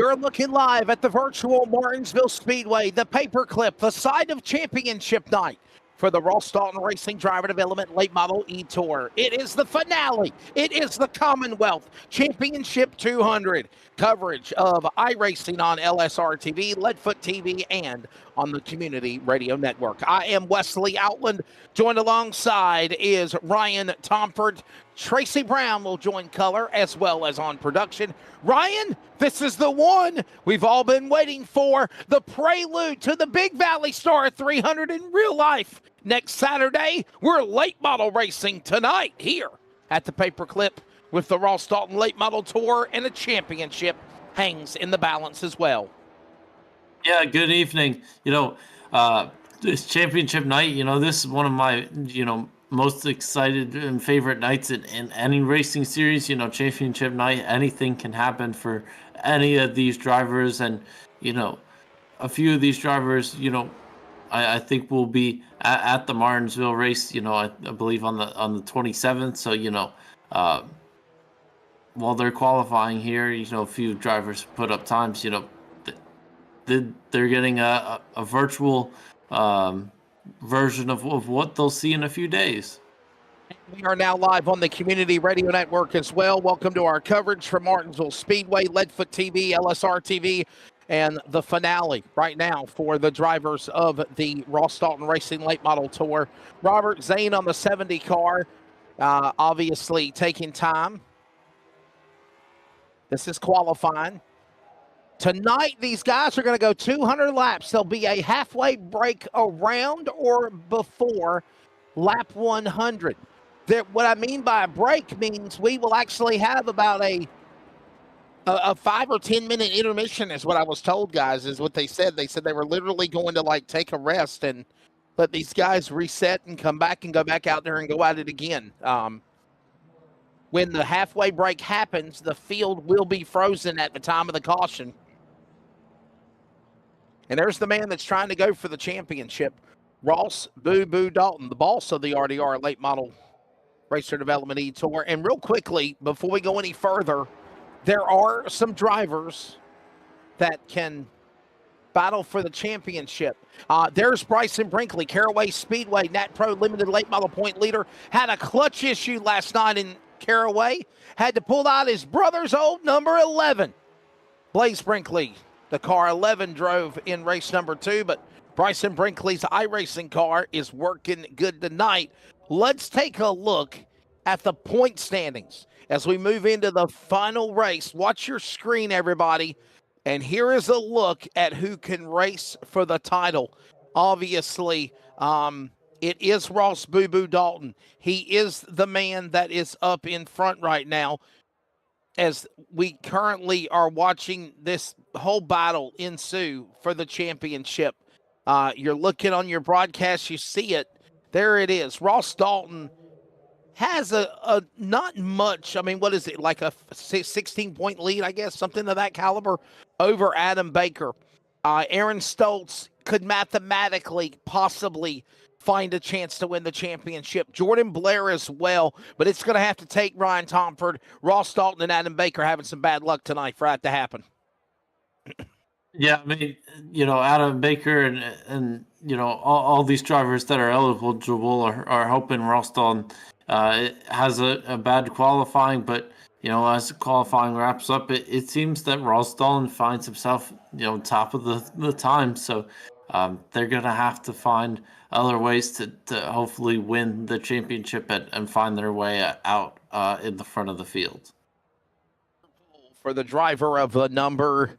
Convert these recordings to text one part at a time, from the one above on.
You're looking live at the virtual Martinsville Speedway, the paperclip, the side of championship night for the Ross Dalton Racing Driver Development Late Model E-Tour. It is the finale. It is the Commonwealth Championship 200. Coverage of iRacing on LSRTV, Leadfoot TV, and on the Community Radio Network. I am Wesley Outland. Joined alongside is Ryan Tomford. Tracy Brown will join color as well as on production. Ryan, this is the one we've all been waiting for, the prelude to the Big Valley Star 300 in real life. Next Saturday, we're late model racing tonight here at the paperclip with the Ross Dalton Late Model Tour, and a championship hangs in the balance as well. Yeah, good evening. This championship night, this is one of my, most excited and favorite nights in any racing series. Championship night, anything can happen for any of these drivers, and a few of these drivers, I think will be at the Martinsville race. I believe on the 27th. So uh, while they're qualifying here, a few drivers put up times. They're getting a virtual version of what they'll see in a few days. We are now live on the Community Radio Network as well. Welcome to our coverage from Martinsville Speedway, Leadfoot TV, LSRTV, and the finale right now for the drivers of the Ross Dalton Racing Late Model Tour. Robert Zane on the 70 car, obviously taking time. This is qualifying. Tonight, these guys are going to go 200 laps. There'll be a halfway break around or before lap 100. What I mean by a break means we will actually have about a 5 or 10 minute intermission is what I was told, guys, is what they said. They said they were literally going to take a rest and let these guys reset and come back and go back out there and go at it again. When the halfway break happens, the field will be frozen at the time of the caution. And there's the man that's trying to go for the championship, Ross Boo Boo Dalton, the boss of the RDR Late Model Racer Development E-Tour. And real quickly, before we go any further, there are some drivers that can battle for the championship. There's Bryson Brinkley, Caraway Speedway, Nat Pro Limited Late Model point leader. Had a clutch issue last night in Caraway. Had to pull out his brother's old number 11. Blaze Brinkley, the car 11, drove in race number 2, but Bryson Brinkley's iRacing car is working good tonight. Let's take a look at the point standings as we move into the final race. Watch your screen, everybody. And here is a look at who can race for the title. Obviously, it is Ross Boo Boo Dalton. He is the man that is up in front right now as we currently are watching this whole battle ensue for the championship. You're looking on your broadcast, you see it. There it is. Ross Dalton has a not much, what is it, like a 16-point lead, I guess, something of that caliber over Adam Baker. Aaron Stoltz could mathematically possibly find a chance to win the championship. Jordan Blair as well, but it's going to have to take Ryan Tomford, Ross Dalton, and Adam Baker having some bad luck tonight for that to happen. Yeah, Adam Baker and all these drivers that are eligible are hoping Ross Dalton has a bad qualifying, but as the qualifying wraps up, it seems that Ross Dalton finds himself top of the time. So they're gonna have to find other ways to hopefully win the championship and find their way out in the front of the field. For the driver of the number,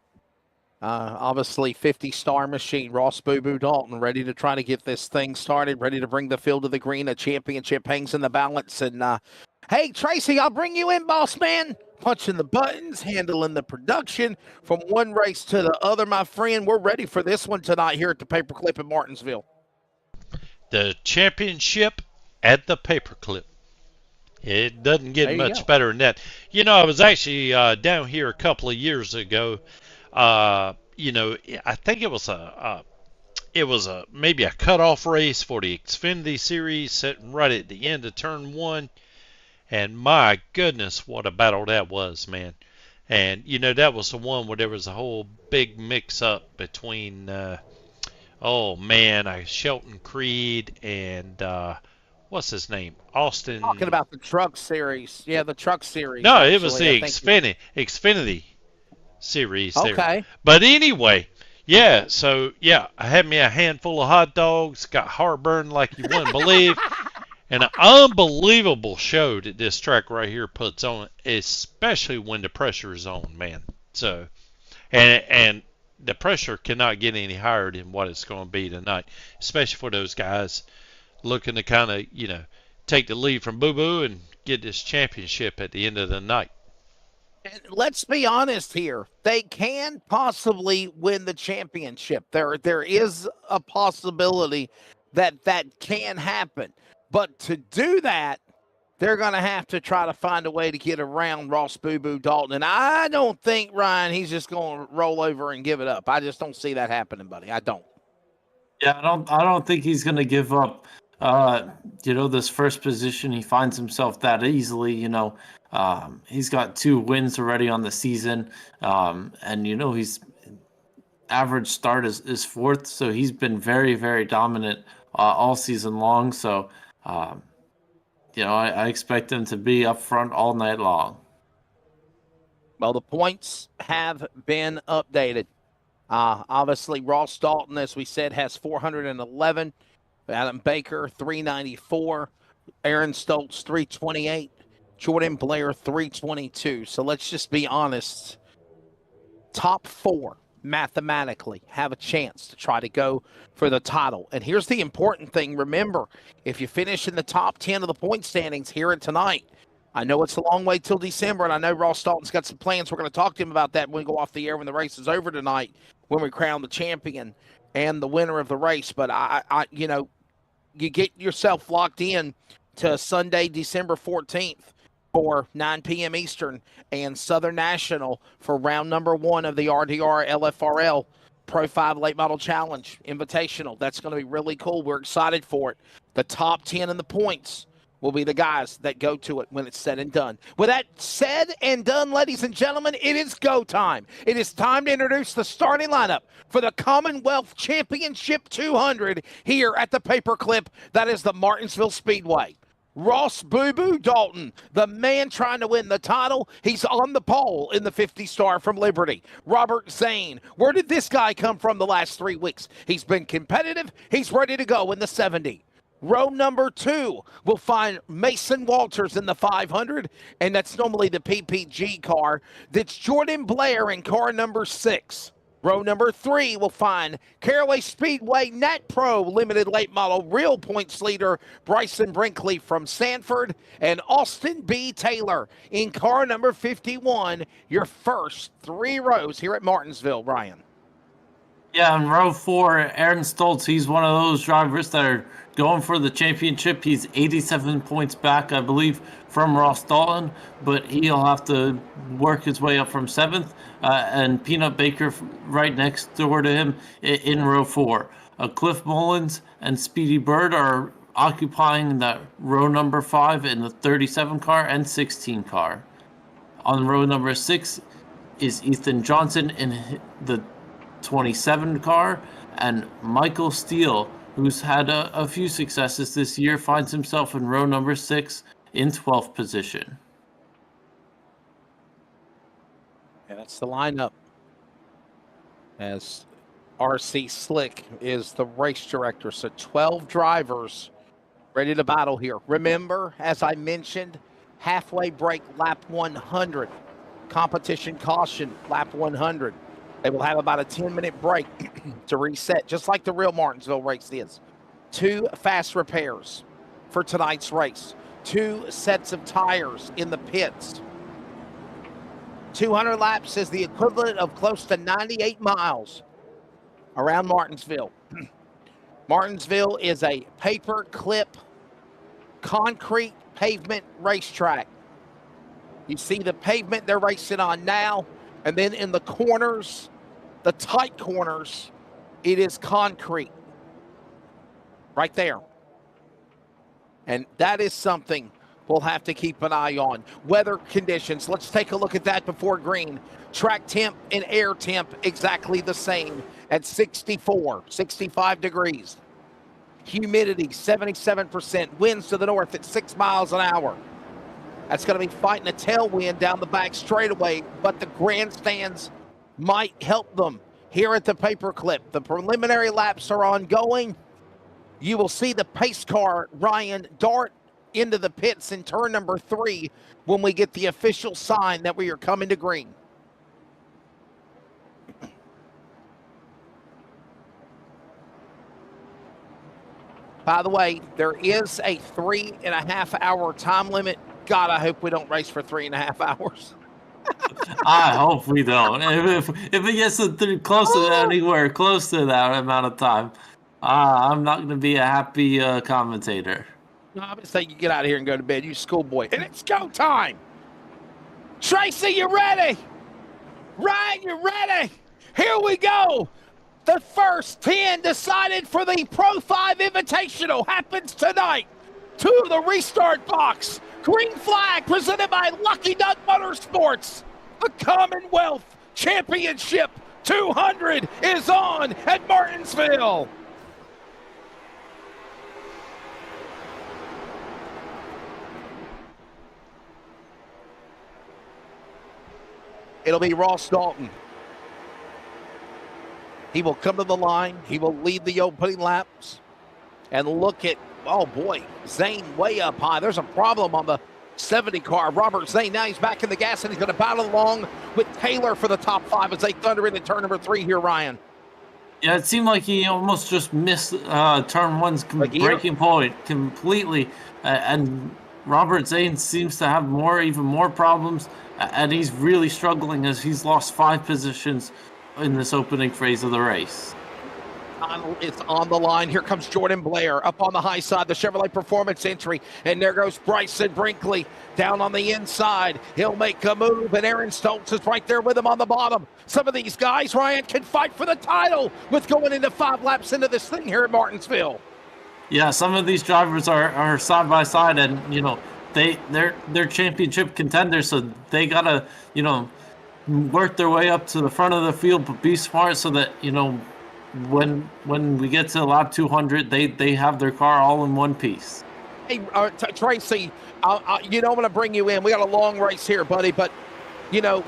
obviously 50 Star Machine, Ross Boo Boo Dalton, ready to try to get this thing started, ready to bring the field to the green. A championship hangs in the balance. And hey, Tracy, I'll bring you in, boss man. Punching the buttons, handling the production from one race to the other, my friend. We're ready for this one tonight here at the Paperclip in Martinsville. The championship at the Paperclip. It doesn't get much better than that. I was actually down here a couple of years ago. I think it was maybe a cutoff race for the Xfinity Series, sitting right at the end of turn 1. And my goodness, what a battle that was, man. And, that was the one where there was a whole big mix-up between, Shelton Creed and, what's his name? Austin. Talking about the Truck Series. Yeah, the Truck Series. No, actually, it was the Xfinity Series there. Okay. But anyway, I had me a handful of hot dogs, got heartburn like you wouldn't believe. And an unbelievable show that this track right here puts on, especially when the pressure is on, man. So, and the pressure cannot get any higher than what it's going to be tonight, especially for those guys looking to kind of, take the lead from Boo Boo and get this championship at the end of the night. And let's be honest here. They can possibly win the championship. There is a possibility that that can happen. But to do that, they're going to have to try to find a way to get around Ross Boo Boo Dalton. And I don't think, Ryan, he's just going to roll over and give it up. I just don't see that happening, buddy. I don't. Yeah, I don't think he's going to give up. This first position, he finds himself that easily. He's got 2 wins already on the season, and he's average start is 4th, so he's been very, very dominant all season long. So, I expect him to be up front all night long. Well, the points have been updated. Obviously, Ross Dalton, as we said, has 411. Adam Baker, 394. Aaron Stoltz, 328. Jordan Blair, 322. So let's just be honest. Top 4 mathematically have a chance to try to go for the title. And here's the important thing. Remember, if you finish in the top 10 of the point standings here tonight, I know it's a long way till December, and I know Ross Dalton's got some plans. We're going to talk to him about that when we go off the air when the race is over tonight, when we crown the champion and the winner of the race. But you get yourself locked in to Sunday, December 14th for 9 p.m. Eastern and Southern National for round number 1 of the RDR LFRL Pro 5 Late Model Challenge Invitational. That's going to be really cool. We're excited for it. The top 10 in the points will be the guys that go to it when it's said and done. With that said and done, ladies and gentlemen, it is go time. It is time to introduce the starting lineup for the Commonwealth Championship 200 here at the Paperclip. That is the Martinsville Speedway. Ross Boo Boo Dalton, the man trying to win the title. He's on the pole in the 50 star from Liberty. Robert Zane, where did this guy come from the last 3 weeks? He's been competitive. He's ready to go in the 70. Row number 2 will find Mason Walters in the 500, and that's normally the PPG car. That's Jordan Blair in car number 6. Row number 3 will find Caraway Speedway Nat Pro Limited Late Model Real Points leader Bryson Brinkley from Sanford, and Austin B. Taylor in car number 51. Your first 3 rows here at Martinsville, Ryan. Yeah, in row 4, Aaron Stoltz, he's one of those drivers that are going for the championship. He's 87 points back, I believe, from Ross Dalton, but he'll have to work his way up from 7th. And Peanut Baker right next door to him in row 4. Cliff Mullins and Speedy Bird are occupying that row number 5 in the 37 car and 16 car. On row number 6 is Ethan Johnson in the 27 car, and Michael Steele, who's had a few successes this year, finds himself in row number 6 in 12th position. And that's the lineup, as RC Slick is the race director. So 12 drivers ready to battle here. Remember, as I mentioned, halfway break lap 100, competition caution lap 100. They will have about a 10-minute break to reset, just like the real Martinsville race is. 2 fast repairs for tonight's race. 2 sets of tires in the pits. 200 laps is the equivalent of close to 98 miles around Martinsville. Martinsville is a paper clip, concrete pavement racetrack. You see the pavement they're racing on now, and then in the corners, the tight corners, it is concrete right there. And that is something we'll have to keep an eye on. Weather conditions, let's take a look at that before green. Track temp and air temp exactly the same at 65 degrees. Humidity, 77%. Winds to the north at 6 miles an hour. That's going to be fighting a tailwind down the back straightaway, but the grandstands might help them here at the Paperclip. The preliminary laps are ongoing. You will see the pace car, Ryan, dart into the pits in turn number 3 when we get the official sign that we are coming to green. By the way, there is a 3.5 hour time limit. God, I hope we don't race for 3.5 hours. I hope we don't. If it gets close to anywhere close to that amount of time, I'm not going to be a happy commentator. No, I'm just saying you get out of here and go to bed, you schoolboy. And it's go time. Tracy, you ready? Ryan, you ready? Here we go. The first 10 decided for the Pro 5 Invitational happens tonight. To the restart box. Green flag presented by Lucky Duck Motorsports. The Commonwealth Championship 200 is on at Martinsville. It'll be Ross Dalton. He will come to the line. He will lead the opening laps. And look at, oh boy, Zane way up high. There's a problem on the 70 car. Robert Zane, now he's back in the gas, and he's going to battle along with Taylor for the top 5 as they thunder into turn number 3 here, Ryan. Yeah, it seemed like he almost just missed turn 1's breaking point completely. And Robert Zane seems to have even more problems. And he's really struggling as he's lost 5 positions in this opening phase of the race. It's on the line. Here comes Jordan Blair up on the high side, the Chevrolet Performance entry. And there goes Bryson Brinkley down on the inside. He'll make a move, and Aaron Stoltz is right there with him on the bottom. Some of these guys, Ryan, can fight for the title with going into 5 laps into this thing here at Martinsville. Yeah, some of these drivers are side by side, and, you know, they're championship contenders, so they got to, you know, work their way up to the front of the field, but be smart so that, you know, when we get to lap 200, they have their car all in one piece. Hey, Tracy, you know I'm going to bring you in. We got a long race here, buddy, but, you know,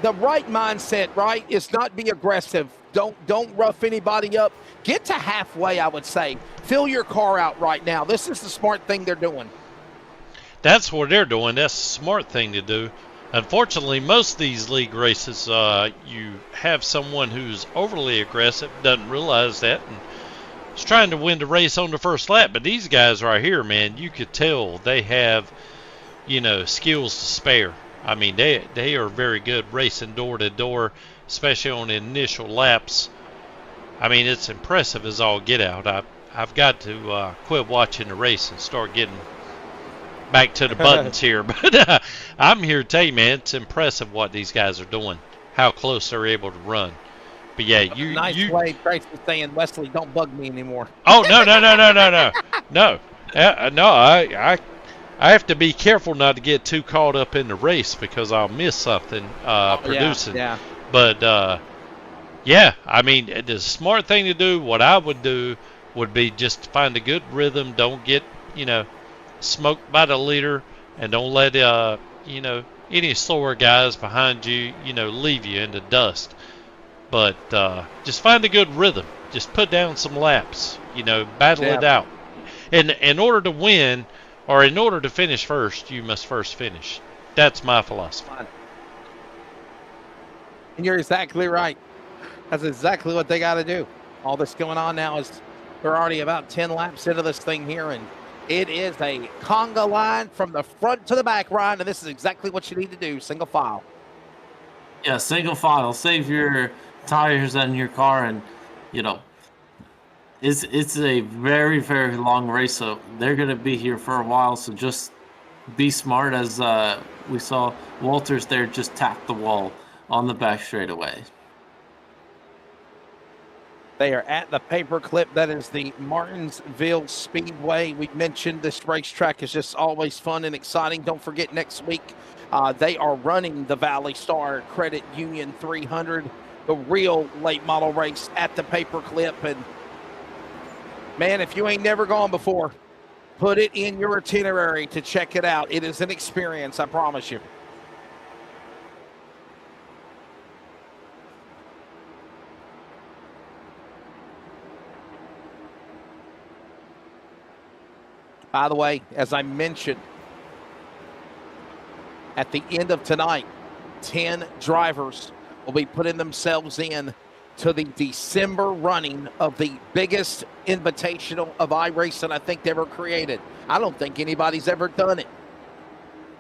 the right mindset, right, is not be aggressive. Don't rough anybody up. Get to halfway, I would say. Fill your car out right now. This is the smart thing they're doing. That's what they're doing. That's a smart thing to do. Unfortunately, most of these league races, you have someone who's overly aggressive, doesn't realize that, and is trying to win the race on the first lap. But these guys right here, man, you could tell they have, you know, skills to spare. I mean, they are very good racing door to door, especially on the initial laps. I mean, it's impressive as all get out. I've got to quit watching the race and start getting back to the buttons here, but I'm here to tell you, man, it's impressive what these guys are doing, how close they're able to run. But yeah, nice way, Tracy saying, Wesley, don't bug me anymore. Oh no. I have to be careful not to get too caught up in the race because I'll miss something producing. Yeah. But yeah, I mean, the smart thing to do, what I would do, would be just to find a good rhythm. Don't get, you know, smoked by the leader, and don't let you know, any slower guys behind you, you know, leave you in the dust. But just find a good rhythm. Just put down some laps, you know, battle it out. And in order to win, or in order to finish first, you must first finish. That's my philosophy. And you're exactly right. That's exactly what they got to do. All this going on now is we're already about 10 laps into this thing here, and it is a conga line from the front to the back, Ryan, and this is exactly what you need to do, single file. Yeah, single file. Save your tires and your car, and, you know, it's a very, very long race, so they're going to be here for a while, so just be smart as we saw Walters there just tap the wall on the back straightaway. They are at the paperclip. That is the Martinsville Speedway. We mentioned this racetrack is just always fun and exciting. Don't forget next week they are running the Valley Star Credit Union 300, the real late model race at the paperclip. And man, if you ain't never gone before, put it in your itinerary to check it out. It is an experience, I promise you. By the way, as I mentioned, at the end of tonight, 10 drivers will be putting themselves in to the December running of the biggest invitational of iRacing I think ever created. I don't think anybody's ever done it.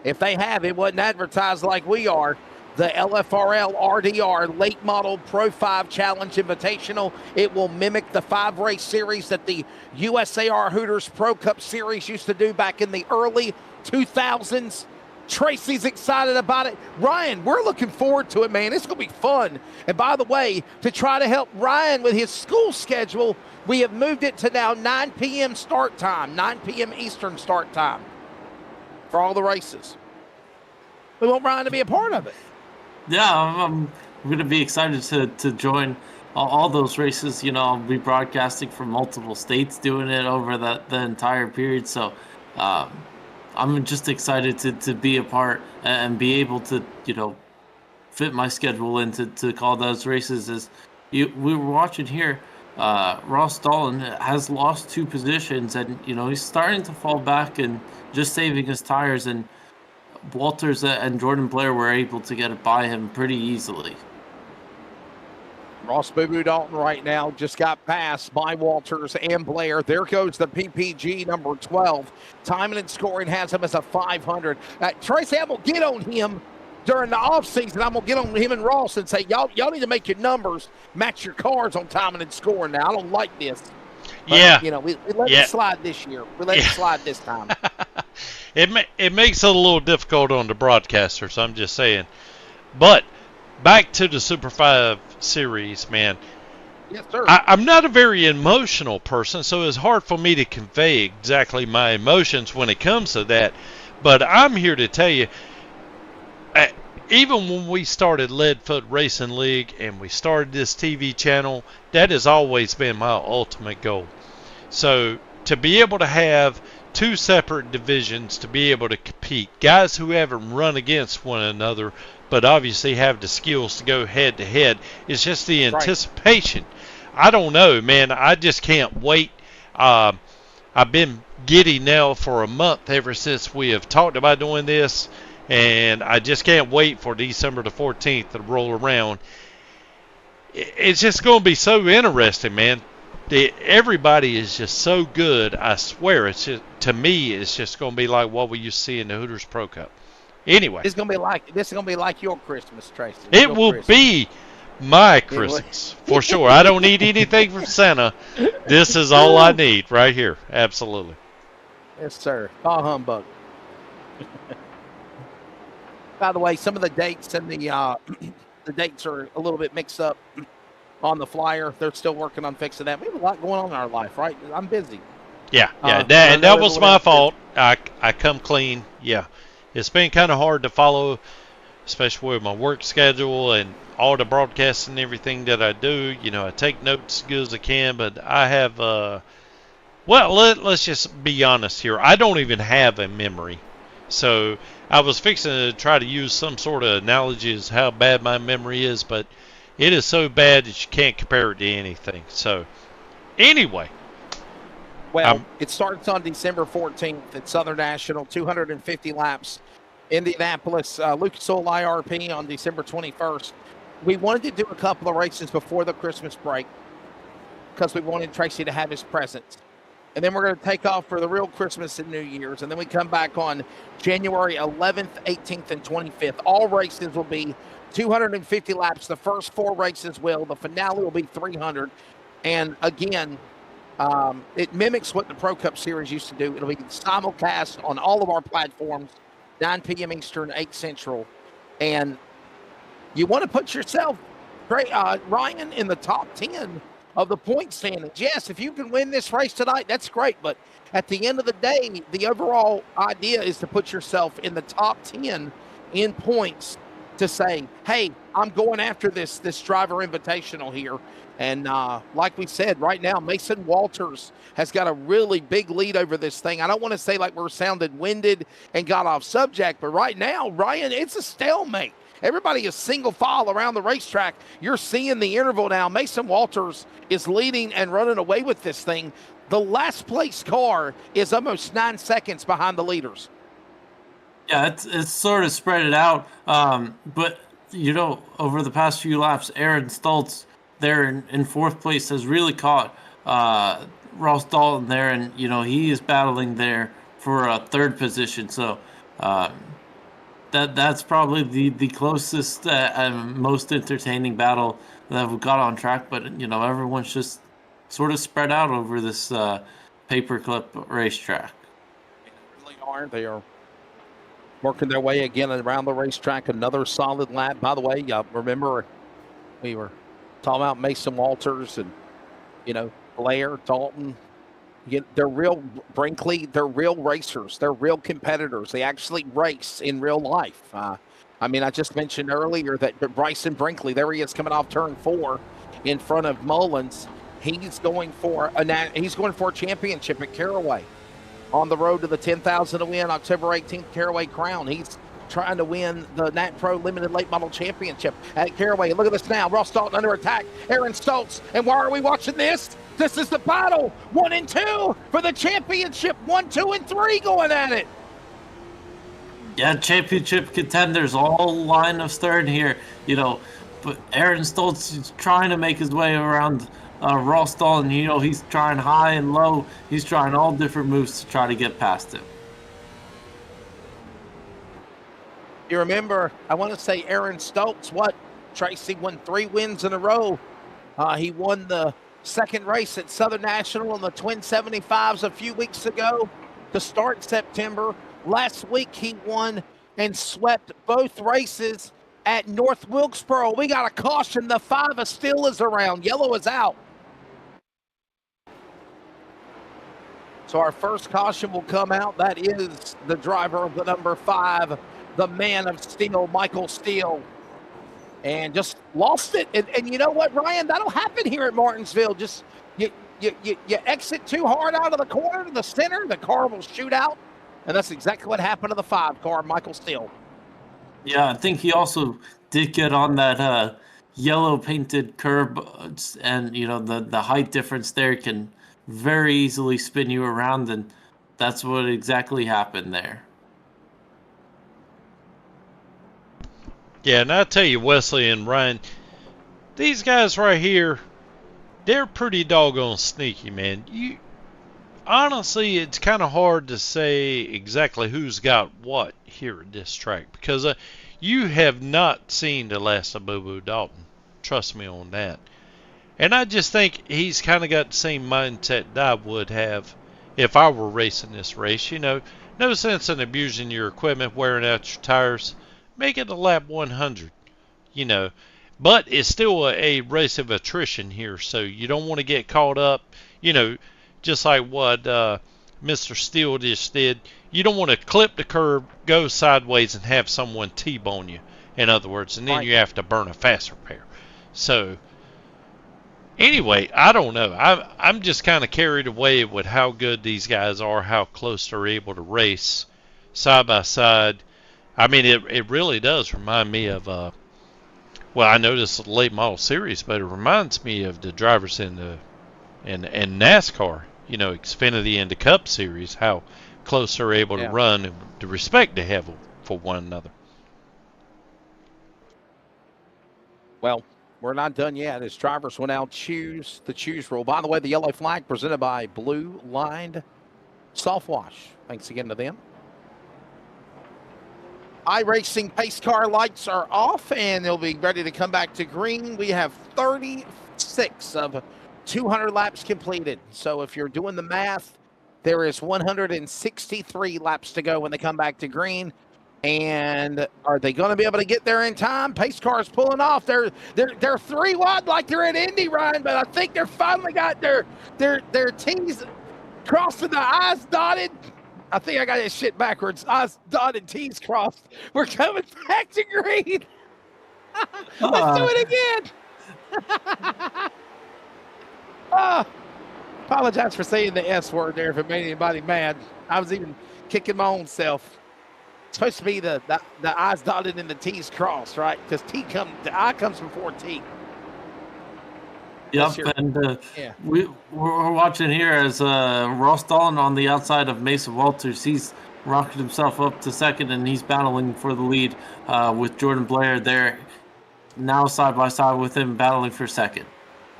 If they have, it wasn't advertised like we are. the LFRL RDR Late Model Pro 5 Challenge Invitational. It will mimic the 5-race series that the USAR Hooters Pro Cup Series used to do back in the early 2000s. Tracy's excited about it. Ryan, we're looking forward to it, man. It's going to be fun. And by the way, to try to help Ryan with his school schedule, we have moved it to now 9 p.m. start time, 9 p.m. Eastern start time for all the races. We want Ryan to be a part of it. Yeah, I'm going to be excited to join all those races. You know, I'll be broadcasting from multiple states, doing it over the entire period. So I'm just excited to be a part and be able to, you know, fit my schedule in to call those races. As we were watching here, Ross Dahlin has lost 2 positions, and, you know, he's starting to fall back and just saving his tires. And Walters and Jordan Blair were able to get it by him pretty easily. Ross Boo Boo Dalton right now just got passed by Walters and Blair. There goes the PPG number 12. Timing and scoring has him as a 500. Tracy, I'm going to get on him during the offseason. I'm going to get on him and Ross and say, y'all need to make your numbers match your cars on timing and scoring now. I don't like this. But, yeah. You know, we let it slide this year. We let it slide this time. It makes it a little difficult on the broadcasters, I'm just saying. But back to the Super 5 series, man. Yes, sir. I'm not a very emotional person, so it's hard for me to convey exactly my emotions when it comes to that. But I'm here to tell you, even when we started Leadfoot Racing League and we started this TV channel, that has always been my ultimate goal. So to be able to have 2 separate divisions, to be able to compete, guys who haven't run against one another but obviously have the skills to go head to head, it's just the anticipation. I don't know, man. I just can't wait. I've been giddy now for a month ever since we have talked about doing this, and I just can't wait for December the 14th to roll around. It's just going to be so interesting, man. Everybody is just so good. I swear, it's just, to me, it's just going to be like what we used to see in the Hooters Pro Cup. Anyway, this is going to be like your Christmas, Tracy. It will be my Christmas for sure. I don't need anything from Santa. This is all I need right here. Absolutely. Yes, sir. Bah humbug. By the way, some of the dates and the dates are a little bit mixed up on the flyer. They're still working on fixing that. We have a lot going on in our life, right? I'm busy. Yeah. That was my fault. I come clean. Yeah. It's been kind of hard to follow, especially with my work schedule and all the broadcasts and everything that I do. You know, I take notes as good as I can, but I have, let's just be honest here. I don't even have a memory. So I was fixing to try to use some sort of analogy as how bad my memory is, but it is so bad that you can't compare it to anything. So anyway. Well, it starts on December 14th at Southern National, 250 laps. Indianapolis, Lucas Oil IRP on December 21st. We wanted to do a couple of races before the Christmas break because we wanted Tracy to have his presence. And then we're going to take off for the real Christmas and New Year's. And then we come back on January 11th, 18th, and 25th. All races will be 250 laps. The first 4 races will. The finale will be 300. And again, it mimics what the Pro Cup Series used to do. It'll be simulcast on all of our platforms, 9 p.m. Eastern, 8 Central. And you want to put yourself, Ryan, in the top 10 of the point standings. Yes, if you can win this race tonight, that's great. But at the end of the day, the overall idea is to put yourself in the top 10 in points to say, hey, I'm going after this driver invitational here. And like we said, right now, Mason Walters has got a really big lead over this thing. I don't want to say like we're sounded winded and got off subject, but right now, Ryan, it's a stalemate. Everybody is single file around the racetrack. You're seeing the interval now. Mason Walters is leading and running away with this thing. The last place car is almost 9 seconds behind the leaders. Yeah, it's sort of spread it out. But, you know, over the past few laps, Aaron Stoltz there in 4th place has really caught Ross Dalton there. And, you know, he is battling there for a 3rd position. So that's probably the closest and most entertaining battle that we've got on track. But you know, everyone's just sort of spread out over this paperclip racetrack. They really are. They are working their way again around the racetrack. Another solid lap. By the way, remember we were talking about Mason Walters and, you know, Blair, Dalton. They're real Brinkley. They're real racers. They're real competitors. They actually race in real life. I mean, I just mentioned earlier that Bryson Brinkley, there he is coming off turn 4 in front of Mullins. He's going for a championship at Caraway on the road to the 10,000 to win October 18th Caraway Crown. He's trying to win the Nat Pro Limited Late Model Championship at Caraway. Look at this now. Ross Dalton under attack. Aaron Stoltz. And why are we watching this? This is the battle. 1 and 2 for the championship. 1, 2, and 3 going at it. Yeah, championship contenders all line of third here. You know, but Aaron Stoltz is trying to make his way around Ross Dalton. You know, he's trying high and low. He's trying all different moves to try to get past him. You remember, I want to say Aaron Stoltz, Tracy won 3 wins in a row. He won the second race at Southern National in the Twin 75s a few weeks ago to start September. Last week, he won and swept both races at North Wilkesboro. We got a caution. The 5 still is around. Yellow is out. So our first caution will come out. That is the driver of the number 5, the man of steel, Michael Steele. And just lost it. And you know what, Ryan? That'll happen here at Martinsville. Just you exit too hard out of the corner to the center, the car will shoot out. And that's exactly what happened to the 5 car, Michael Steele. Yeah, I think he also did get on that yellow painted curb, and you know the height difference there can very easily spin you around, and that's what exactly happened there. Yeah, and I tell you, Wesley and Ryan, these guys right here, they're pretty doggone sneaky, man. Honestly, it's kind of hard to say exactly who's got what here at this track, because you have not seen the last of Boo-Boo Dalton. Trust me on that. And I just think he's kind of got the same mindset that I would have if I were racing this race. You know, no sense in abusing your equipment, wearing out your tires. Make it a lap 100, you know. But it's still a race of attrition here, so you don't want to get caught up, you know, just like what Mr. Steele just did. You don't want to clip the curb, go sideways, and have someone T-bone you, in other words, and then you have to burn a fast repair. So, anyway, I don't know. I'm just kind of carried away with how good these guys are, how close they're able to race side by side. I mean, it really does remind me of, well, I know this is a late model series, but it reminds me of the drivers in NASCAR, you know, Xfinity and the Cup series, how close they're able to run and the respect they have for one another. Well, we're not done yet. As drivers will now choose the choose rule. By the way, the yellow flag presented by Blue Lined Soft Wash. Thanks again to them. iRacing pace car lights are off, and they'll be ready to come back to green. We have 36 of 200 laps completed. So if you're doing the math, there is 163 laps to go when they come back to green. And are they going to be able to get there in time? Pace cars pulling off. They're 3 wide like they're at Indy, Ryan, but I think they're finally got their T's crossed and the I's dotted. I think I got this shit backwards. I's dotted, T's crossed. We're coming back to green. Let's do it again. Apologize for saying the S word there if it made anybody mad. I was even kicking my own self. It's supposed to be the I's dotted and the T's crossed, right? Because the I comes before T. Yep, and we're watching here as Ross Dalton on the outside of Mason Walters. He's rocketed himself up to second, and he's battling for the lead with Jordan Blair there. Now side by side with him, battling for second.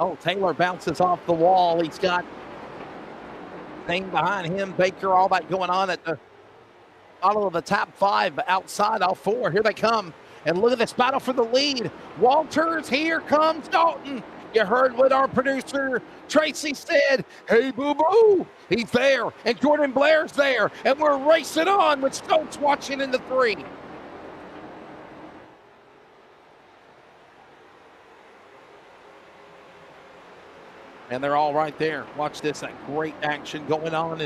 Oh, Taylor bounces off the wall. He's got thing behind him, Baker, all that going on at the Out of the top 5, but outside all 4. Here they come. And look at this battle for the lead. Walters, here comes Dalton. You heard what our producer Tracy said. Hey, boo-boo. He's there. And Jordan Blair's there. And we're racing on with Stokes watching in the 3. And they're all right there. Watch this. That great action going on.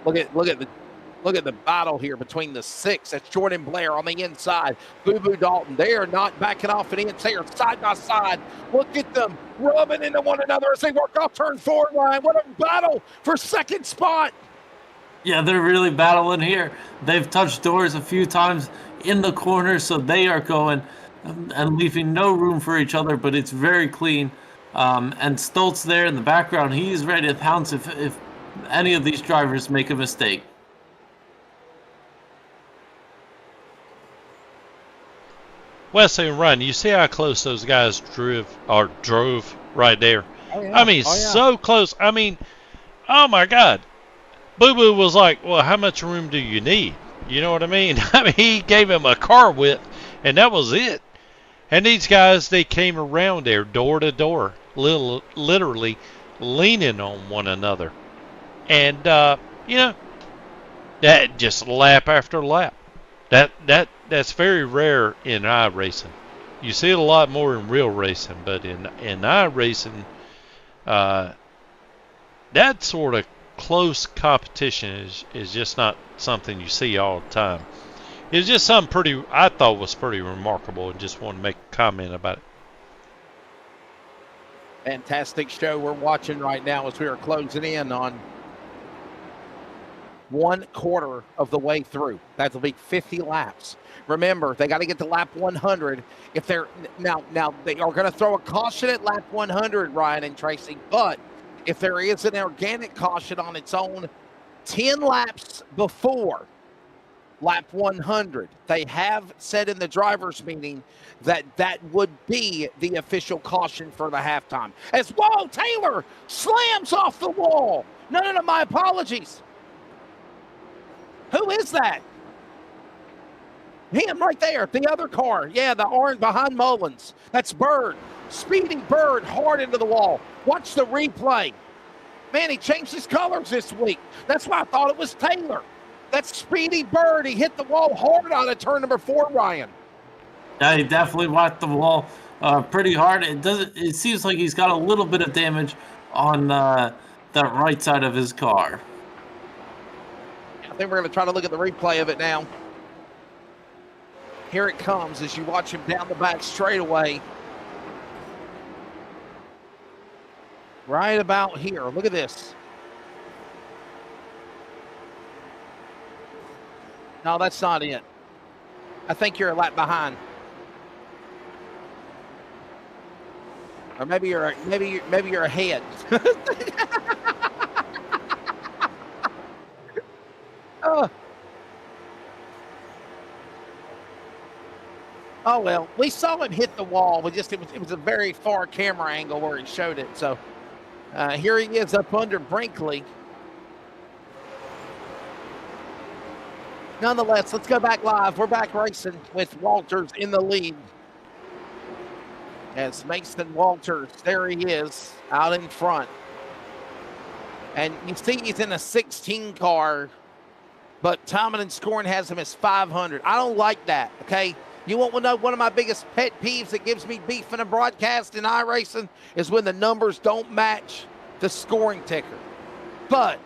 Look at the battle here between the 6. That's Jordan Blair on the inside. Boo-Boo Dalton. They are not backing off an inch. They are side by side. Look at them rubbing into one another as they work off turn 4 line. What a battle for second spot. Yeah, they're really battling here. They've touched doors a few times in the corner, so they are going and leaving no room for each other, but it's very clean. And Stoltz there in the background, he's ready to pounce if any of these drivers make a mistake. Wesley and Ryan, you see how close those guys drove right there? Oh, yeah. I mean, so close. I mean, oh my God. Boo Boo was like, well, how much room do you need? You know what I mean? I mean, he gave him a car width, and that was it. And these guys, they came around there door to door, literally leaning on one another. And, you know, that just lap after lap. That's very rare in iRacing. You see it a lot more in real racing, but in iRacing, that sort of close competition is just not something you see all the time. It's just something I thought was pretty remarkable, and just want to make a comment about it. Fantastic show we're watching right now as we are closing in on 1/4 of the way through. That'll be 50 laps. Remember, they got to get to lap 100. If they're now they are going to throw a caution at lap 100, Ryan and Tracy. But if there is an organic caution on its own, 10 laps before lap 100, they have said in the drivers' meeting that would be the official caution for the halftime. As Wall Taylor slams off the wall. No, my apologies. Who is that? Him right there, the other car. Yeah, the orange behind Mullins. That's Bird. Speedy Bird hard into the wall. Watch the replay. Man, he changed his colors this week. That's why I thought it was Taylor. That's Speedy Bird. He hit the wall hard out of turn number 4, Ryan. Yeah, he definitely whacked the wall pretty hard. It seems like he's got a little bit of damage on that right side of his car. I think we're going to try to look at the replay of it now. Here it comes as you watch him down the back straightaway. Right about here. Look at this. No, that's not it. I think you're a lap behind. Or maybe you're ahead. Oh well, we saw him hit the wall. It was a very far camera angle where it showed it. So here he is up under Brinkley. Nonetheless, let's go back live. We're back racing with Walters in the lead. As Mason Walters, there he is, out in front. And you see he's in a 16 car, but timing and scoring has him as 500. I don't like that, okay? You want to know one of my biggest pet peeves that gives me beef in a broadcast in iRacing is when the numbers don't match the scoring ticker. But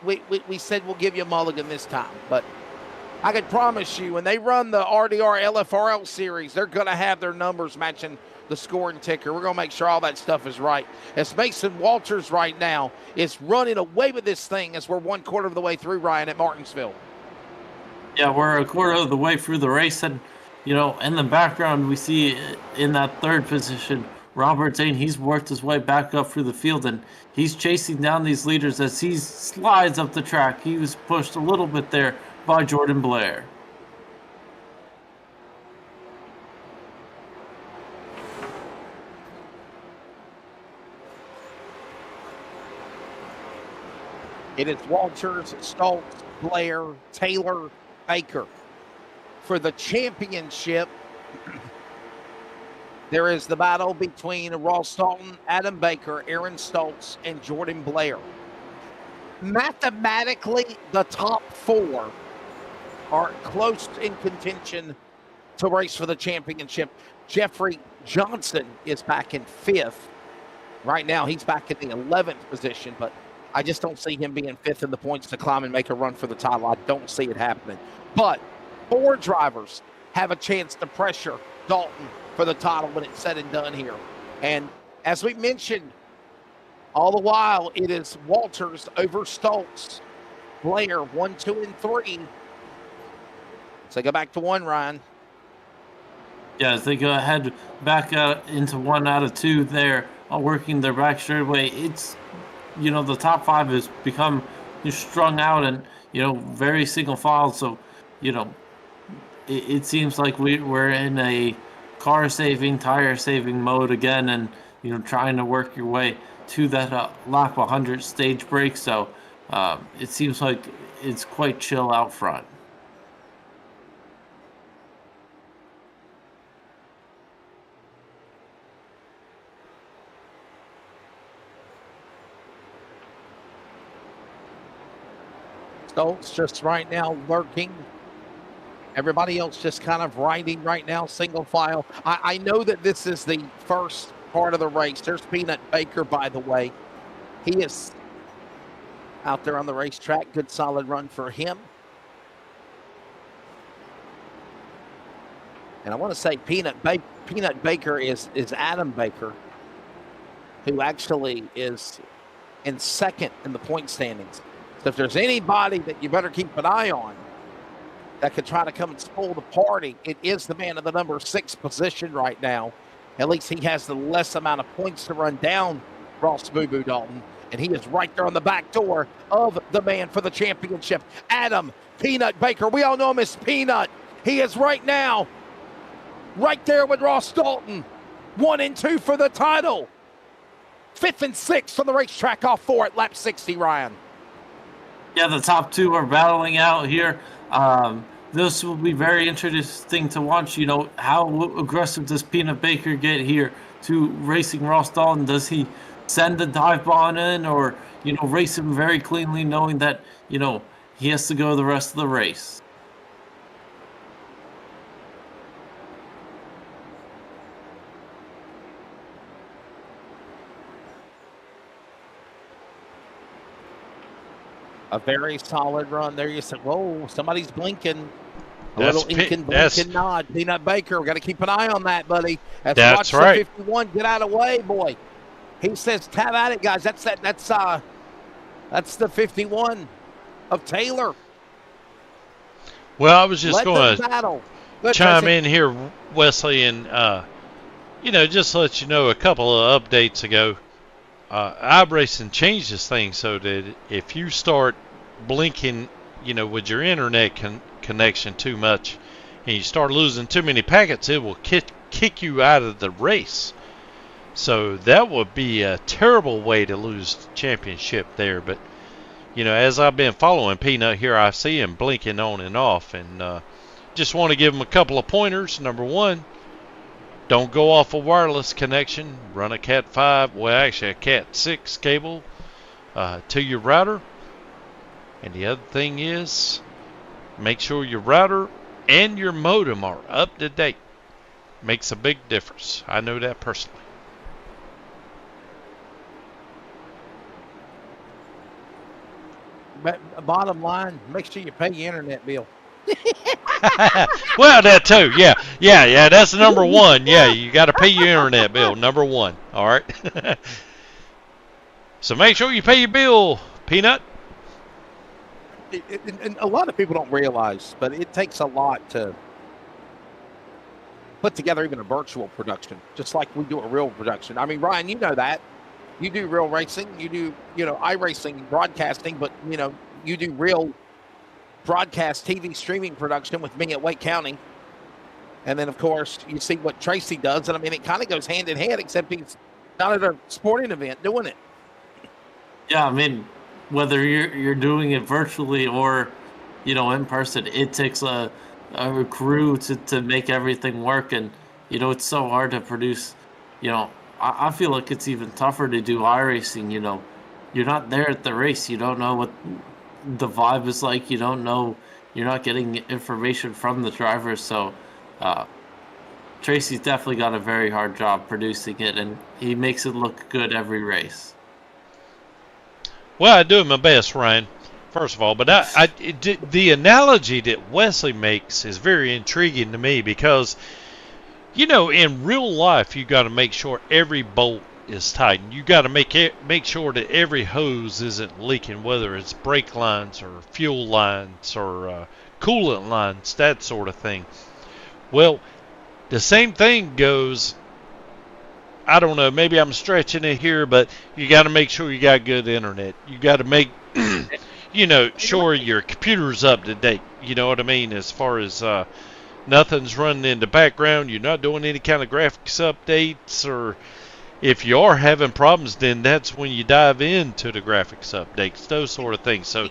we said we'll give you a mulligan this time. But I can promise you, when they run the RDR LFRL series, they're going to have their numbers matching the scoring ticker. We're going to make sure all that stuff is right. As Mason Walters right now is running away with this thing as we're 1/4 of the way through, Ryan, at Martinsville. Yeah, we're 1/4 of the way through the race, and in the background we see in that 3rd position Robert Zane. He's worked his way back up through the field, and he's chasing down these leaders as he slides up the track. He was pushed a little bit there by Jordan Blair. It is Walters, Stoltz, Blair, Taylor, Baker. For the championship, there is the battle between Ross Dalton, Adam Baker, Aaron Stoltz, and Jordan Blair. Mathematically, the top 4 are close in contention to race for the championship. Jeffrey Johnson is back in 5th. Right now, he's back in the 11th position, but I just don't see him being 5th in the points to climb and make a run for the title. I don't see it happening. But 4 drivers have a chance to pressure Dalton for the title when it's said and done here. And as we mentioned, all the while, it is Walters over Stoltz. Blair, 1, 2, and 3. So go back to 1, Ryan. Yeah, as they go ahead back into 1 out of 2 there, working their back straightaway. It's, the top 5 has become strung out and, very single file. So, it seems like we're in a car-saving, tire-saving mode again and, trying to work your way to that lap 100 stage break. So it seems like it's quite chill out front. Stoltz just right now lurking. Everybody else just kind of riding right now, single file. I know that this is the first part of the race. There's Peanut Baker, by the way. He is out there on the racetrack. Good solid run for him. And I want to say Peanut Baker is Adam Baker, who actually is in 2nd in the point standings. So if there's anybody that you better keep an eye on that could try to come and spoil the party, it is the man in the number 6 position right now. At least he has the less amount of points to run down Ross Boo Boo Dalton. And he is right there on the back door of the man for the championship, Adam Peanut Baker. We all know him as Peanut. He is right now right there with Ross Dalton. 1 and 2 for the title. 5th and 6th on the racetrack off 4 at lap 60, Ryan. Yeah, the top 2 are battling out here. This will be very interesting to watch. How aggressive does Peanut Baker get here to racing Ross Dalton? Does he send the dive bomb in or, race him very cleanly knowing that, he has to go the rest of the race? A very solid run there. You said, whoa, somebody's blinking. A little blinking nod. Peanut Baker, we got to keep an eye on that, buddy. That's right. 51, get out of the way, boy. He says, tab at it, guys. That's the 51 of Taylor. Well, I was just going to chime in here, Wesley, and, just to let you know, a couple of updates ago, iRacing changed this thing so that if you start blinking, with your internet connection too much and you start losing too many packets, it will kick you out of the race. So that would be a terrible way to lose the championship there. But, as I've been following Peanut here, I see him blinking on and off. And just want to give him a couple of pointers. Number 1, don't go off a wireless connection. Run a Cat 5, well, actually a Cat 6 cable to your router. And the other thing is, make sure your router and your modem are up to date. Makes a big difference. I know that personally. But bottom line, make sure you pay your internet bill. Well, that too. Yeah. That's number 1. Yeah, you got to pay your internet bill. Number 1. All right. So make sure you pay your bill, Peanut. And a lot of people don't realize, but it takes a lot to put together even a virtual production, just like we do a real production. I mean, Ryan, you know that. You do real racing. You do, iRacing broadcasting, but, you do real broadcast TV streaming production with me at Wake County. And then, of course, you see what Tracy does. And, I mean, it kind of goes hand in hand, except he's not at a sporting event doing it. Yeah, I mean, whether you're doing it virtually or, in person, it takes a crew to make everything work. And, it's so hard to produce, I feel like it's even tougher to do iRacing. You're not there at the race. You don't know what the vibe is like. You don't know, you're not getting information from the drivers. So, Tracy's definitely got a very hard job producing it, and he makes it look good every race. Well, I do my best, Ryan, first of all. But the analogy that Wesley makes is very intriguing to me because, in real life, you got to make sure every bolt is tightened. You got to make sure that every hose isn't leaking, whether it's brake lines or fuel lines or coolant lines, that sort of thing. Well, the same thing goes, I don't know, maybe I'm stretching it here, but you got to make sure you got good internet. You got to make, sure your computer's up to date. You know what I mean? As far as nothing's running in the background, you're not doing any kind of graphics updates, or if you are having problems, then that's when you dive into the graphics updates, those sort of things. So,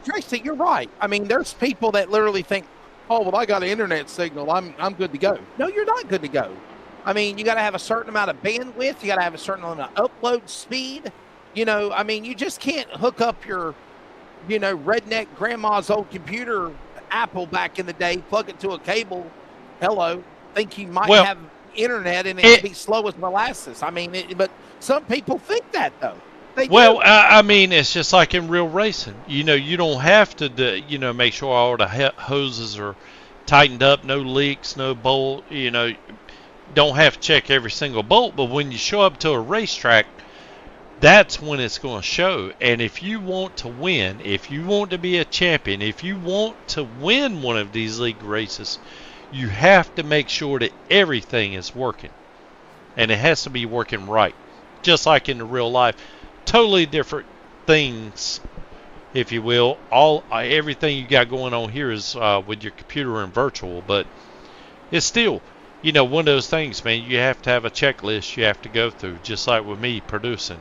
Tracy, you're right. I mean, there's people that literally think, oh, well, I got an internet signal, I'm good to go. No, you're not good to go. I mean, you got to have a certain amount of bandwidth. You got to have a certain amount of upload speed. I mean, you just can't hook up your, redneck grandma's old computer, Apple back in the day, plug it to a cable. Hello. Think you might have internet and it'd be slow as molasses. I mean, but some people think that, though. I mean, it's just like in real racing. You don't have to, make sure all the hoses are tightened up, no leaks, no bolt. Don't have to check every single bolt. But when you show up to a racetrack, that's when it's going to show. And if you want to win, if you want to be a champion, if you want to win one of these league races, you have to make sure that everything is working. And it has to be working right. Just like in the real life. Totally different things, if you will. Everything you got going on here is with your computer and virtual, but it's still, one of those things, man. You have to have a checklist you have to go through, just like with me producing,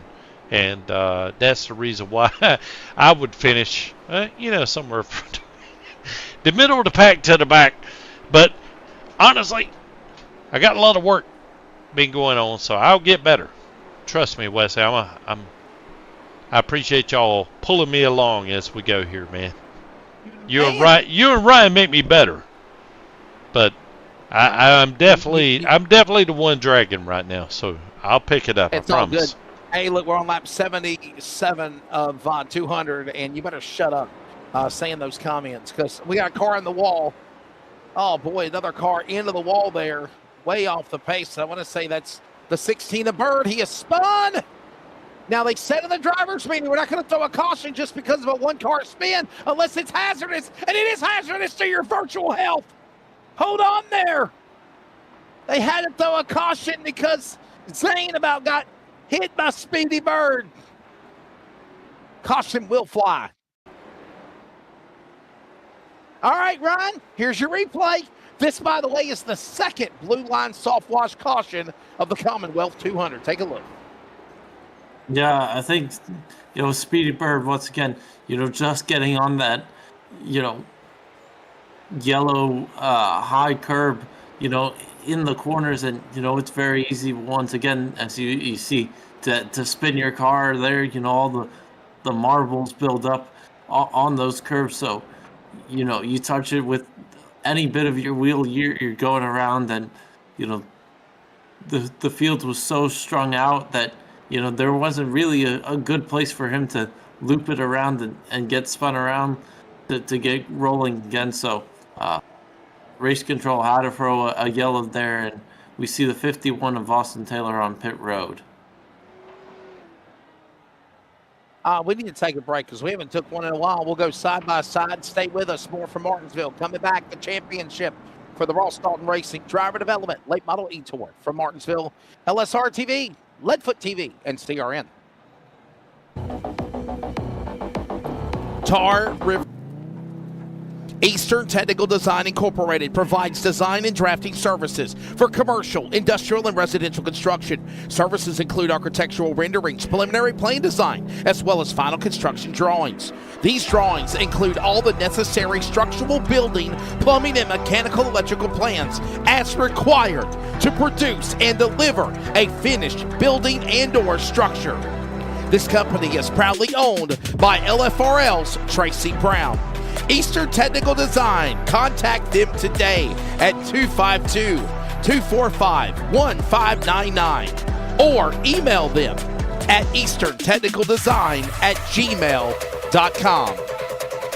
and that's the reason why I would finish, somewhere from the middle of the pack to the back. But honestly, I got a lot of work been going on, so I'll get better. Trust me, Wesley. I appreciate y'all pulling me along as we go here, man. You and Ryan make me better, but I'm definitely the one dragging right now. So I'll pick it up. It's I promise. All good. Hey, look, we're on lap 77 of 200, and you better shut up saying those comments because we got a car in the wall. Oh boy, another car into the wall there, way off the pace. I want to say that's the 16 of Bird. He has spun. Now, they said in the driver's meeting, we're not going to throw a caution just because of a one-car spin unless it's hazardous, and it is hazardous to your virtual health. Hold on there. They had to throw a caution because Zane about got hit by Speedy Bird. Caution will fly. All right, Ryan, here's your replay. This, by the way, is the second blue line soft wash caution of the Commonwealth 200. Take a look. Yeah, I think, Speedy Bird, once again, just getting on that, yellow high curb, in the corners. And, it's very easy, once again, as you see, to spin your car there, all the marbles build up on those curves. So, you touch it with any bit of your wheel, you're going around. And, the field was so strung out that, there wasn't really a good place for him to loop it around and get spun around to get rolling again. So race control had to throw a yellow there, and we see the 51 of Austin Taylor on pit road. We need to take a break because we haven't took one in a while. We'll go side by side. Stay with us. More from Martinsville. Coming back, the championship for the Ross Dalton Racing Driver Development Late Model E-Tour from Martinsville, LSRTV, Leadfoot TV, and CRN. Tar River. Eastern Technical Design Incorporated provides design and drafting services for commercial, industrial, and residential construction. Services include architectural renderings, preliminary plan design, as well as final construction drawings. These drawings include all the necessary structural building, plumbing, and mechanical electrical plans as required to produce and deliver a finished building and/or structure. This company is proudly owned by LFRL's Tracy Brown. Eastern Technical Design. Contact them today at 252-245-1599 or email them at easterntechnicaldesign@gmail.com.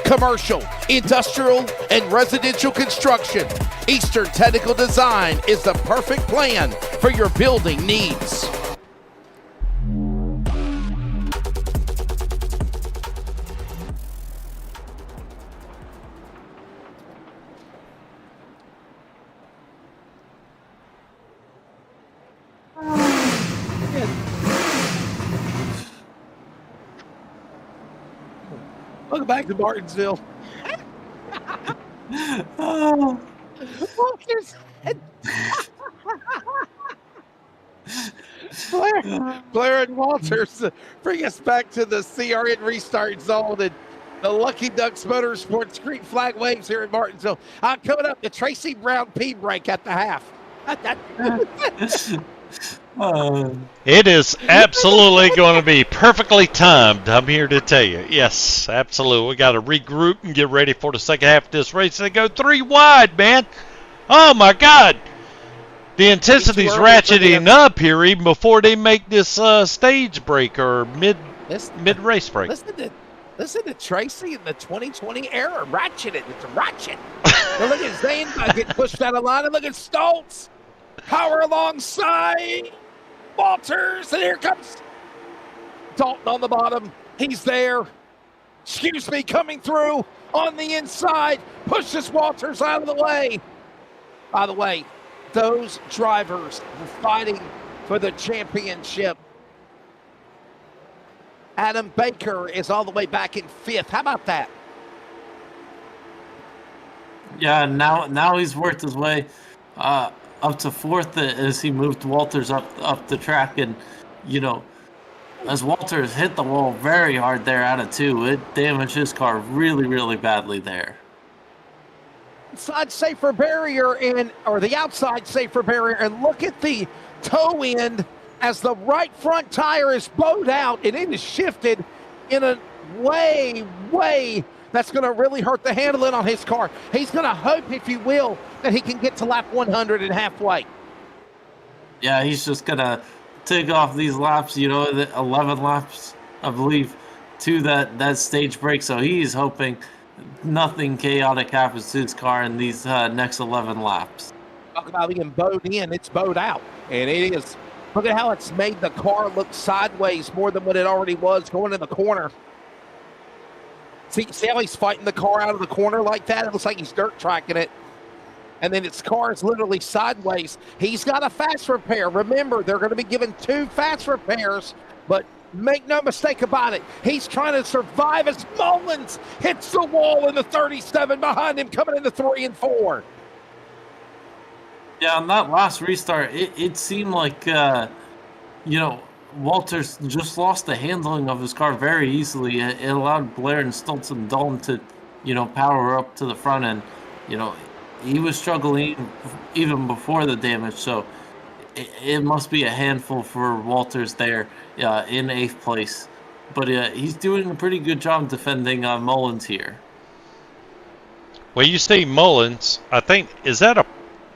Commercial, industrial, and residential construction. Eastern Technical Design is the perfect plan for your building needs. Welcome back to Martinsville. Blair and Walters bring us back to the CRN restart zone and the Lucky Ducks Motorsports Creek flag waves here in Martinsville. Coming up, the Tracy Brown P break at the half. It is absolutely going to be perfectly timed, I'm here to tell you. Yes, absolutely. We got to regroup and get ready for the second half of this race. They go 3 wide, man. Oh, my God. The intensity's ratcheting up here even before they make this stage break or mid-race break. Listen to Tracy in the 2020 era. Ratcheting. It's ratchet. Now look at Zane getting pushed out of line. And look at Stoltz. Power alongside Walters, and here comes Dalton on the bottom. He's there. Excuse me, coming through on the inside. Pushes Walters out of the way. By the way, those drivers were fighting for the championship. Adam Baker is all the way back in 5th. How about that? Yeah, now he's worked his way up to 4th as he moved Walters up the track, and as Walters hit the wall very hard there out of 2, it damaged his car really, really badly there. Inside safer barrier or the outside safer barrier, and look at the toe end as the right front tire is bowed out, and it is shifted in a way that's going to really hurt the handling on his car. He's going to hope, if you will, that he can get to lap 100 and halfway. Yeah, he's just going to take off these laps, the 11 laps, I believe, to that stage break. So he's hoping nothing chaotic happens to his car in these next 11 laps. Talk about being bowed in, it's bowed out. And it is. Look at how it's made the car look sideways more than what it already was going in the corner. See how he's fighting the car out of the corner like that? It looks like he's dirt tracking it. And then its car is literally sideways. He's got a fast repair. Remember, they're going to be given 2 fast repairs, but make no mistake about it. He's trying to survive as Mullins hits the wall in the 37 behind him, coming into 3 and 4. Yeah, on that last restart, it seemed like, Walters just lost the handling of his car very easily. It allowed Blair and Stoltz and Dalton to, power up to the front end. He was struggling even before the damage, so it must be a handful for Walters there in 8th place. But he's doing a pretty good job defending Mullins here. Well, you see Mullins, I think, is that a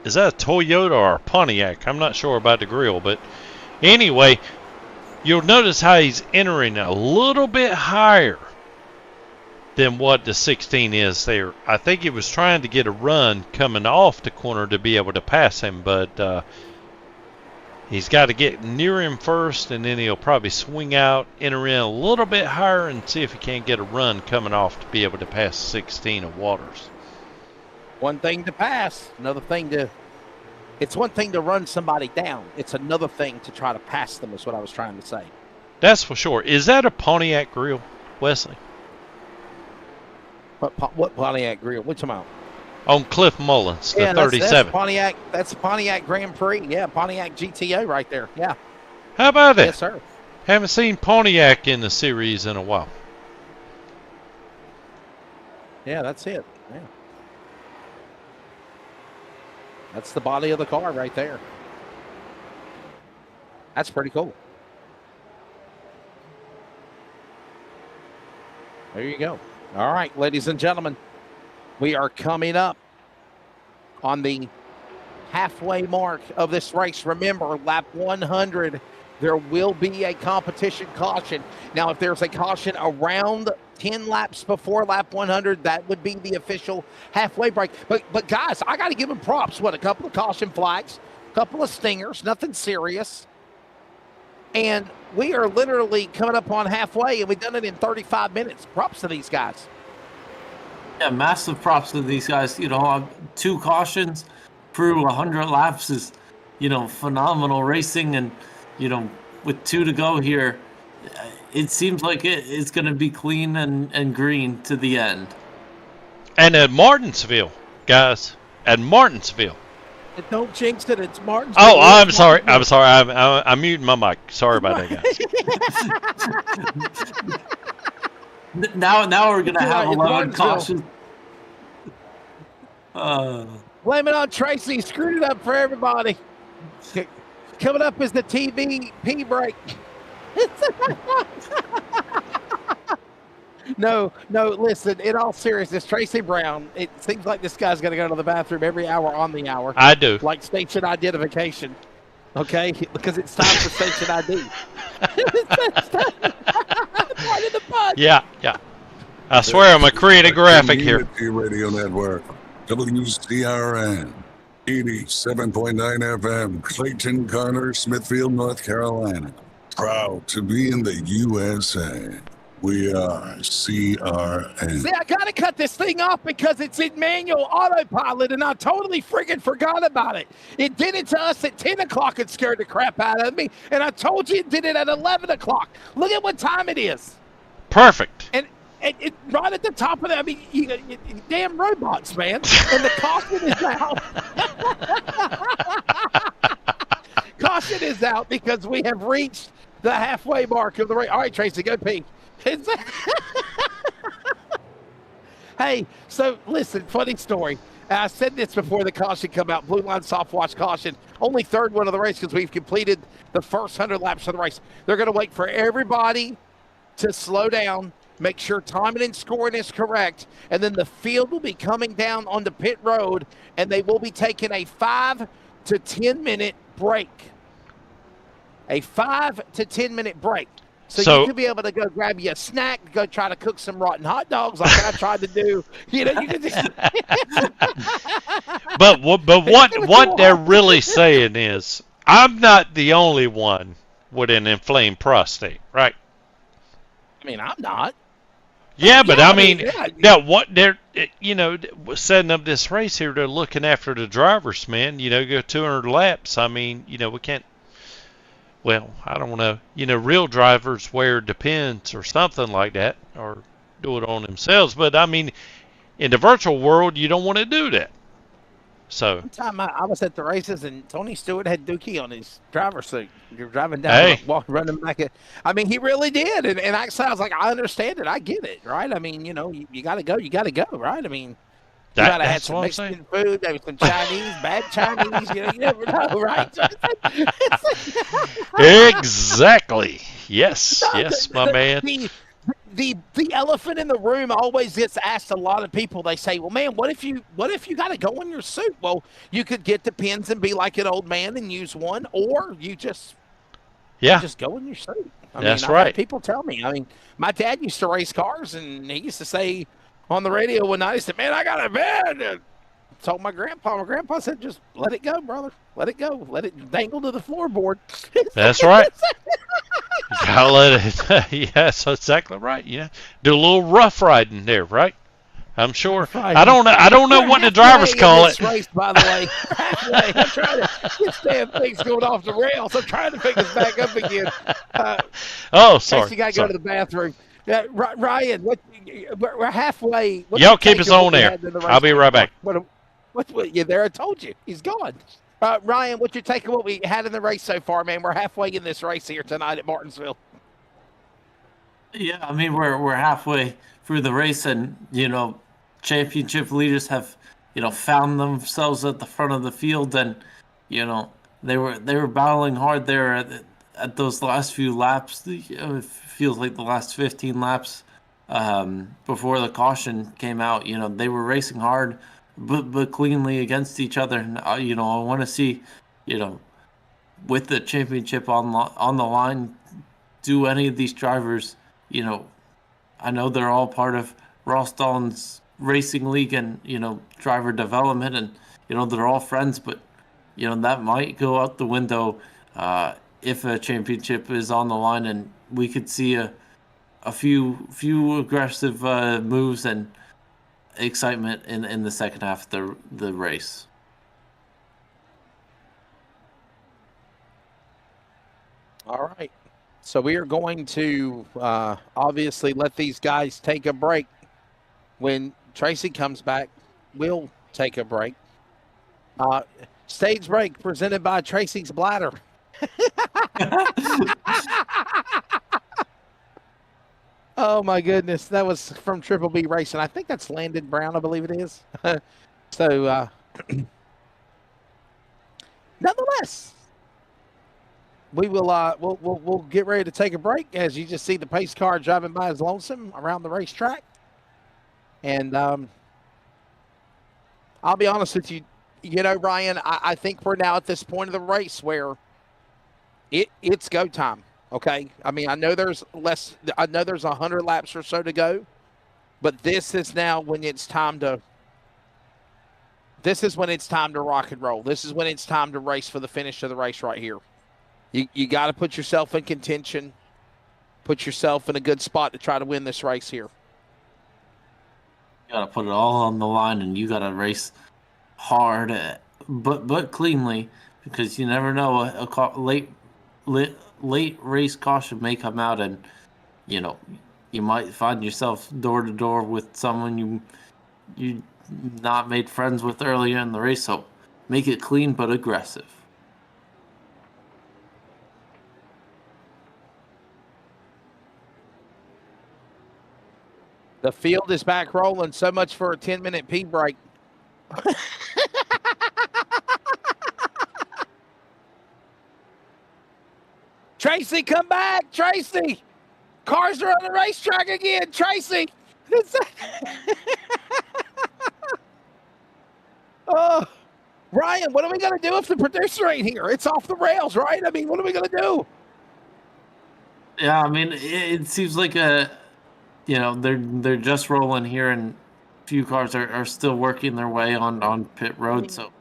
Toyota or a Pontiac? I'm not sure about the grill, but anyway, you'll notice how he's entering a little bit higher than what the 16 is there. I think he was trying to get a run coming off the corner to be able to pass him, but he's got to get near him first, and then he'll probably swing out, enter in a little bit higher, and see if he can't get a run coming off to be able to pass 16 of Waters. One thing to pass, another thing to... It's one thing to run somebody down. It's another thing to try to pass them, is what I was trying to say. That's for sure. Is that a Pontiac grill, Wesley? What Pontiac Grill? Which amount? On Cliff Mullins, the Yeah, 37. That's Pontiac Grand Prix. Yeah, Pontiac GTO right there. Yeah. How about it? Yes, sir. Haven't seen Pontiac in the series in a while. Yeah, that's it. Yeah. That's the body of the car right there. That's pretty cool. There you go. All right, ladies and gentlemen, we are coming up on the halfway mark of this race. Remember, lap 100, there will be a competition caution. Now, if there's a caution around 10 laps before lap 100, that would be the official halfway break. But guys, I got to give them props. What, a couple of caution flags, a couple of stingers, nothing serious. And we are literally coming up on halfway, and we've done it in 35 minutes. Props to these guys. Yeah, massive props to these guys. 2 cautions through 100 laps is, phenomenal racing. And, with 2 to go here, it seems like it's going to be clean and green to the end. And at Martinsville, guys, at Martinsville. Don't jinx it. It's Martinsville. Oh, I'm sorry. I'm muting my mic. Sorry about that, guys. Now we're gonna have 11 cautions. Blame it on Tracy. Screwed it up for everybody. Coming up is the TVP break. No, listen, in all seriousness, Tracy Brown, it seems like this guy's going to go to the bathroom every hour on the hour. I do. Like station identification, okay? Because it's time for station ID. Part of the bus. Yeah. I swear I'm going to create a graphic here. Radio Network, WCRN, 87.9 FM, Clayton, Connor, Smithfield, North Carolina. Proud to be in the USA. We are CRN. See, I got to cut this thing off because it's in manual autopilot, and I totally friggin' forgot about it. It did it to us at 10 o'clock and scared the crap out of me, and I told you it did it at 11 o'clock. Look at what time it is. Perfect. And it right at the top of that, you damn robots, man. And the caution is out. Caution is out because we have reached the halfway mark of the race. All right, Tracy, go pee. Hey, so listen, funny story. I said this before the caution come out. Blue line soft watch caution. Only third one of the race because we've completed the first 100 laps of the race. They're going to wait for everybody to slow down, make sure timing and scoring is correct, and then the field will be coming down onto pit road, and they will be taking a 5 to 10 minute break. A 5 to 10 minute break. So you could be able to go grab you a snack, go try to cook some rotten hot dogs like I tried to do. You could just. But what they're really saying is, I'm not the only one with an inflamed prostate, right? I mean, I'm not. Yeah, but now what they're, setting up this race here, they're looking after the drivers, man. Go 200 laps. I mean, we can't. Well, I don't know. Real drivers wear Depends or something like that, or do it on themselves. But I mean, in the virtual world, you don't want to do that. So one time I was at the races and Tony Stewart had Dookie on his driver's seat. You're driving down, running back. I mean, he really did, and actually, I was like, I understand it, I get it, right? I mean, you got to go, right? I mean. You gotta have some Mexican food, maybe some Chinese, bad Chinese. You never know, right? Exactly. Yes, my man. The elephant in the room always gets asked a lot of people. They say, "Well, man, what if you got to go in your suit?" Well, you could get the pins and be like an old man and use one, or you just go in your suit. That's right. People tell me. I mean, my dad used to race cars, and he used to say. On the radio one night, he said, "Man, I got a bed." I told my grandpa. My grandpa said, "Just let it go, brother. Let it go. Let it dangle to the floorboard." That's right. You gotta let it. Yeah, that's exactly right. Do a little rough riding there, right? I'm sure. I don't know what the drivers call it. Race, by the way. Halfway. I'm trying to this damn thing's going off the rails. I'm trying to pick us back up again. Oh, sorry. You got to go to the bathroom. Ryan, we're halfway. Y'all keep us on air. I'll be right back. What you there? I told you. He's gone. Ryan, what's your take on what we had in the race so far, man? We're halfway in this race here tonight at Martinsville. Yeah, I mean, we're halfway through the race, and, championship leaders have, found themselves at the front of the field, and, they were battling hard there at those last few laps. It feels like the last 15 laps before the caution came out. They were racing hard, but cleanly against each other. And, I want to see, with the championship on the line, do any of these drivers, I know they're all part of Ross Dahl's racing league and, driver development, and, they're all friends, but, that might go out the window if a championship is on the line, and we could see a few aggressive moves and excitement in the second half of the race. All right. So we are going to obviously let these guys take a break. When Tracy comes back, we'll take a break. Stage break presented by Tracy's Bladder. Oh, my goodness. That was from Triple B Racing. I think that's Landon Brown, I believe it is. So, nonetheless, we'll get ready to take a break as you just see the pace car driving by his lonesome around the racetrack. And I'll be honest with you, Ryan, I think we're now at this point of the race where it's go time. Okay. I mean, I know there's 100 laps or so to go, but this is when it's time to rock and roll. This is when it's time to race for the finish of the race right here. You got to put yourself in contention, put yourself in a good spot to try to win this race here. You got to put it all on the line, and you got to race hard, but cleanly, because you never know, a late race caution may come out, and you might find yourself door to door with someone you not made friends with earlier in the race. So make it clean but aggressive. The field is back rolling. So much for a 10-minute pee break. Tracy, come back. Tracy. Cars are on the racetrack again. Tracy. Ryan, what are we going to do if the producer ain't here? It's off the rails, right? I mean, what are we going to do? Yeah, I mean, it seems like they're just rolling here, and a few cars are still working their way on pit road. So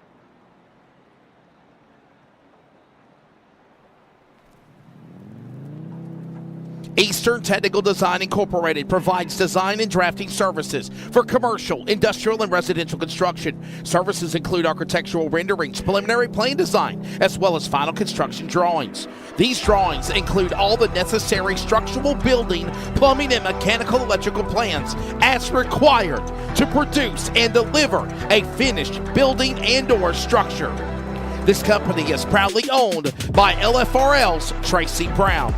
Eastern Technical Design Incorporated provides design and drafting services for commercial, industrial, and residential construction. Services include architectural renderings, preliminary plan design, as well as final construction drawings. These drawings include all the necessary structural, building, plumbing, and mechanical electrical plans as required to produce and deliver a finished building and/or structure. This company is proudly owned by LFRL's Tracy Brown.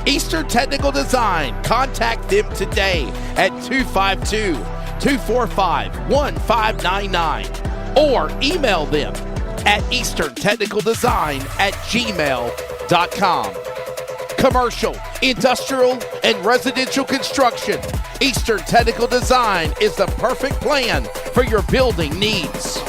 Eastern Technical Design. Contact them today at 252-245-1599 or email them at easterntechnicaldesign@gmail.com. Commercial, industrial, and residential construction. Eastern Technical Design is the perfect plan for your building needs.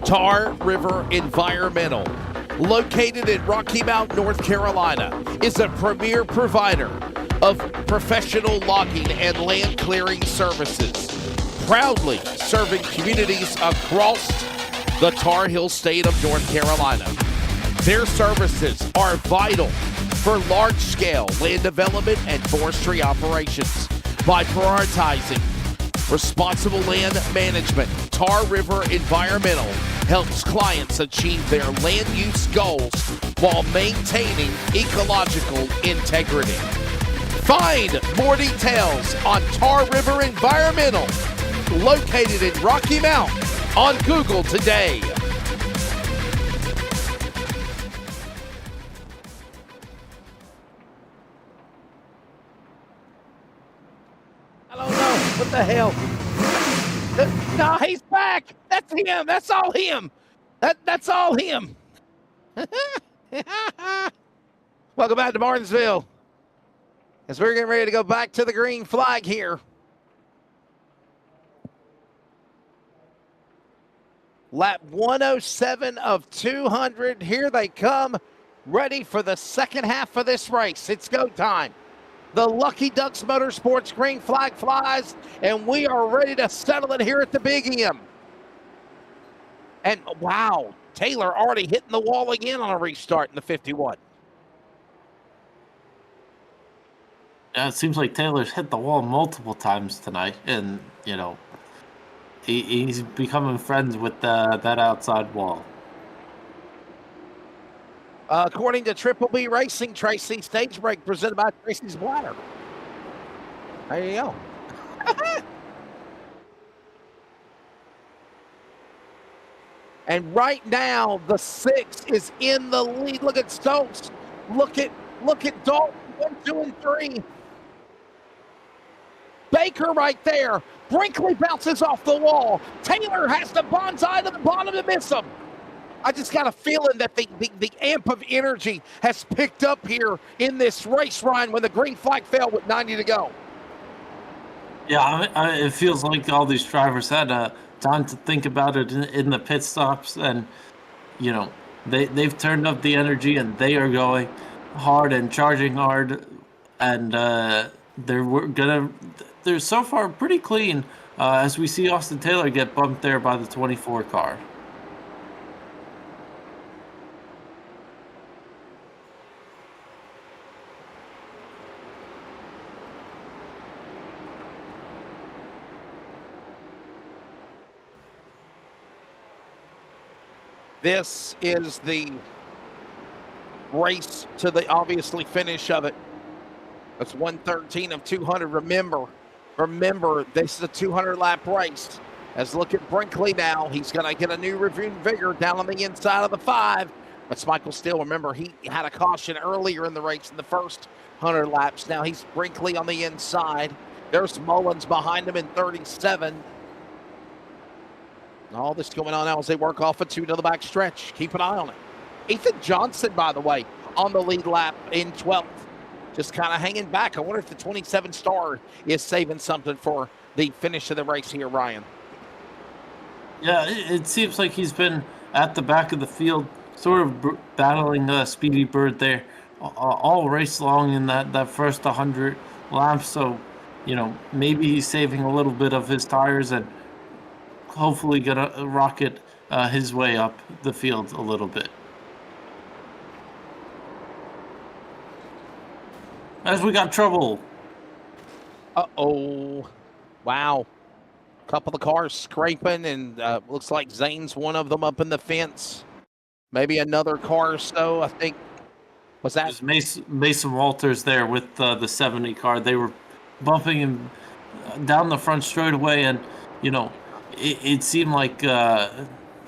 Tar River Environmental, located in Rocky Mount, North Carolina, is a premier provider of professional logging and land clearing services, proudly serving communities across the Tar Heel state of North Carolina. Their services are vital for large-scale land development and forestry operations. By prioritizing responsible land management, Tar River Environmental helps clients achieve their land use goals while maintaining ecological integrity. Find more details on Tar River Environmental, located in Rocky Mount, on Google today. I don't know. What the hell? No, he's back. That's him. That's all him. That's all him. Welcome back to Martinsville. As we're getting ready to go back to the green flag here. Lap 107 of 200. Here they come, ready for the second half of this race. It's go time. The Lucky Ducks Motorsports green flag flies, and we are ready to settle it here at the Big M. And wow, Taylor already hitting the wall again on a restart in the 51. Yeah, it seems like Taylor's hit the wall multiple times tonight, and you know, he's becoming friends with that outside wall. According to Triple B Racing, Tracy, stage break presented by Tracy's Bladder. There you go. And right now, the 6 is in the lead. Look at Stokes. Look at Dalton. 1, 2, and 3. Baker right there. Brinkley bounces off the wall. Taylor has the bonsai to the bottom to miss him. I just got a feeling that the amp of energy has picked up here in this race, Ryan, when the green flag fell with 90 to go. Yeah, it feels like all these drivers had time to think about it in the pit stops, and you know they've turned up the energy and they are going hard and charging hard, and they're so far pretty clean as we see Austin Taylor get bumped there by the 24 car. This is the race to the obviously finish of it. That's 113 of 200. Remember, this is a 200 lap race. As look at Brinkley now, he's going to get a new renewed vigor down on the inside of the 5. That's Michael Steele. Remember, he had a caution earlier in the race in the first 100 laps. Now he's Brinkley on the inside. There's Mullins behind him in 37. All this going on now as they work off a 2 to the back stretch. Keep an eye on it. Ethan Johnson, by the way, on the lead lap in 12th. Just kind of hanging back. I wonder if the 27 star is saving something for the finish of the race here, Ryan. Yeah, it seems like he's been at the back of the field, sort of battling Speedy Bird there all race long in that first 100 laps. So, you know, maybe he's saving a little bit of his tires and hopefully gonna rocket his way up the field a little bit. As we got trouble. Uh-oh. Wow. A couple of cars scraping, and looks like Zane's one of them up in the fence. Maybe another car or so, I think. Was that? It was Mason Walters there with the 70 car. They were bumping him down the front straightaway, and, you know, it seemed like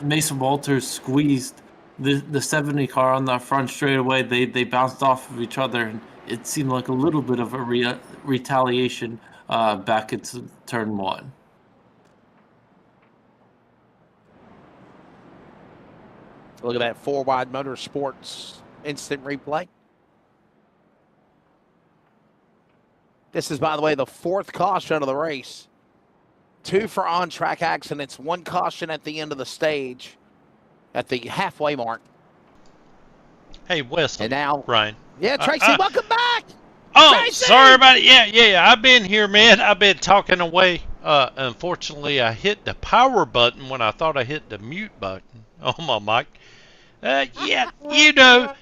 Mason Walters squeezed the 70 car on that front straightaway. They bounced off of each other, and it seemed like a little bit of a retaliation back into turn 1. Look at that 4-wide Motorsports instant replay. This is, by the way, the 4th caution of the race. 2 for on-track accidents, 1 caution at the end of the stage at the halfway mark. Hey, Wes. And now, Ryan. Yeah, Tracy, welcome back. Oh, Tracy! sorry about it. Yeah. I've been here, man. I've been talking away. Unfortunately, I hit the power button when I thought I hit the mute button on my mic. Yeah, you know,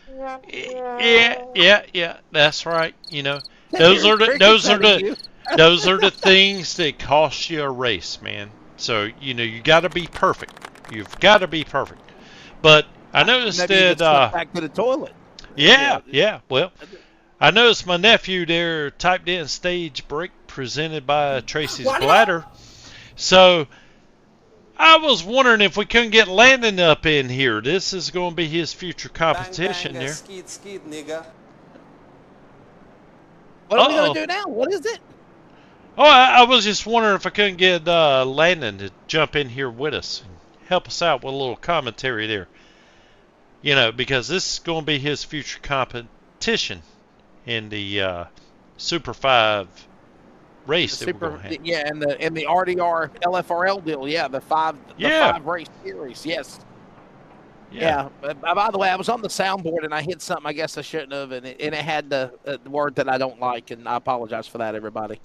yeah. That's right. You know, those are the things that cost you a race, man. So you know, you got to be perfect. You've got to be perfect. But I noticed Maybe you that. get stuck back to the toilet. Yeah. Well, I noticed my nephew there typed in stage break presented by Tracy's Bladder. So I was wondering if we couldn't get Landon up in here. This is going to be his future competition there. Skeet, nigga. What are we going to do now? What is it? Oh, I was just wondering if I couldn't get Landon to jump in here with us and help us out with a little commentary there. You know, because this is going to be his future competition in the Super 5 race that we're going to have. Yeah, and the RDR LFRL deal. Yeah, the five race series. Yes. Yeah. By the way, I was on the soundboard and I hit something I guess I shouldn't have, and it had the word that I don't like, and I apologize for that, everybody.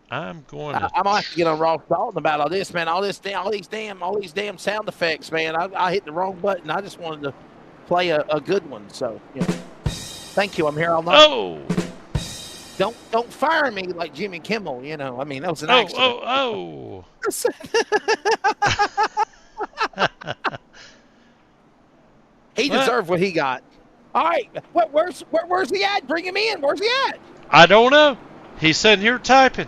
I'm going to. I might have to get on Ross Dalton about all this, man. All these damn sound effects, man. I hit the wrong button. I just wanted to play a good one. So, you know. Thank you. I'm here all night. Oh. Don't fire me like Jimmy Kimmel. You know, I mean that was an accident. Oh. He deserved what he got. All right, where's he at? Bring him in. Where's he at? I don't know. He's sitting here typing.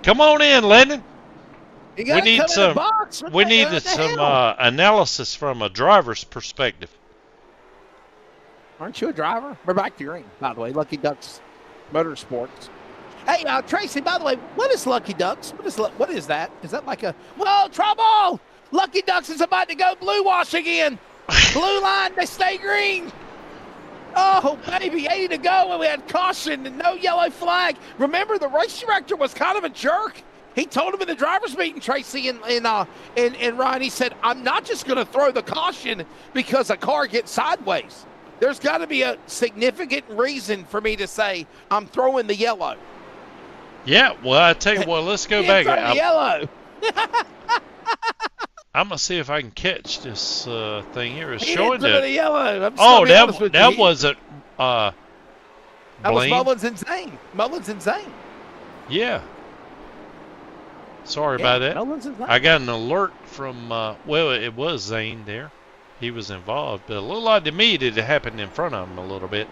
Come on in, Landon. We need some analysis from a driver's perspective. Aren't you a driver? We're back to your ring, by the way. Lucky Ducks Motorsports. Hey, Tracy, by the way, what is Lucky Ducks? What is that? Is that like a... Whoa, trouble! Lucky Ducks is about to go blue wash again. Blue line, they stay green. Oh, baby, 80 to go, and we had caution and no yellow flag. Remember, the race director was kind of a jerk. He told him in the driver's meeting, Tracy and Ryan, he said, I'm not just going to throw the caution because a car gets sideways. There's got to be a significant reason for me to say I'm throwing the yellow. Yeah, well, I tell you what, let's go back. Yellow. I'm gonna see if I can catch this thing here. It's he showing the yellow. that wasn't that was Mullins and Zane. Yeah. Sorry about that. Mullins and Zane. I got an alert from well, it was Zane there. He was involved, but it looked like to me that it happened in front of him a little bit.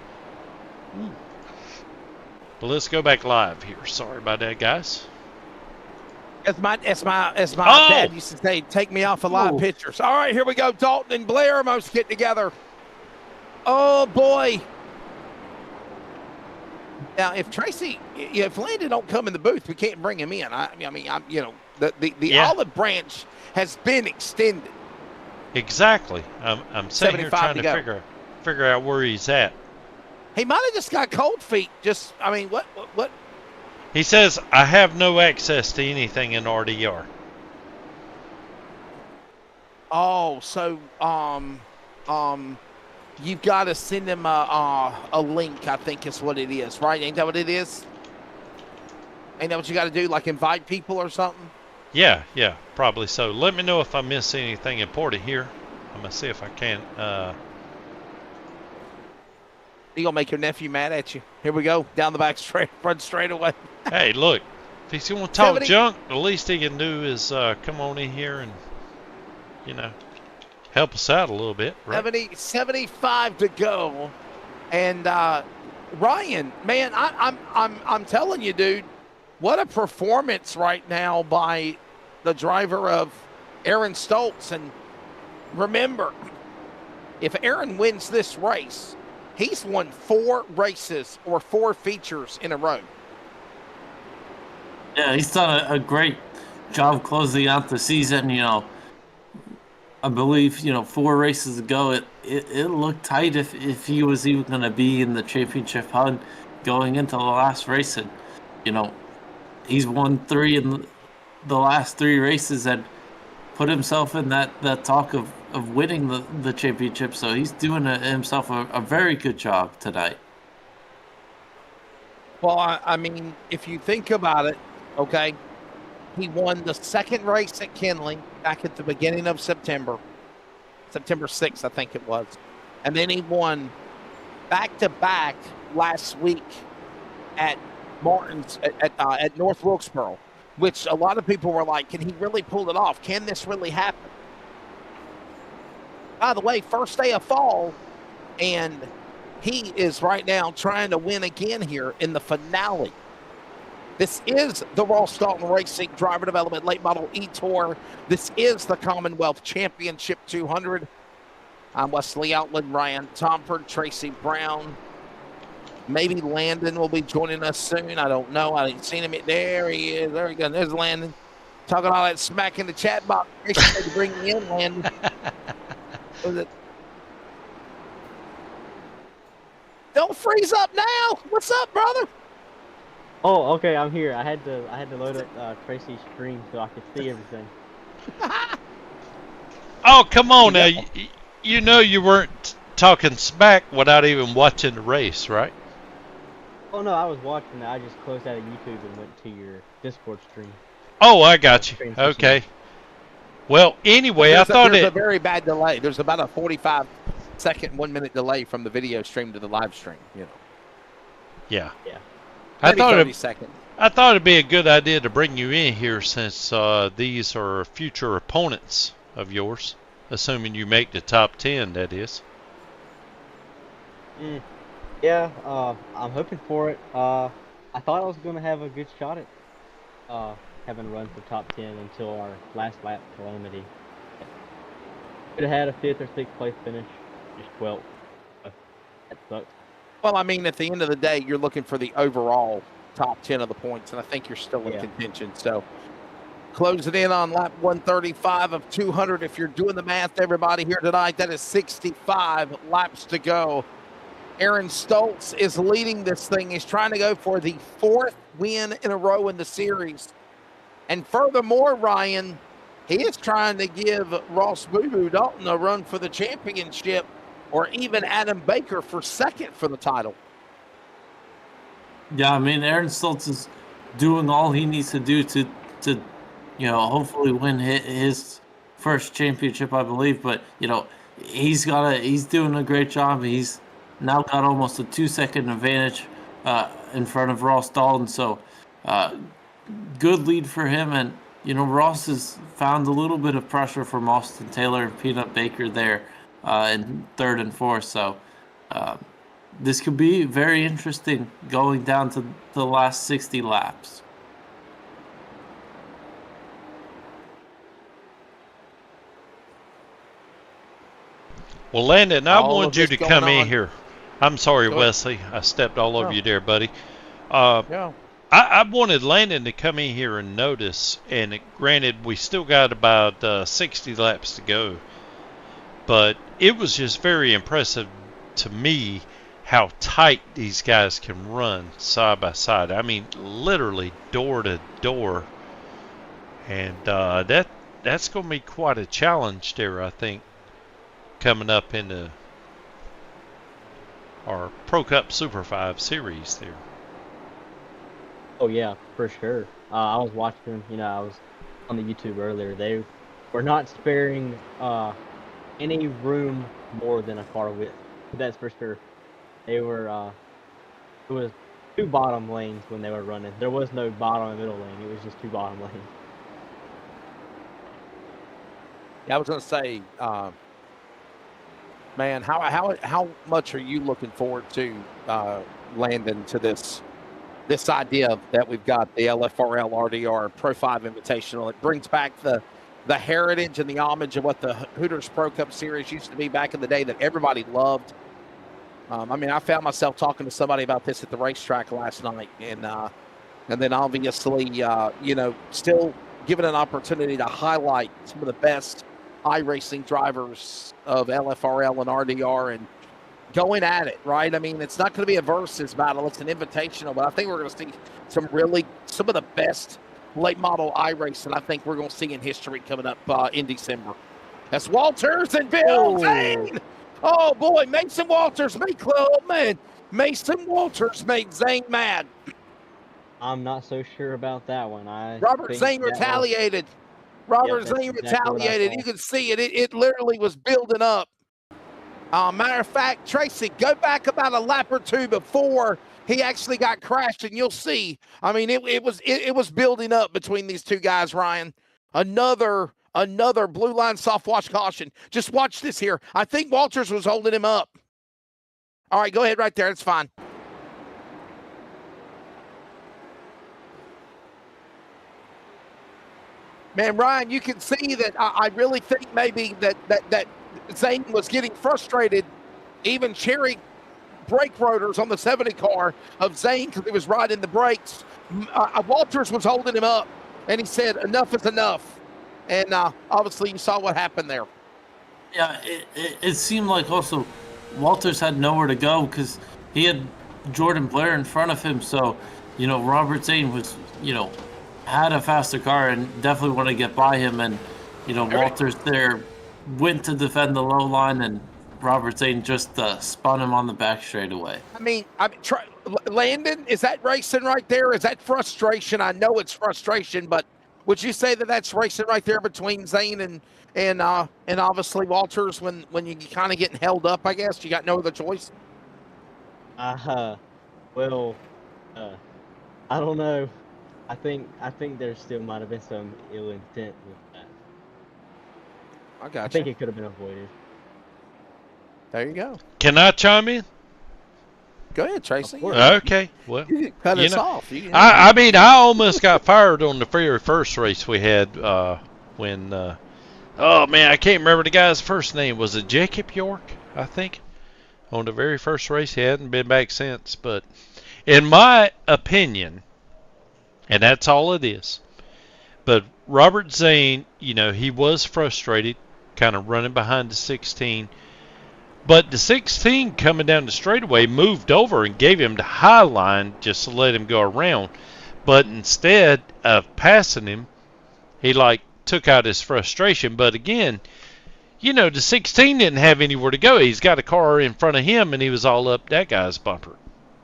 But let's go back live here. Sorry about that, guys. As my dad used to say, take me off of live pictures. All right, here we go. Dalton and Blair almost get together. Oh, boy. Now, if Landon don't come in the booth, we can't bring him in. The olive branch has been extended. Exactly. I'm sitting here trying to figure out where he's at. He might have just got cold feet. What? He says, I have no access to anything in RDR. Oh, so you've got to send him a link, I think is what it is, right? Ain't that what it is? Ain't that what you got to do, like invite people or something? Yeah, probably so. Let me know if I miss anything important here. I'm going to see if I can. You gonna make your nephew mad at you. Here we go. Down the back straight, run straight away. Hey, look. If he's going to talk junk, the least he can do is come on in here and, help us out a little bit. Right? 75 to go. And Ryan, man, I'm telling you, dude, what a performance right now by the driver of Aaron Stoltz. And remember, if Aaron wins this race, he's won 4 races or 4 features in a row. Yeah, he's done a great job closing out the season. I believe 4 races ago it looked tight if he was even going to be in the championship hunt going into the last race. And he's won 3 in the last 3 races and put himself in that talk of winning the championship. So he's doing himself a very good job tonight. Well, I mean, if you think about it, okay, he won the second race at Kenley back at the beginning of September. September 6th, I think it was. And then he won back-to-back last week at at North Wilkesboro, which a lot of people were like, can he really pull it off? Can this really happen? By the way, first day of fall, and he is right now trying to win again here in the finale. This is the Ross Dalton Racing Driver Development Late Model E-Tour. This is the Commonwealth Championship 200. I'm Wesley Outland, Ryan Tomford, Tracy Brown. Maybe Landon will be joining us soon. I don't know. I ain't seen him. There he is. There he goes. There's Landon. Talking all that smack in the chat box. Appreciate to bring me in, Landon. Don't freeze up now. What's up, brother? Oh, okay. I'm here. I had to load up Tracy's stream so I could see everything. Oh, come on now. You know you weren't talking smack without even watching the race, right? Oh no, I was watching it. I just closed out of YouTube and went to your Discord stream. Oh, I got you. Okay. Well, anyway, I thought there's a very bad delay. There's about a 45-second, 1-minute delay from the video stream to the live stream. You know. Yeah. Yeah. I thought 30 seconds. I thought it'd be a good idea to bring you in here since these are future opponents of yours, assuming you make the top 10. That is. Yeah. I'm hoping for it. I thought I was gonna have a good shot at having run for top 10 until our last lap calamity. Could have had a 5th or 6th place finish, just 12th. That sucks. Well, I mean, at the end of the day, you're looking for the overall top 10 of the points, and I think you're still in contention. So, closing in on lap 135 of 200. If you're doing the math, everybody here tonight, that is 65 laps to go. Aaron Stoltz is leading this thing. He's trying to go for the 4th win in a row in the series. And furthermore, Ryan, he is trying to give Ross Boo-Boo Dalton a run for the championship, or even Adam Baker for 2nd for the title. Yeah, I mean, Aaron Stoltz is doing all he needs to do to hopefully win his first championship, I believe. But, he's doing a great job. He's now got almost a 2-second advantage in front of Ross Dalton. So, good lead for him. And, Ross has found a little bit of pressure from Austin Taylor and Peanut Baker there in 3rd and 4th. So, this could be very interesting going down to the last 60 laps. Well, Landon, I want you to come in on. here. I'm sorry, Wesley. I stepped all over you there, buddy. I wanted Landon to come in here and notice, and granted, we still got about 60 laps to go, but it was just very impressive to me how tight these guys can run side by side. I mean, literally door to door. And that's going to be quite a challenge there, I think, coming up into our Pro Cup Super 5 series there. Oh yeah, for sure. I was watching, I was on the YouTube earlier. They were not sparing any room more than a car width. That's for sure. They were, it was 2 bottom lanes when they were running. There was no bottom and middle lane. It was just 2 bottom lanes. Yeah, I was going to say, man, how much are you looking forward to, Landon, to this idea that we've got the LFRL RDR Pro 5 Invitational? It brings back the heritage and the homage of what the Hooters Pro Cup Series used to be back in the day that everybody loved. I mean, I found myself talking to somebody about this at the racetrack last night, and then obviously, still given an opportunity to highlight some of the best iRacing drivers of LFRL and RDR and going at it, right? I mean, it's not going to be a versus battle. It's an invitational, but I think we're going to see some of the best late model iRacing I think we're going to see in history coming up in December. That's Walters and Bill Zane. Oh, boy, Mason Walters made Mason Walters made Zane mad. I'm not so sure about that one. Robert Zane retaliated. Robert that's Zane exactly what I retaliated. saw. You can see it. It literally was building up. Matter of fact, Tracy, go back about a lap or two before he actually got crashed, and you'll see. I mean, it was building up between these two guys, Ryan. Another blue line soft wash caution. Just watch this here. I think Walters was holding him up. All right, go ahead right there. It's fine. Man, Ryan, you can see that I really think maybe that Zane was getting frustrated, even cherry brake rotors on the 70 car of Zane because he was riding the brakes. Walters was holding him up, and he said, enough is enough. And obviously you saw what happened there. Yeah, it seemed like also Walters had nowhere to go because he had Jordan Blair in front of him. So, Robert Zane was, had a faster car and definitely want to get by him. And, Walters there went to defend the low line, and Robert Zane just spun him on the back straightaway. I mean, Landon, is that racing right there? Is that frustration? I know it's frustration, but would you say that that's racing right there between Zane and obviously Walters when you kind of getting held up? I guess you got no other choice. Well, I don't know. I think there still might have been some ill intent with that. I got I think it could have been avoided. There you go. Can I chime in? Go ahead, Tracy. Okay. Well, You can cut us off. I mean, I almost got fired on the very first race we had when, oh man, I can't remember the guy's first name. Was it Jacob York, I think? On the very first race. He hadn't been back since. But in my opinion, and that's all it is, but Robert Zane, he was frustrated, kind of running behind the 16. But the 16 coming down the straightaway moved over and gave him the high line just to let him go around. But instead of passing him, he took out his frustration. But again, the 16 didn't have anywhere to go. He's got a car in front of him, and he was all up that guy's bumper.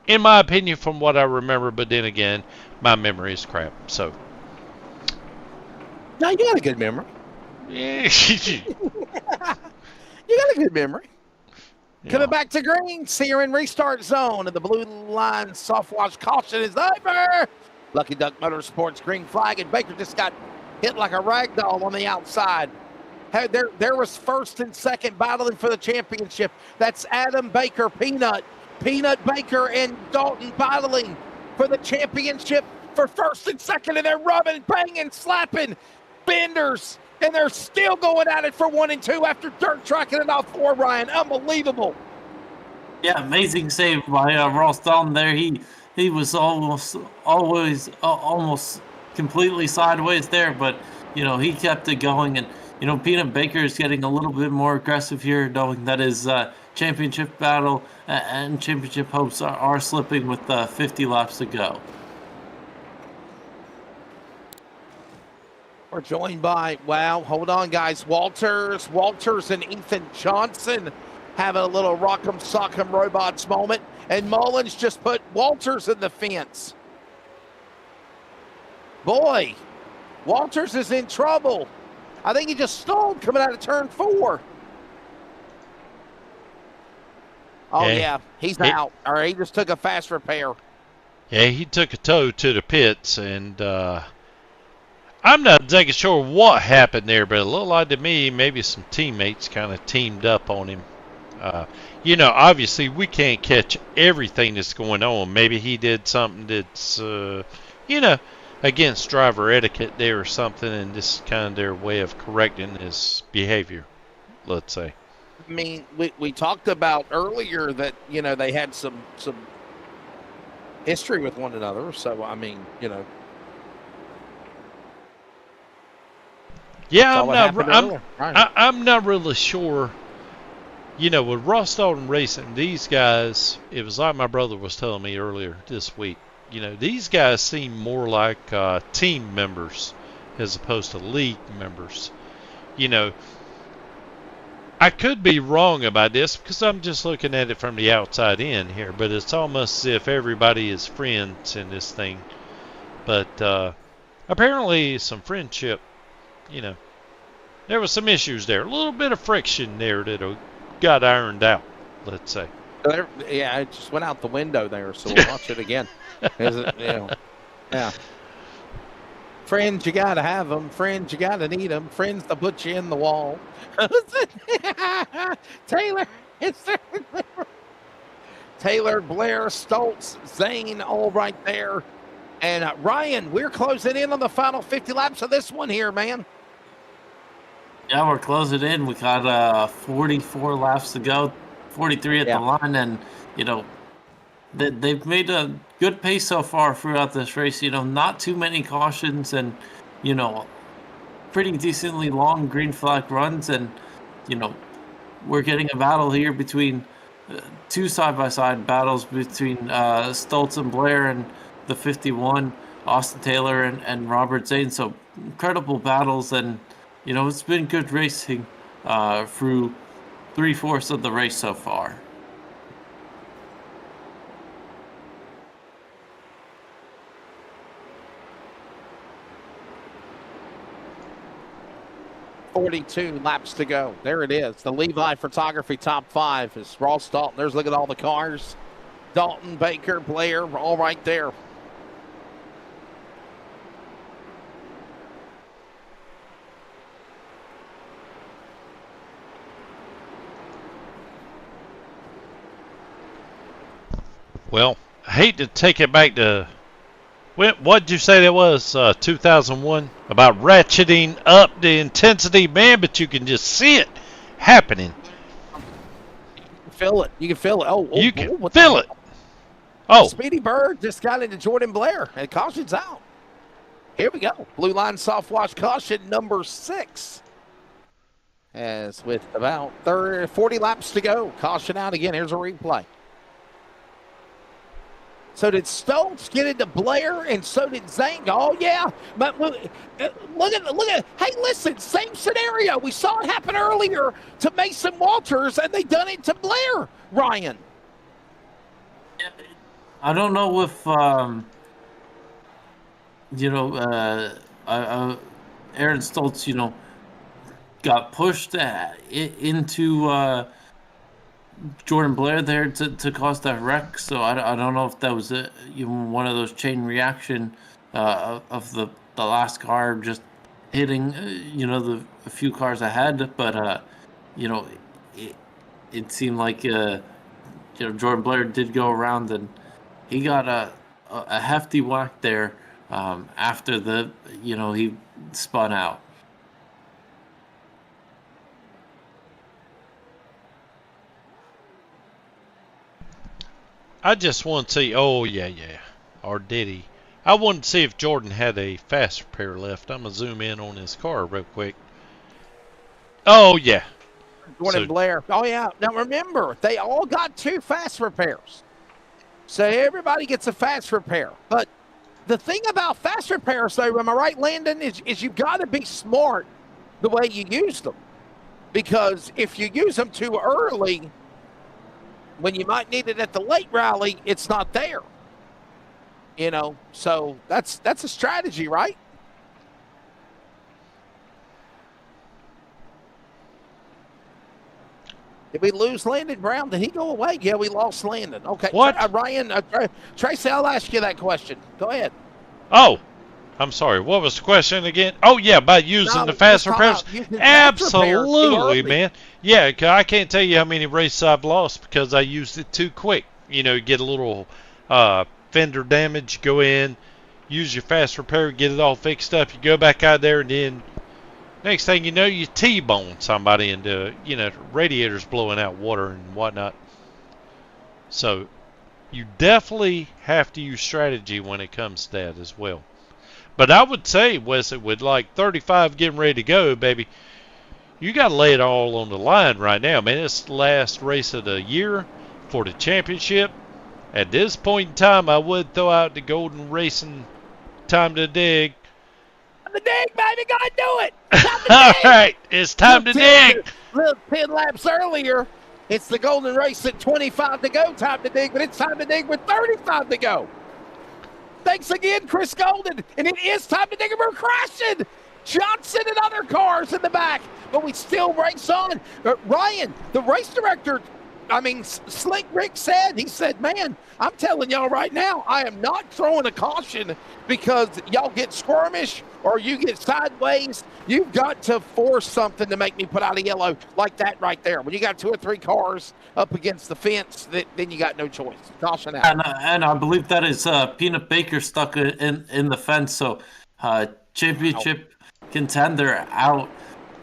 In my opinion, from what I remember, but then again, my memory is crap. So. No, you got a good memory. Yeah. You got a good memory. Coming back to green, see her in restart zone, and the blue line soft wash caution is over. Lucky Duck Motorsports green flag, and Baker just got hit like a rag doll on the outside. There was first and second battling for the championship. That's Adam Baker, Peanut Baker, and Dalton battling for the championship for first and second, and they're rubbing, banging, slapping benders. And they're still going at it for 1 and 2 after dirt tracking it off for Ryan. Unbelievable. Yeah, amazing save by Ross Dalton there. He was almost completely sideways there, but he kept it going. And Peanut Baker is getting a little bit more aggressive here, knowing that his championship battle and championship hopes are slipping with 50 laps to go. We're joined by, hold on, guys. Walters and Ethan Johnson having a little rock'em sock'em robots moment. And Mullins just put Walters in the fence. Boy, Walters is in trouble. I think he just stalled coming out of turn 4. Oh, yeah, he's out. All right, he just took a fast repair. Yeah, he took a tow to the pits, and I'm not exactly sure what happened there, but it looked like to me maybe some teammates kind of teamed up on him. Obviously we can't catch everything that's going on. Maybe he did something that's, against driver etiquette there or something, and this is kind of their way of correcting his behavior, let's say. I mean, we talked about earlier that, they had some history with one another. So, I mean, Yeah, I'm not really sure. With Ross Dalton Racing, these guys, it was like my brother was telling me earlier this week, these guys seem more like team members as opposed to league members. I could be wrong about this because I'm just looking at it from the outside in here, but it's almost as if everybody is friends in this thing. But apparently some friendship you know, there was some issues there. A little bit of friction there that got ironed out, let's say. Yeah, it just went out the window there, so we'll watch it again. Yeah. Friends, you got to have them. Friends, you got to need them. Friends to put you in the wall. Taylor, Taylor, Blair, Stoltz, Zane, all right there. And Ryan, we're closing in on the final 50 laps of this one here, man. Yeah, we're closing in. We got 44 laps to go, 43 at the line, and you know they've made a good pace so far throughout this race. You know, not too many cautions, and you know, pretty decently long green flag runs, and you know, we're getting a battle here between two side-by-side battles between Stoltz and Blair and the 51, Austin Taylor and Robert Zane. So incredible battles, and you know, it's been good racing through 3/4 of the race so far. .42 laps to go. There it is. The Levi Photography Top 5 is Ross Dalton. There's, look at all the cars. Dalton, Baker, Blair, all right there. Well, I hate to take it back to, what did you say that was, 2001? About ratcheting up the intensity, man, but you can just see it happening. Feel it. You can feel it. You can feel it. Oh. Speedy Bird just got into Jordan Blair, and caution's out. Here we go. Blue line soft wash caution number 6. As with about 40 laps to go. Caution out again. Here's a replay. So did Stoltz get into Blair, and so did Zane. Oh, yeah. But look at, hey, listen, same scenario. We saw it happen earlier to Mason Walters, and they done it to Blair, Ryan. I don't know if, you know, Aaron Stoltz, you know, got pushed into Jordan Blair there to cause that wreck. So I don't know if that was even one of those chain reaction of the last car just hitting, you know, a few cars ahead. But, you know, it seemed like, you know, Jordan Blair did go around, and he got a hefty whack there after you know, he spun out. I just want to see, oh, yeah, or did he? I wanted to see if Jordan had a fast repair left. I'm going to zoom in on his car real quick. Oh, yeah. Jordan Blair. Oh, yeah. Now, remember, they all got 2 fast repairs. So everybody gets a fast repair. But the thing about fast repairs, though, am I right, Landon, is you've got to be smart the way you use them. Because if you use them too early, when you might need it at the late rally, it's not there. You know, so that's a strategy, right? Did we lose Landon Brown? Did he go away? Yeah, we lost Landon. Okay. What? Ryan, Tracy, I'll ask you that question. Go ahead. Oh, I'm sorry. What was the question again? Oh, yeah, about using the fast repairs. Absolutely, man. Yeah, I can't tell you how many races I've lost because I used it too quick. You know, get a little fender damage, go in, use your fast repair, get it all fixed up. You go back out there, and then next thing you know, you T-bone somebody, and you know, radiators blowing out water and whatnot. So you definitely have to use strategy when it comes to that as well. But I would say, Wesley, with like 35 getting ready to go, baby, you got to lay it all on the line right now, man. It's the last race of the year for the championship. At this point in time, I would throw out the golden racing time to dig. Time to dig, baby, gotta do it. All right, it's time to dig. Little 10 laps earlier, it's the golden race at 25 to go, time to dig, but it's time to dig with 35 to go. Thanks again, Chris Golden. And it is time to dig, and we're crashing Johnson and other cars in the back, but we still race on. Ryan, the race director, Slick Rick he said, man, I'm telling y'all right now, I am not throwing a caution because y'all get squirmish or you get sideways. You've got to force something to make me put out a yellow like that right there. When you got 2 or 3 cars up against the fence, then you got no choice. Caution out. And I believe that is Peanut Baker stuck in the fence. So championship contender out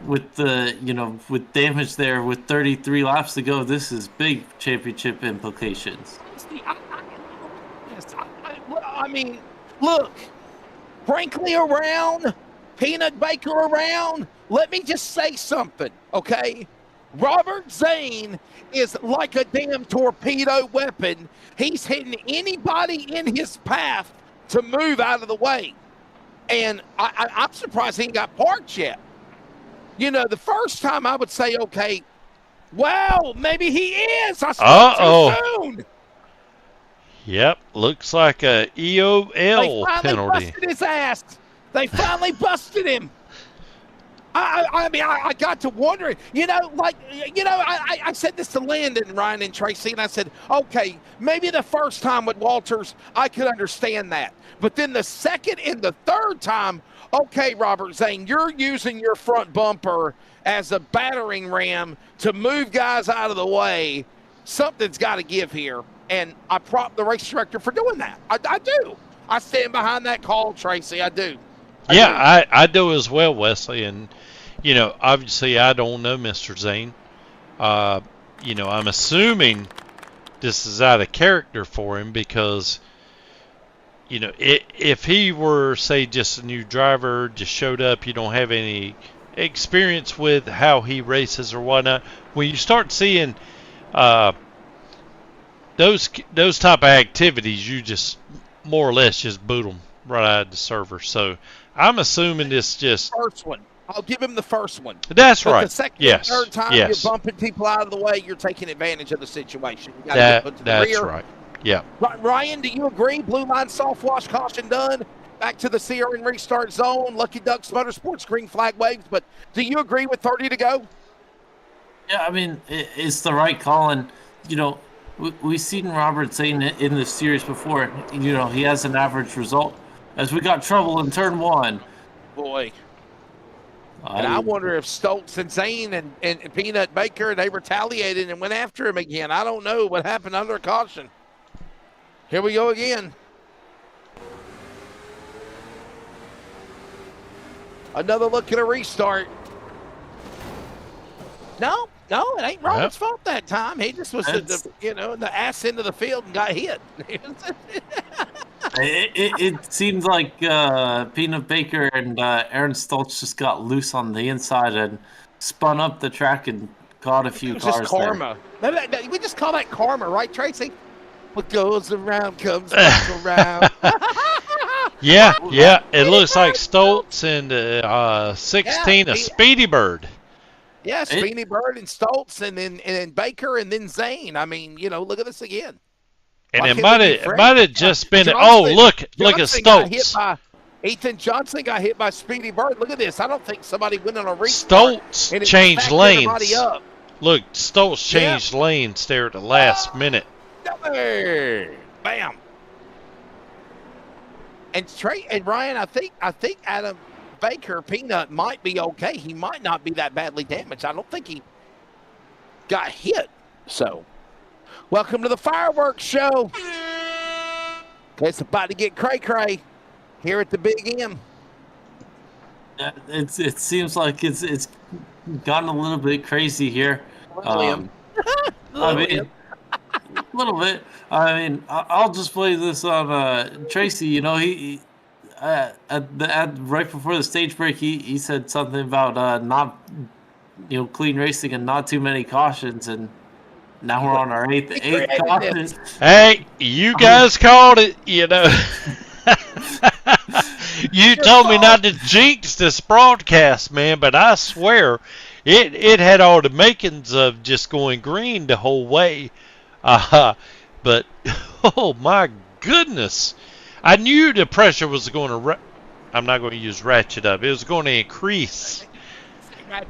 with with damage there with 33 laps to go. This is big championship implications. Look, Brinkley around, Peanut Baker around. Let me just say something, okay? Robert Zane is like a damn torpedo weapon. He's hitting anybody in his path to move out of the way. And I'm surprised he ain't got parked yet. The first time I would say, okay, well, maybe he is. I spoke too soon. Yep, looks like a EOL penalty. They finally busted his ass. They finally busted him. I got to wondering, I said this to Landon, Ryan, and Tracy, and I said, okay, maybe the first time with Walters, I could understand that. But then the second and the third time, okay, Robert Zane, you're using your front bumper as a battering ram to move guys out of the way. Something's got to give here. And I prop the race director for doing that. I do. I stand behind that call, Tracy. I do. I do as well, Wesley. And, obviously I don't know Mr. Zane. I'm assuming this is out of character for him because, if he were, say, just a new driver, just showed up, you don't have any experience with how he races or whatnot, when you start seeing those type of activities, you just more or less just boot them right out of the server. So I'm assuming this just first one. I'll give him the first one. That's but right. The second yes. and third time yes. you're bumping people out of the way, you're taking advantage of the situation. You got to get put to the that's rear. right. Yeah. Ryan, do you agree? Blue line soft wash caution done. Back to the Sierra and restart zone. Lucky Ducks Motorsports green flag waves. But do you agree with 30 to go? Yeah, it's the right call. And, we've seen Robert Zane in this series before. He has an average result. As we got trouble in turn 1. Boy. And I wonder if Stoltz and Zane and Peanut Baker, they retaliated and went after him again. I don't know what happened under caution. Here we go again. Another look at a restart. No, it ain't Robert's fault that time. He just was the ass into the field and got hit. It seems like Peanut Baker and Aaron Stoltz just got loose on the inside and spun up the track and caught a few cars. Just karma. We just call that karma, right, Tracy? What goes around comes back around. Yeah. It looks like Stoltz and 16, a Speedy Bird. Yeah, Speedy Bird and Stoltz and then Baker and then Zane. Look at this again. And it might have just been. Look at Stoltz. Ethan Johnson got hit by Speedy Bird. Look at this. I don't think somebody went on a restart. Stoltz changed lanes. Look, Stoltz changed lanes there at the last minute. Bam. And Ryan, I think Adam Baker Peanut might be okay. He might not be that badly damaged. I don't think he got hit. So, welcome to the fireworks show. It's about to get cray-cray here at the Big M. It seems like it's gotten a little bit crazy here. A little bit. I'll just play this on Tracy. He right before the stage break, he said something about not clean racing and not too many cautions, and now we're on our eighth caution. Hey, you guys called it. You told me not to jinx this broadcast, man, but I swear it had all the makings of just going green the whole way. But oh my goodness, I knew the pressure was going to I'm not going to use ratchet up. It was going to increase. Yeah,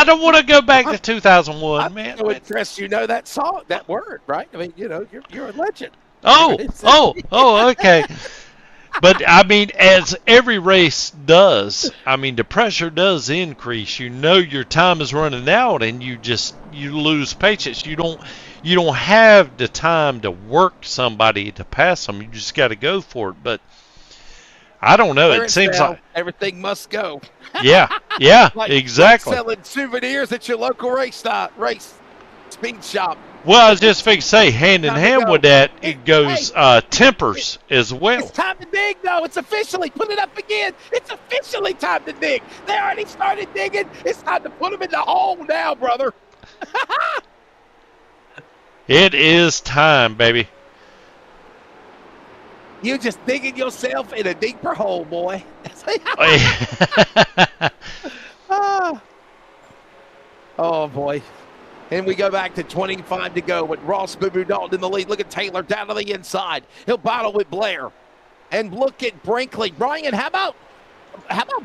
I don't want to go back to 2001, man. So Chris, you know that song, that word, right? I mean, you're a legend. Okay. But, I mean, as every race does, I mean, the pressure does increase. You know your time is running out, and you lose patience. You don't have the time to work somebody to pass them. You just got to go for it. But I don't know. It seems like everything must go. Yeah, exactly. Like selling souvenirs at your local race speed shop. Well, I was just fixing to say, hand in hand with that, it goes tempers as well. It's time to dig, though. It's officially. Put it up again. It's officially time to dig. They already started digging. It's time to put them in the hole now, brother. It is time, baby. You just digging yourself in a deeper hole, boy. Oh, boy. And we go back to 25 to go with Ross Boo Boo Dalton in the lead. Look at Taylor down to the inside. He'll battle with Blair. And look at Brinkley. Brian, how about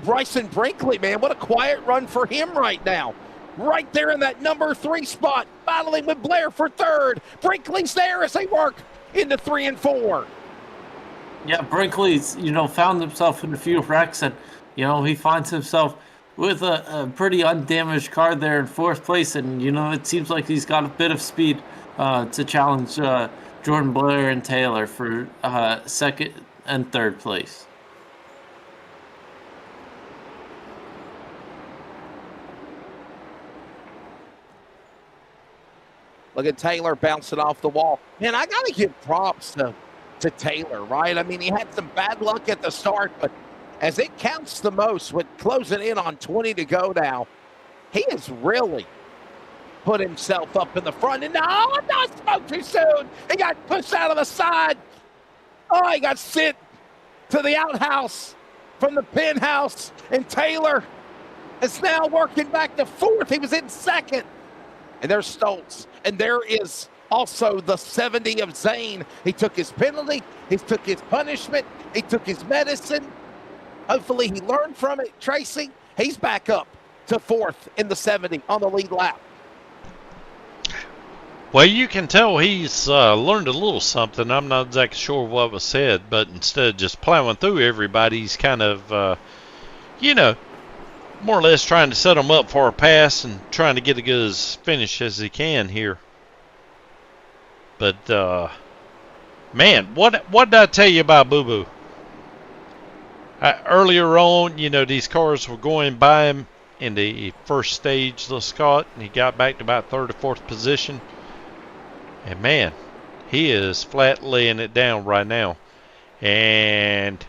Bryson Brinkley, man? What a quiet run for him right now. Right there in that number 3 spot, battling with Blair for third. Brinkley's there as they work into 3 and 4. Yeah, Brinkley's, found himself in a few wrecks, and, he finds himself with a pretty undamaged car there in 4th place, and, it seems like he's got a bit of speed to challenge Jordan Blair and Taylor for 2nd and 3rd place. Look at Taylor bouncing off the wall. Man, I got to give props to Taylor, right? I mean, he had some bad luck at the start, but as it counts the most with closing in on 20 to go now, he has really put himself up in the front. And not spoke too soon. He got pushed out of the side. Oh, he got sent to the outhouse from the penthouse. And Taylor is now working back to 4th. He was in 2nd. And there's Stoltz. And there is also the 70 of Zane. He took his penalty. He took his punishment. He took his medicine. Hopefully he learned from it. Tracy, he's back up to 4th in the 70 on the lead lap. Well, you can tell he's learned a little something. I'm not exactly sure what was said, but instead of just plowing through everybody, he's kind of, more or less trying to set them up for a pass and trying to get a good finish as he can here. But, man, what did I tell you about Boo Boo? Earlier on, these cars were going by him in the first stage, let's call it, and he got back to about 3rd or 4th position. And, man, he is flat laying it down right now. And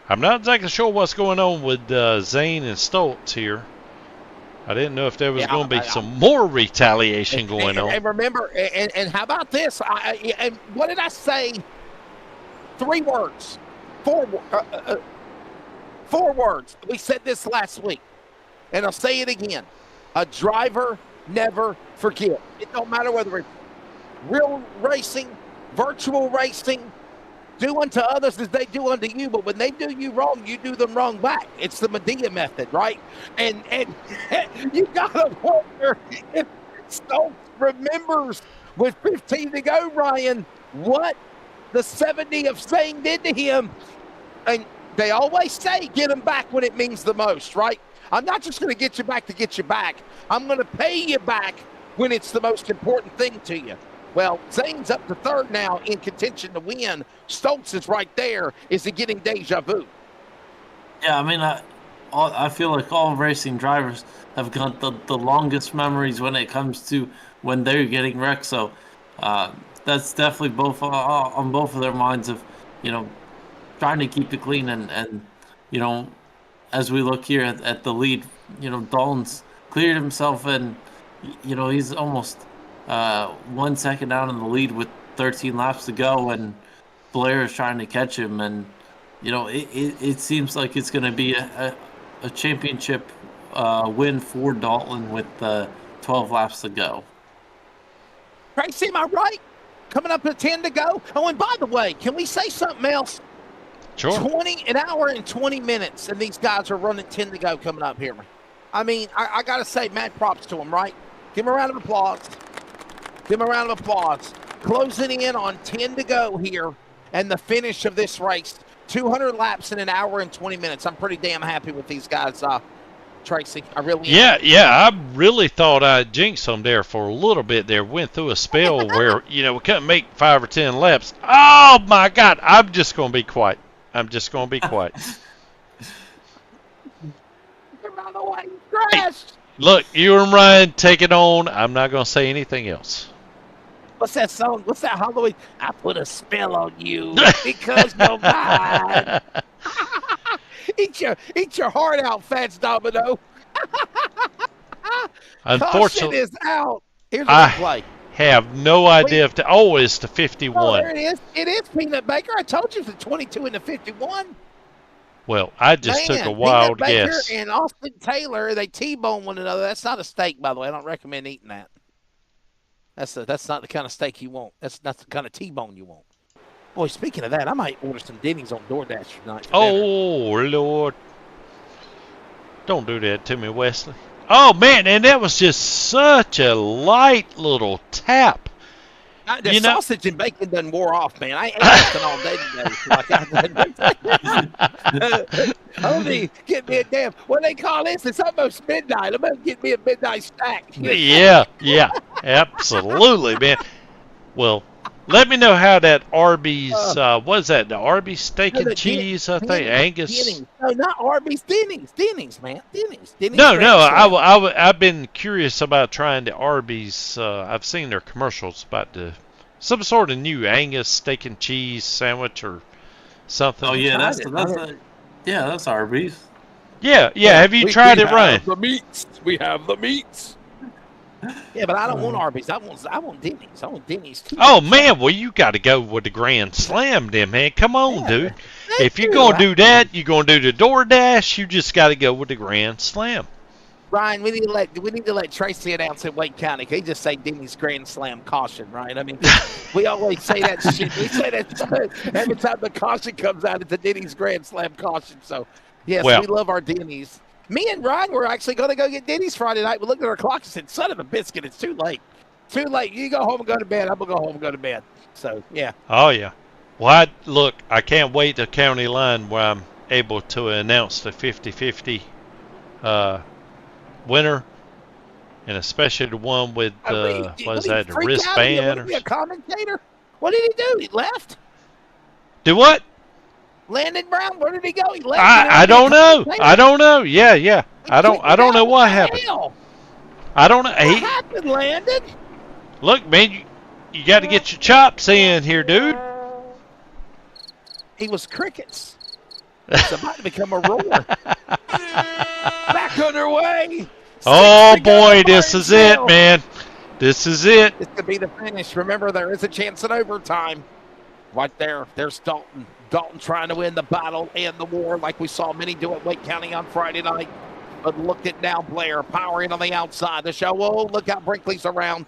I'm not exactly sure what's going on with Zane and Stoltz here. I didn't know if there was going to be some more retaliation going on. And remember, and how about this? And what did I say? 3 words. 4 words. We said this last week, and I'll say it again. A driver never forget. It don't matter whether it's real racing, virtual racing, do unto others as they do unto you, but when they do you wrong, you do them wrong back. It's the Medea method, right? And you gotta wonder if Stokes remembers with 15 to go, Ryan, what the 70 of Zane did to him. And they always say get him back when it means the most, right? I'm not just going to get you back to get you back. I'm going to pay you back when it's the most important thing to you. Well, Zane's up to 3rd now in contention to win. Stoltz is right there. Is he getting deja vu? Yeah, I mean, I feel like all racing drivers have got the longest memories when it comes to when they're getting wrecked. So that's definitely both on both of their minds of, trying to keep it clean. And as we look here at the lead, Dalton's cleared himself and, he's almost 1 second down in the lead with 13 laps to go, and Blair is trying to catch him. And, it seems like it's going to be a championship win for Dalton with 12 laps to go. Tracy, am I right? Coming up to 10 to go. Oh, and by the way, can we say something else? Sure. An hour and 20 minutes, and these guys are running 10 to go coming up here. I mean, I got to say, mad props to them, right? Give them a round of applause. Give them a round of applause. Closing in on 10 to go here, and the finish of this race, 200 laps in an hour and 20 minutes. I'm pretty damn happy with these guys, Tracy. I really am. Yeah, I really thought I jinxed them there for a little bit there. Went through a spell where, we couldn't make 5 or 10 laps. Oh, my God. I'm just going to be quiet. I'm just going to be quiet. Out of the way, crash. Look, you and Ryan, take it on. I'm not going to say anything else. What's that song? What's that Halloween? I put a spell on you because you're mine. Eat your heart out, Fats Domino. Unfortunately, Caution is out. Here's a replay. Have no idea if it's the 51. Oh, there it is. It is Peanut Baker. I told you it's the 22 and the 51. Well, I just took a wild Peanut guess. Baker and Austin Taylor, they T-bone one another. That's not a steak, by the way. I don't recommend eating that. That's not the kind of steak you want. That's not the kind of T-bone you want. Boy, speaking of that, I might order some Denny's on DoorDash tonight. Oh, Lord. Don't do that to me, Wesley. Oh, man, and that was just such a light little tap. The sausage and bacon done wore off, man. I ate nothing all day today. I need to get me a damn, what do they call this? It's almost midnight. I'm going to get me a midnight snack. Yeah, absolutely, man. Well, let me know how that Arby's, what is that, the Arby's steak and cheese, I think, Angus? Denny's. No, not Arby's, Denny's, man. Denny's. No, I've been curious about trying the Arby's. I've seen their commercials about some sort of new Angus steak and cheese sandwich or something. Oh, yeah, that's Arby's. Yeah, have you tried it, Ryan? We have the meats. Yeah, but I don't want Arby's. I want Denny's. I want Denny's too. Oh, man, well, you got to go with the Grand Slam then, man. Come on, dude. If you're going to do that, you're going to do the DoorDash, you just got to go with the Grand Slam. Ryan, we need to let Tracy announce in Wake County. He just say Denny's Grand Slam caution, right? I mean, we always say that shit. We say that every time the caution comes out, it's a Denny's Grand Slam caution. So, yes, we love our Denny's. Me and Ryan were actually going to go get Denny's Friday night. We looked at our clock and said, son of a biscuit, it's too late. Too late. You go home and go to bed. I'm going to go home and go to bed. So, yeah. Oh, yeah. Well, I can't wait to county line where I'm able to announce the 50-50 winner, and especially the one with, the wristband? Or a commentator? What did he do? He left? Do what? Landon Brown, where did he go? He left. I don't know. I don't know. Yeah. I don't know what happened. I don't know. What happened, Landon? Look, man, you got to get your chops in here, dude. He was crickets. It's about to become a roar. Back underway. Oh, boy, this is it, man. This is it. This could be the finish. Remember, there is a chance at overtime. Right there. There's Dalton. Dalton trying to win the battle and the war like we saw many do at Wake County on Friday night. But look at now Blair powering on the outside. The show, look out, Brinkley's around.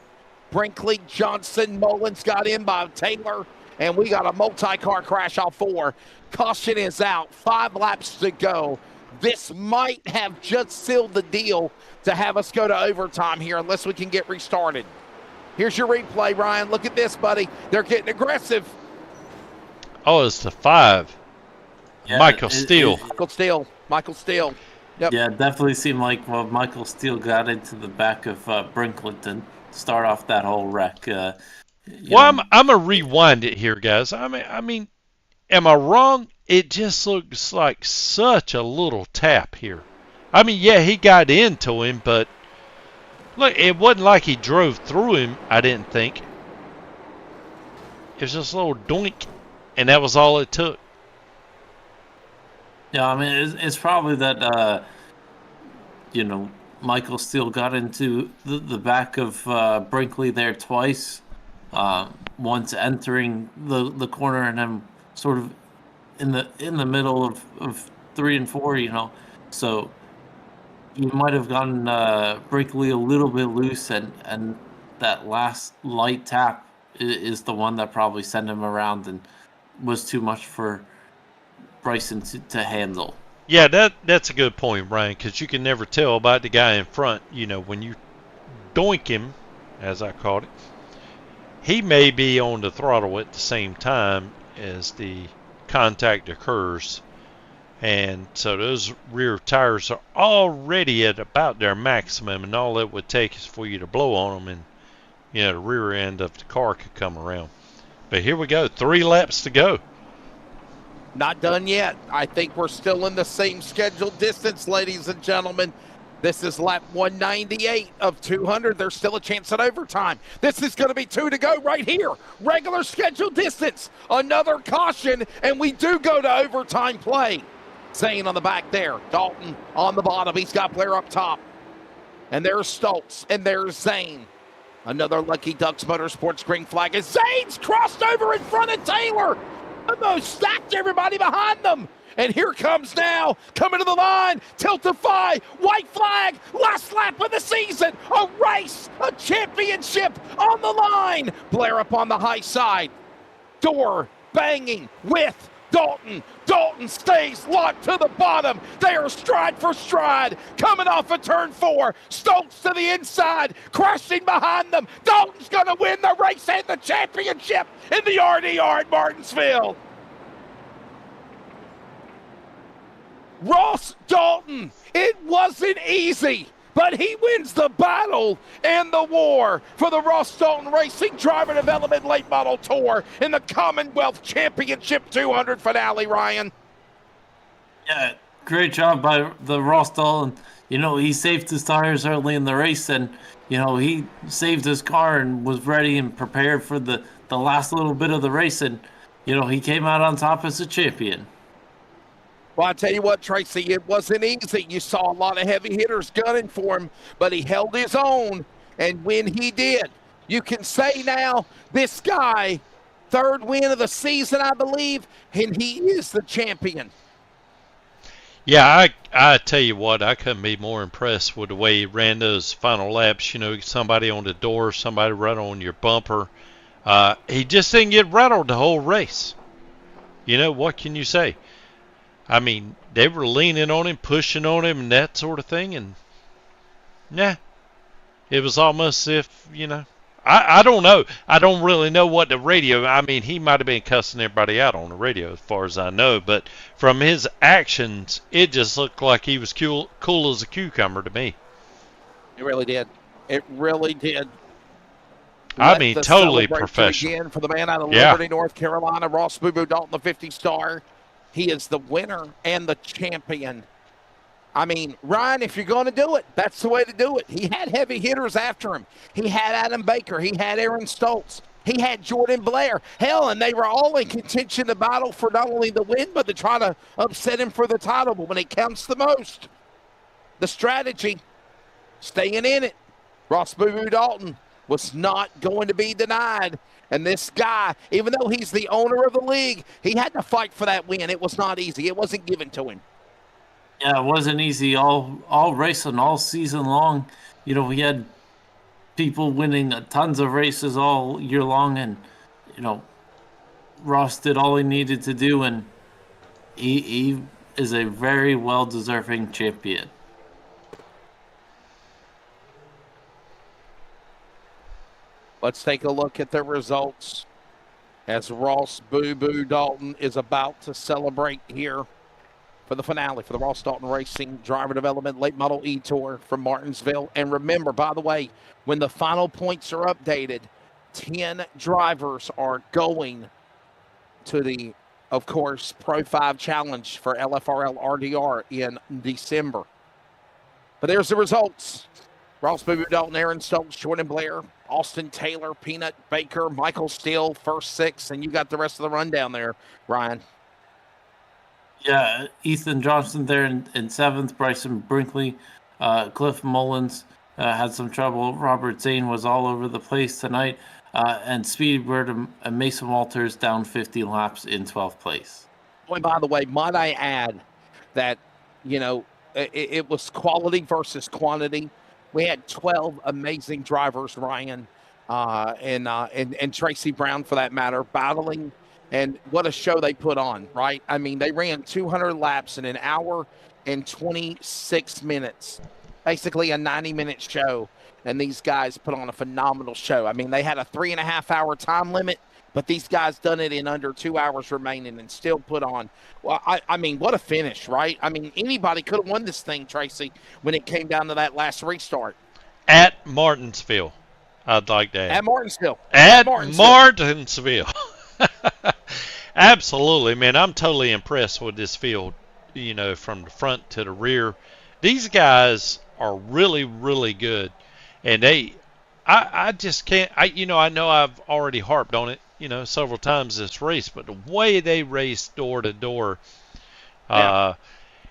Brinkley, Johnson, Mullins got in by Taylor. And we got a multi-car crash off 4. Caution is out. 5 laps to go. This might have just sealed the deal to have us go to overtime here unless we can get restarted. Here's your replay, Ryan. Look at this, buddy. They're getting aggressive. Oh, it's the 5. Yeah, Michael Steele. Michael Steele. Yep. Yeah, it definitely seemed like Michael Steele got into the back of Brinkleton to start off that whole wreck. I'm going to rewind it here, guys. I mean, am I wrong? It just looks like such a little tap here. I mean, yeah, he got into him, but look, it wasn't like he drove through him, I didn't think. It was just a little doink. And that was all it took. Yeah, I mean, it's probably that, Michael Steele got into the back of Brinkley there twice. Once entering the corner and then sort of in the middle of 3 and 4, So he might have gotten Brinkley a little bit loose, and that last light tap is the one that probably sent him around and was too much for Bryson to handle. Yeah, that's a good point, Brian, because you can never tell about the guy in front. You know, when you doink him, as I called it, he may be on the throttle at the same time as the contact occurs. And so those rear tires are already at about their maximum, and all it would take is for you to blow on them, and you know the rear end of the car could come around. But here we go, 3 laps to go. Not done yet. I think we're still in the same scheduled distance, ladies and gentlemen. This is lap 198 of 200. There's still a chance at overtime. This is going to be 2 to go right here. Regular scheduled distance. Another caution, and we do go to overtime play. Zane on the back there. Dalton on the bottom. He's got Blair up top. And there's Stoltz, and there's Zane. Another Lucky Ducks Motorsports green flag as Zane's crossed over in front of Taylor. Almost stacked everybody behind them. And here comes now, coming to the line, Tiltify, white flag, last lap of the season, a race, a championship on the line. Blair up on the high side, door banging with Dalton. Dalton stays locked to the bottom. They are stride for stride, coming off of turn 4. Stokes to the inside, crashing behind them. Dalton's going to win the race and the championship in the RDR at Martinsville. Ross Dalton, it wasn't easy, but he wins the battle and the war for the Ross Dalton Racing Driver Development Late Model Tour in the Commonwealth Championship 200 finale, Ryan. Yeah, great job by the Ross Dalton. You know, he saved his tires early in the race, and, you know, he saved his car and was ready and prepared for the last little bit of the race, and, you know, he came out on top as a champion. Well, I tell you what, Tracy, it wasn't easy. You saw a lot of heavy hitters gunning for him, but he held his own. And when he did, you can say now, this guy, 3rd win of the season, I believe, and he is the champion. Yeah, I tell you what, I couldn't be more impressed with the way he ran those final laps. You know, somebody on the door, somebody right on your bumper. He just didn't get rattled the whole race. You know, what can you say? I mean, they were leaning on him, pushing on him, and that sort of thing, and it was almost as if, you know, I don't know. I don't really know what the radio, I mean, he might have been cussing everybody out on the radio as far as I know, but from his actions, it just looked like he was cool as a cucumber to me. It really did. It really did. I mean, totally professional. Again for the man out of Liberty, North Carolina, Ross Boo Boo Dalton, the 50-star. He is the winner and the champion. I mean, Ryan, if you're going to do it, that's the way to do it. He had heavy hitters after him. He had Adam Baker. He had Aaron Stoltz. He had Jordan Blair. Hell, and they were all in contention to battle for not only the win, but to try to upset him for the title. But when it counts the most, the strategy, staying in it, Ross Boo Boo Dalton was not going to be denied. And this guy, even though he's the owner of the league, he had to fight for that win. It was not easy. It wasn't given to him. Yeah, it wasn't easy all racing, all season long. You know, we had people winning tons of races all year long, and, you know, Ross did all he needed to do, and he is a very well-deserving champion. Let's take a look at the results as Ross Boo Boo Dalton is about to celebrate here for the finale for the Ross Dalton Racing Driver Development Late Model E-Tour from Martinsville. And remember, by the way, when the final points are updated, 10 drivers are going to the, of course, Pro 5 Challenge for LFRL RDR in December. But there's the results. Ross Boo Boo Dalton, Aaron Stokes, Jordan Blair, Austin Taylor, Peanut Baker, Michael Steele, first 6, and you got the rest of the rundown there, Ryan. Yeah, Ethan Johnson there in 7th, Bryson Brinkley, Cliff Mullins had some trouble. Robert Zane was all over the place tonight, and Speedbird and Mason Walters down 50 laps in 12th place. And by the way, might I add that, you know, it was quality versus quantity. We had 12 amazing drivers, Ryan, and Tracy Brown, for that matter, battling And what a show they put on, right? I mean, they ran 200 laps in an hour and 26 minutes, basically a 90-minute show. And these guys put on a phenomenal show. I mean, they had a 3.5-hour time limit, but these guys done it in under 2 hours remaining and still put on. Well, I mean, what a finish, right? I mean, anybody could have won this thing, Tracy, when it came down to that last restart. At Martinsville, I'd like to add. At Martinsville. At Martinsville. Absolutely, man. I'm totally impressed with this field, you know, from the front to the rear. These guys are really, really good. And I just can't, I know I've already harped on it, you know, several times this race, but the way they race door to door,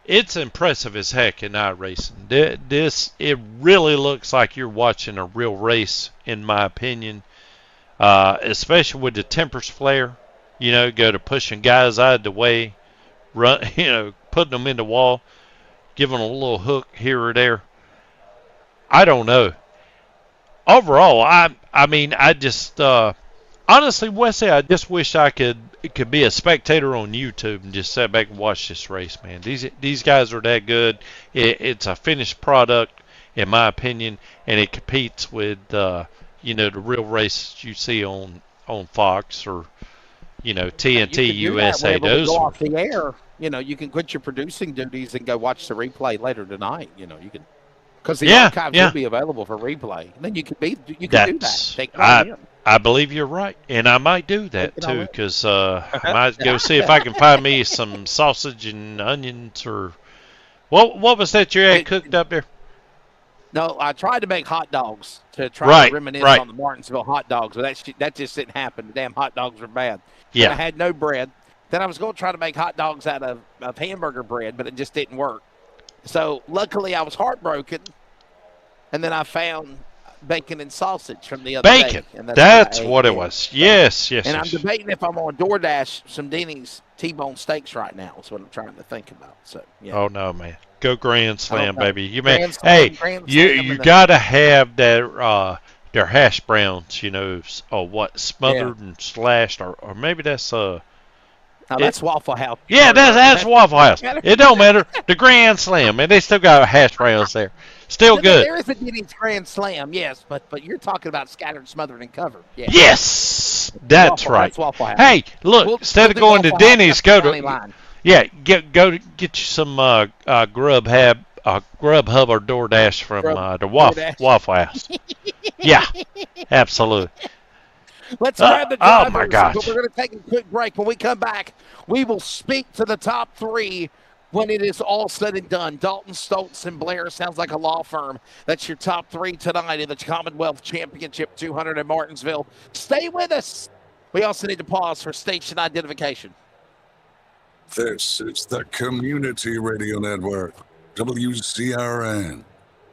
it's impressive as heck in iRacing. It really looks like you're watching a real race, in my opinion, especially with the tempers flare, you know, go to pushing guys out of the way, run, you know, putting them in the wall, giving them a little hook here or there. I don't know. Overall, I mean, I just honestly, Wesley, I just wish I could be a spectator on YouTube and just sit back and watch this race, man. These guys are that good. It's a finished product, in my opinion, and it competes with you know, the real races you see on Fox or, you know, TNT USA. Those go off the air. You know, you can quit your producing duties and go watch the replay later tonight. You know, you can. Because the archives will be available for replay. And then you can do that. Take I believe you're right, and I might do that too. Because I might go see if I can find me some sausage and onions or what was that you had cooked up there? No, I tried to make hot dogs to try to reminisce on the Martinsville hot dogs, but that just didn't happen. The damn hot dogs were bad. Yeah, and I had no bread. Then I was going to try to make hot dogs out of hamburger bread, but it just didn't work. So luckily I was heartbroken, and then I found bacon and sausage from the other day. And that's what it was. Yes. And I'm debating if I'm on DoorDash some Denny's T-bone steaks right now. Is what I'm trying to think about. So yeah. Oh no, man, go Grand Slam, baby. You man, you gotta have their hash browns. You know, smothered and slashed, or maybe that's No, that's Waffle House. Yeah, that's Waffle House. It don't matter. The Grand Slam, man. They still got hash browns there. Still good. There is a Denny's Grand Slam, yes, but you're talking about scattered, smothered, and covered. Yeah. Yes, that's right. That's Waffle House. Hey, look, instead of going to Denny's, go to get you some Grubhub or DoorDash from the Waffle House. Yeah, absolutely. Let's grab the drivers. Oh, my gosh. But we're going to take a quick break. When we come back, we will speak to the top three when it is all said and done. Dalton, Stoltz, and Blair sounds like a law firm. That's your top three tonight in the Commonwealth Championship 200 in Martinsville. Stay with us. We also need to pause for station identification. This is the Community Radio Network, WCRN.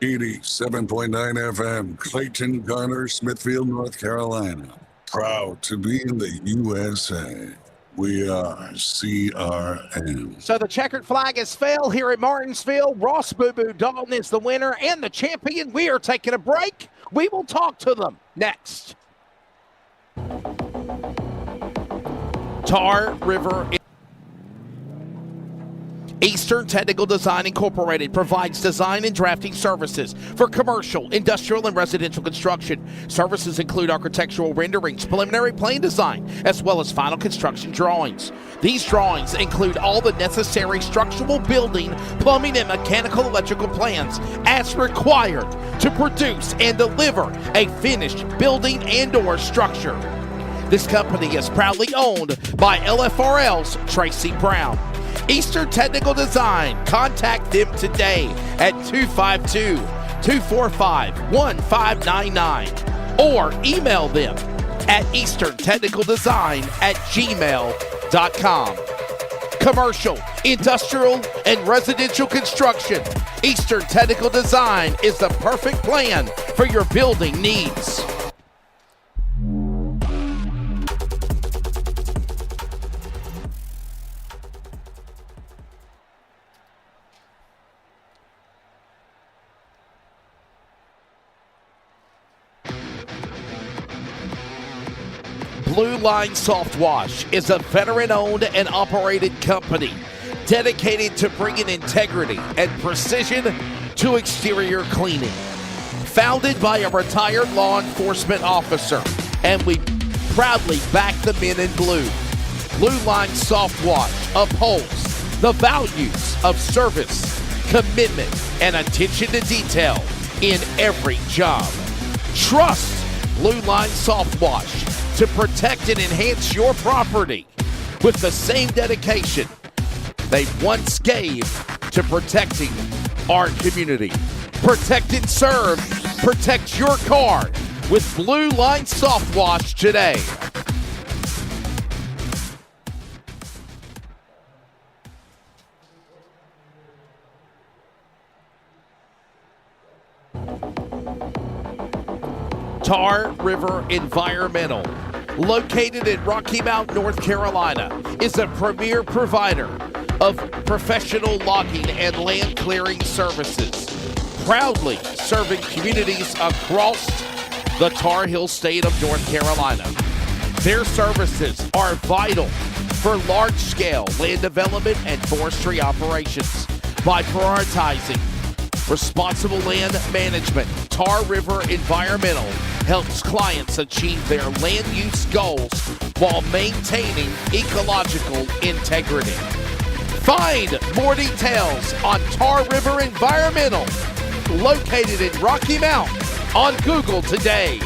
87.9 FM, Clayton, Garner, Smithfield, North Carolina. Proud to be in the USA. We are CRN. So the checkered flag has fell here at Martinsville. Ross Boo Boo Dalton is the winner and the champion. We are taking a break. We will talk to them next. Tar River. Eastern Technical Design Incorporated provides design and drafting services for commercial, industrial, and residential construction. Services include architectural renderings, preliminary plan design, as well as final construction drawings. These drawings include all the necessary structural, building, plumbing, and mechanical electrical plans as required to produce and deliver a finished building and/or structure. This company is proudly owned by LFRL's Tracy Brown. Eastern Technical Design. Contact them today at 252-245-1599 or email them at easterntechnicaldesign@gmail.com. Commercial, industrial, and residential construction. Eastern Technical Design is the perfect plan for your building needs. Blue Line Soft Wash is a veteran-owned and operated company dedicated to bringing integrity and precision to exterior cleaning. Founded by a retired law enforcement officer, and we proudly back the men in blue. Blue Line Soft Wash upholds the values of service, commitment, and attention to detail in every job. Trust Blue Line Soft Wash to protect and enhance your property with the same dedication they once gave to protecting our community. Protect and serve. Protect your car with Blue Line Soft Wash today. Tar River Environmental, located in Rocky Mount, North Carolina, is a premier provider of professional logging and land clearing services, proudly serving communities across the Tar Heel state of North Carolina. Their services are vital for large-scale land development and forestry operations. By prioritizing responsible land management, Tar River Environmental helps clients achieve their land use goals while maintaining ecological integrity. Find more details on Tar River Environmental, located in Rocky Mount, on Google today.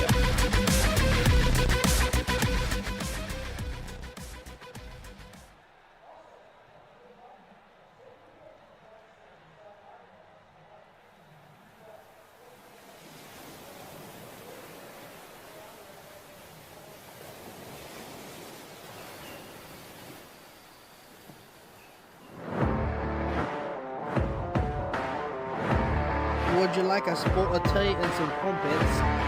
Would you like a sport of tea and some crumpets?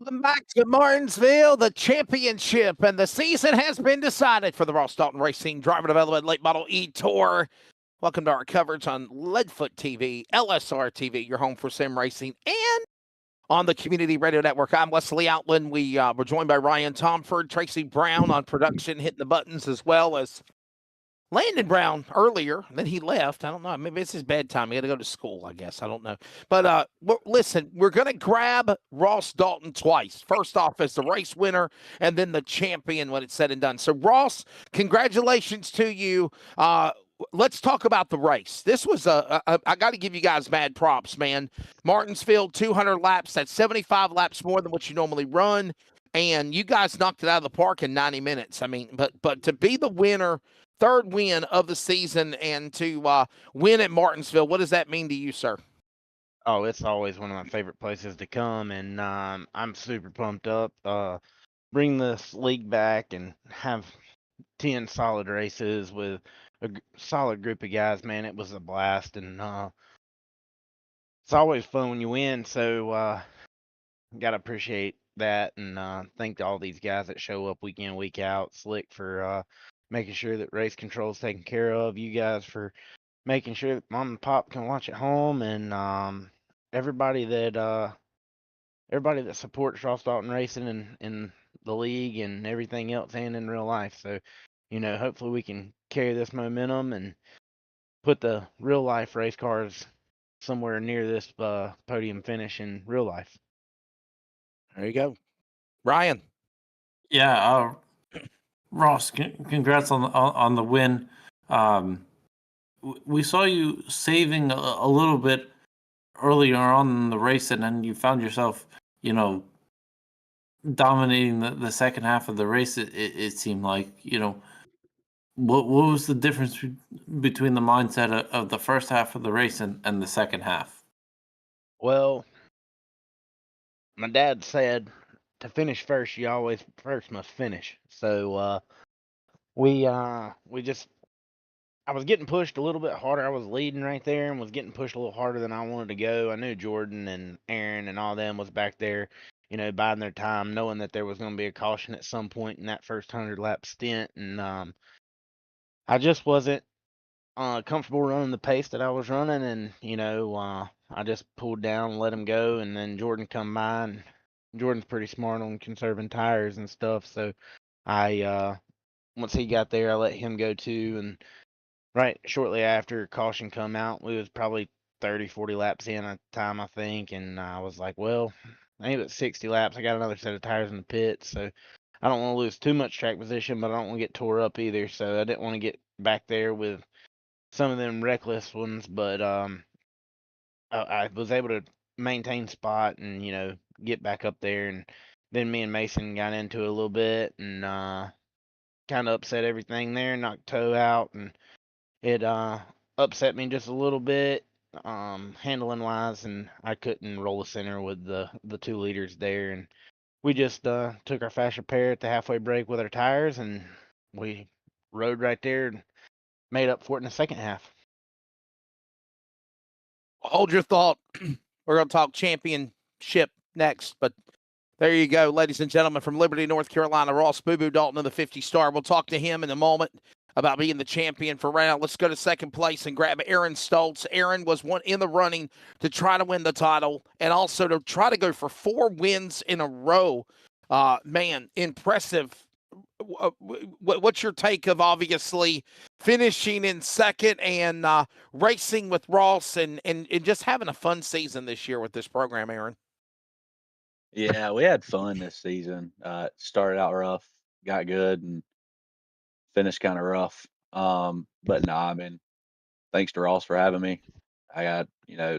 Welcome back to Martinsville, the championship, and the season has been decided for the Ross Dalton Racing Driver Development Late Model E-Tour. Welcome to our coverage on Leadfoot TV, LSRTV, your home for sim racing, and on the Community Radio Network. I'm Wesley Outland. We're joined by Ryan Tomford, Tracy Brown on production, hitting the buttons, as well as Landon Brown earlier. Then he left. I don't know. Maybe it's his bedtime. He had to go to school, I guess. I don't know. But listen, we're going to grab Ross Dalton twice. First off as the race winner, and then the champion when it's said and done. So, Ross, congratulations to you. Let's talk about the race. This was I got to give you guys mad props, man. Martinsville, 200 laps. That's 75 laps more than what you normally run. And you guys knocked it out of the park in 90 minutes. I mean, but to be the winner, third win of the season, and to win at Martinsville, what does that mean to you, sir? Oh, it's always one of my favorite places to come, and I'm super pumped up. Bring this league back and have 10 solid races with a solid group of guys, man. It was a blast, and it's always fun when you win. So gotta appreciate that, and thank all these guys that show up week in, week out. Slick for making sure that race control is taken care of. You guys for making sure that mom and pop can watch at home, and everybody that everybody that supports Ross Dalton Racing in the league and everything else and in real life. So, hopefully we can carry this momentum and put the real life race cars somewhere near this podium finish in real life. There you go. Ryan. Yeah, Ross, congrats on the win. We saw you saving a little bit earlier on in the race, and then you found yourself, dominating the second half of the race. It seemed like, what was the difference between the mindset of the first half of the race and the second half? Well, my dad said to finish first, you always first must finish. So we just I was getting pushed a little bit harder. I was leading right there and was getting pushed a little harder than I wanted to go. I knew Jordan and Aaron and all them was back there, biding their time, knowing that there was going to be a caution at some point in that first 100-lap stint, and I just wasn't comfortable running the pace that I was running, and I just pulled down and let him go, and then Jordan come by, and Jordan's pretty smart on conserving tires and stuff, so I once he got there, I let him go too, and right shortly after caution come out, we was probably 30, 40 laps in at the time, I think, and I was like, well, I think it's 60 laps. I got another set of tires in the pit, so I don't want to lose too much track position, but I don't want to get tore up either, so I didn't want to get back there with some of them reckless ones, but I was able to maintain spot and get back up there, and then me and Mason got into it a little bit and kind of upset everything there, knocked toe out, and it upset me just a little bit handling wise, and I couldn't roll the center with the 2 leaders there, and we just took our fast repair at the halfway break with our tires, and we rode right there and made up for it in the second half. Hold your thought. We're going to talk championship next, but there you go, ladies and gentlemen, from Liberty, North Carolina, Ross Boo Boo Dalton of the 50 Star. We'll talk to him in a moment about being the champion. For right now, let's go to second place and grab Aaron Stoltz. Aaron was one in the running to try to win the title and also to try to go for 4 wins in a row. Man, impressive. What's your take of obviously finishing in second and racing with Ross and just having a fun season this year with this program, Aaron? Yeah, we had fun this season. Started out rough, got good, and finished kind of rough. But no, I mean, thanks to Ross for having me. I got,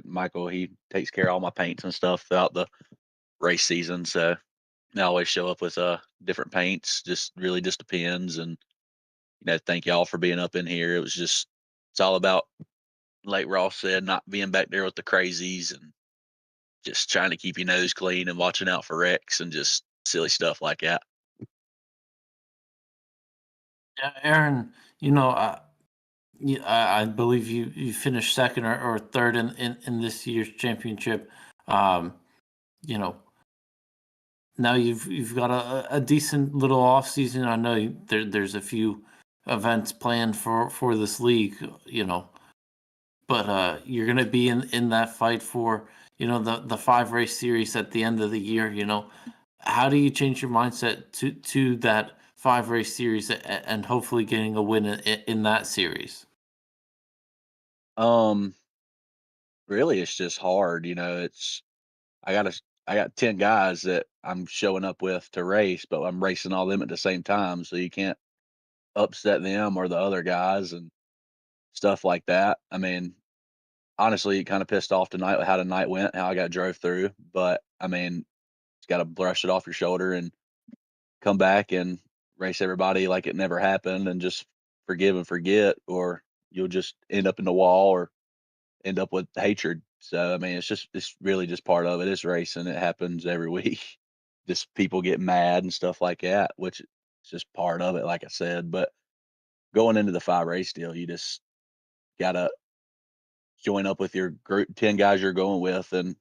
Michael, he takes care of all my paints and stuff throughout the race season. So I always show up with different paints, just really just depends. And, thank y'all for being up in here. It's all about, like Ross said, not being back there with the crazies and just trying to keep your nose clean and watching out for wrecks and just silly stuff like that. Yeah, Aaron, I believe you finished second or third in this year's championship. Now you've got a decent little off season. I know there's a few events planned for this league, but you're gonna be in that fight for the 5 race series at the end of the year. How do you change your mindset to that 5 race series and hopefully getting a win in that series? Really, it's just hard. I got 10 guys that I'm showing up with to race, but I'm racing all them at the same time, so you can't upset them or the other guys and stuff like that. I mean, honestly, it kind of pissed off tonight how the night went, how I got drove through. But I mean, it's got to brush it off your shoulder and come back and race everybody like it never happened and just forgive and forget, or you'll just end up in the wall or end up with hatred. So I mean, it's really just part of it. It's racing. It happens every week. Just people get mad and stuff like that, which is just part of it, like I said. But going into the 5 race deal, you just gotta join up with your group, 10 guys you're going with, and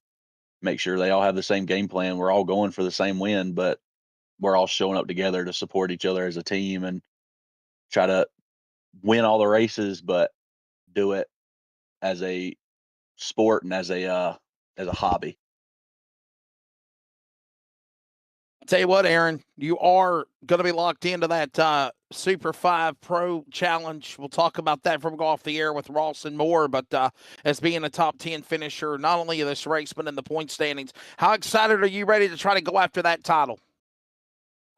make sure they all have the same game plan. We're all going for the same win, but we're all showing up together to support each other as a team and try to win all the races, but do it as a sport and as a hobby. Tell you what, Aaron, you are going to be locked into that Super 5 Pro Challenge. We'll talk about that from go off the air with Ross and more. But as being a top 10 finisher, not only of this race, but in the point standings, how excited are you ready to try to go after that title?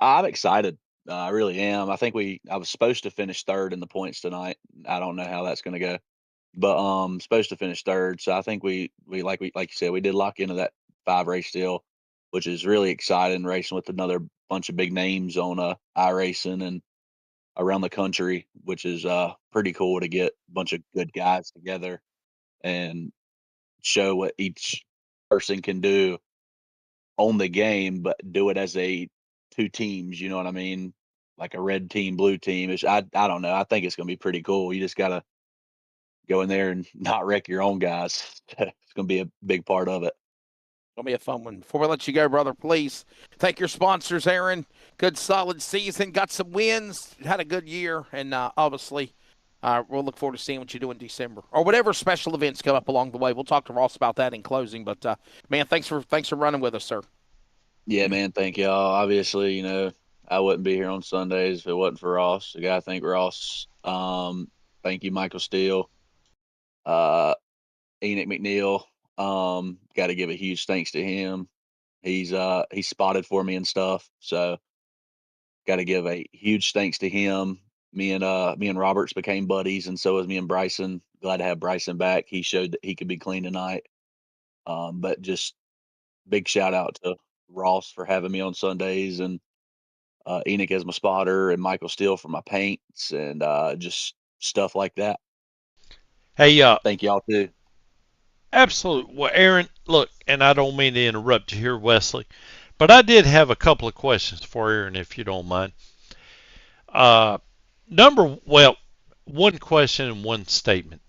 I'm excited. I really am. I think I was supposed to finish third in the points tonight. I don't know how that's going to go, but supposed to finish third. So I think we like you said, we did lock into that 5 race deal, which is really exciting, racing with another bunch of big names on iRacing and around the country, which is pretty cool to get a bunch of good guys together and show what each person can do on the game, but do it as two teams. You know what I mean? Like a red team, blue team. I don't know. I think it's going to be pretty cool. You just got to go in there and not wreck your own guys. It's going to be a big part of it. It'll be a fun one. Before we let you go, brother, please thank your sponsors, Aaron. Good, solid season. Got some wins. Had a good year. And obviously, we'll look forward to seeing what you do in December or whatever special events come up along the way. We'll talk to Ross about that in closing. But, man, thanks for running with us, sir. Yeah, man. Thank y'all. Obviously, I wouldn't be here on Sundays if it wasn't for Ross. I got to thank Ross. Thank you, Michael Steele. Enoch McNeil. Got to give a huge thanks to him. He's spotted for me and stuff. So got to give a huge thanks to him. Me and Roberts became buddies, and so was me and Bryson. Glad to have Bryson back. He showed that he could be clean tonight. But just big shout out to Ross for having me on Sundays, and Enoch as my spotter, and Michael Steele for my paints, and just stuff like that. Hey, thank y'all too. Absolutely. Well, Aaron, look, and I don't mean to interrupt you here, Wesley, but I did have a couple of questions for Aaron, if you don't mind. One question and one statement.